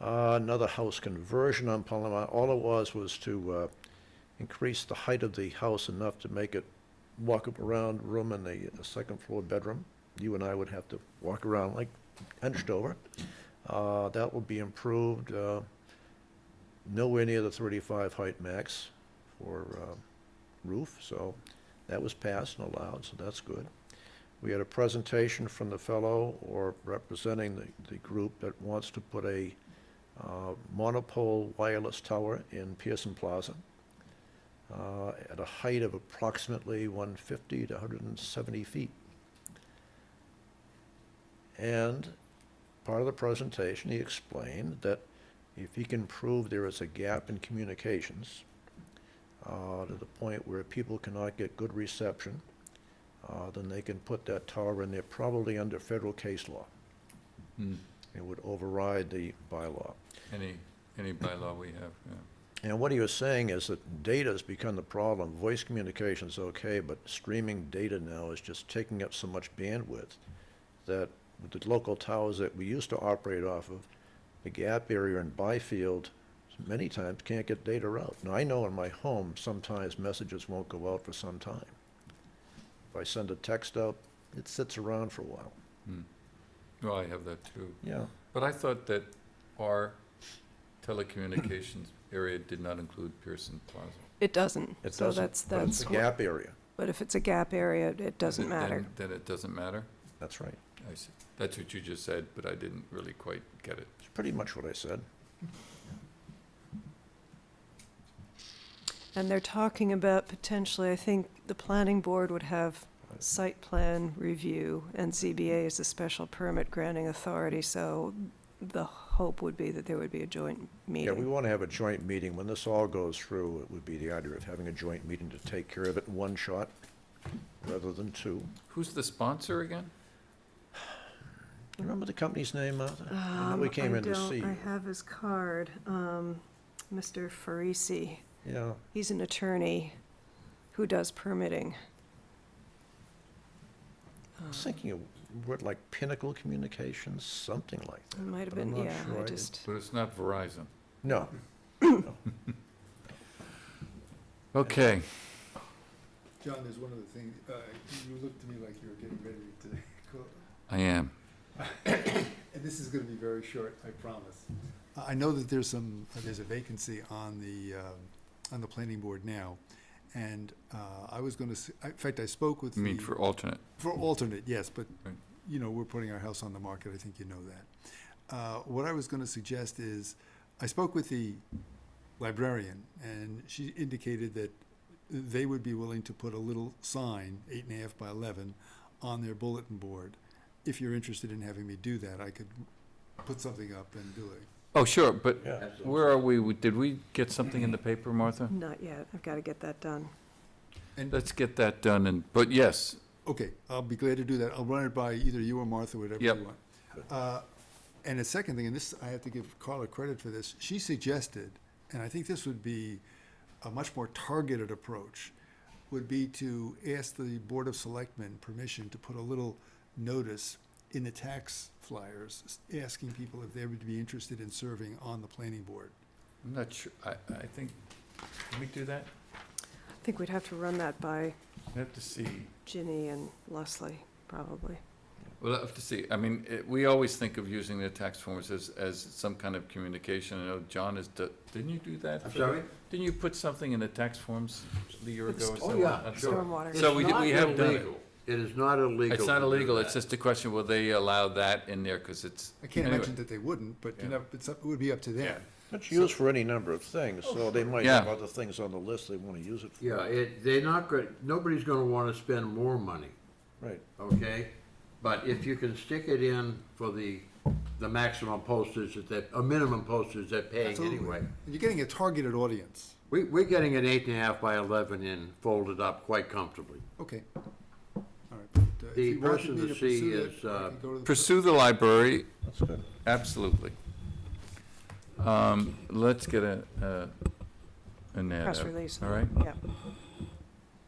Another house conversion on Plum Island. All it was to increase the height of the house enough to make it walk-up around room in the second floor bedroom. You and I would have to walk around like hunched over. That will be improved, nowhere near the 35 height max for roof, so that was passed and allowed, so that's good. We had a presentation from the fellow or representing the group that wants to put a monopole wireless tower in Pearson Plaza at a height of approximately 150 to 170 feet. And part of the presentation, he explained that if he can prove there is a gap in communications to the point where people cannot get good reception, then they can put that tower in there, probably under federal case law. Hmm. It would override the bylaw. Any bylaw we have, yeah. And what he was saying is that data has become the problem. Voice communication's okay, but streaming data now is just taking up so much bandwidth that with the local towers that we used to operate off of, the gap area in Byfield many times can't get data out. Now, I know in my home, sometimes messages won't go out for some time. If I send a text out, it sits around for a while. Hmm. Well, I have that too. Yeah. But I thought that our telecommunications area did not include Pearson Plaza. It doesn't. It So doesn't, that's, but it's that's a what- gap area. But if it's a gap area, it doesn't Then- matter. Then it doesn't matter? That's right. I see. That's what you just said, but I didn't really quite get it. It's pretty much what I said. And they're talking about potentially, I think the planning board would have site plan review, and ZBA is a special permit granting authority, so the hope would be that there would be a joint Yeah, we meeting. want to have a joint meeting. When this all goes through, it would be the idea of having a joint meeting to take care of it in one shot rather than two. Who's the sponsor again? Remember the company's name, Martha? I know we came in to see you. I have his card, Mr. Farisi. Yeah, He's an attorney who does permitting. I was thinking of a word like Pinnacle Communications, something like that. It might have but I'm been, not yeah, sure. I just, But it's not Verizon. No. Okay. John, there's one other thing. You looked to me like you were getting ready to go. I am. And this is going to be very short, I promise. I know that there's a vacancy on the planning board now. And I was going to, in fact, I spoke with You mean the- for alternate? For alternate, yes, but, Right. you know, we're putting our house on the market, I think you know that. What I was gonna suggest is, I spoke with the librarian, and she indicated that they would be willing to put a little sign, 8.5 by 11, on their bulletin board. If you're interested in having me do that, I could put something up and do it. Oh, sure, but Yeah. where are we? Did we get something in the paper, Martha? not yet. I've got to get that done. And, Let's get that done, but yes, okay, I'll be glad to do that. I'll run it by either you or Martha, whatever Yep. you want. And a second thing, and this, I have to give Carla credit for this, she suggested, and I think this would be a much more targeted approach, would be to ask the Board of Selectmen permission to put a little notice in the tax flyers, asking people if they would be interested in serving on the planning board. I'm not sure, I think, can we do that? I think we'd have to run that by We have to see. Ginny and Leslie, probably. We'll have to see. I mean, we always think of using the tax forms as some kind of communication. I know John didn't you do that? I'm sorry? Didn't you put something in the tax forms a year ago or so? Oh, yeah, on- sure. Stormwater. So we It's not have done it. illegal. It is not illegal. It's not to do illegal, it's that. just a question, will they allow that in there, because it's. I can't anyway. imagine that they wouldn't, but, you Yeah. know, it would be up to them. It's used for any number of things, so they might Yeah. have other things on the list they want to use it for. Yeah, they're not good, nobody's gonna wanna spend more money, Right. okay? But if you can stick it in for the the maximum postage a minimum postage they're paying Absolutely. anyway. And you're getting a targeted audience. We're getting an 8.5 by 11 in, folded up quite comfortably. Okay. All right, but, if The you wanted person me to see pursue that, is, I could go to the- Pursue the library, That's good. absolutely. Let's get an ad Press out, release. all right? Yeah.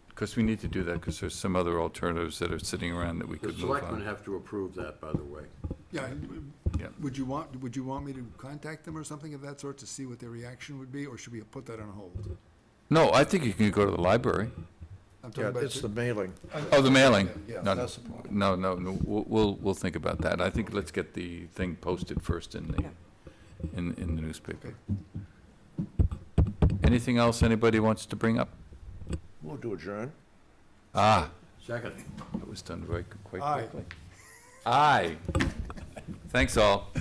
Because we need to do that, because there's some other alternatives that are sitting around that we The could move selectmen on. have to approve that, by the way. Yeah, Yeah. would you want me to contact them or something of that sort to see what their reaction would be, or should we put that on hold? No, I think you can go to the library. I'm talking Yeah, about it's the mailing. Oh, the mailing? Yeah, No, that's the problem. no, we'll think about that. I think let's get the thing posted first in the newspaper. Anything else anybody wants to bring up? We'll do adjourn. Ah, Second. that was done quite Aye. quickly. Aye. Thanks, all.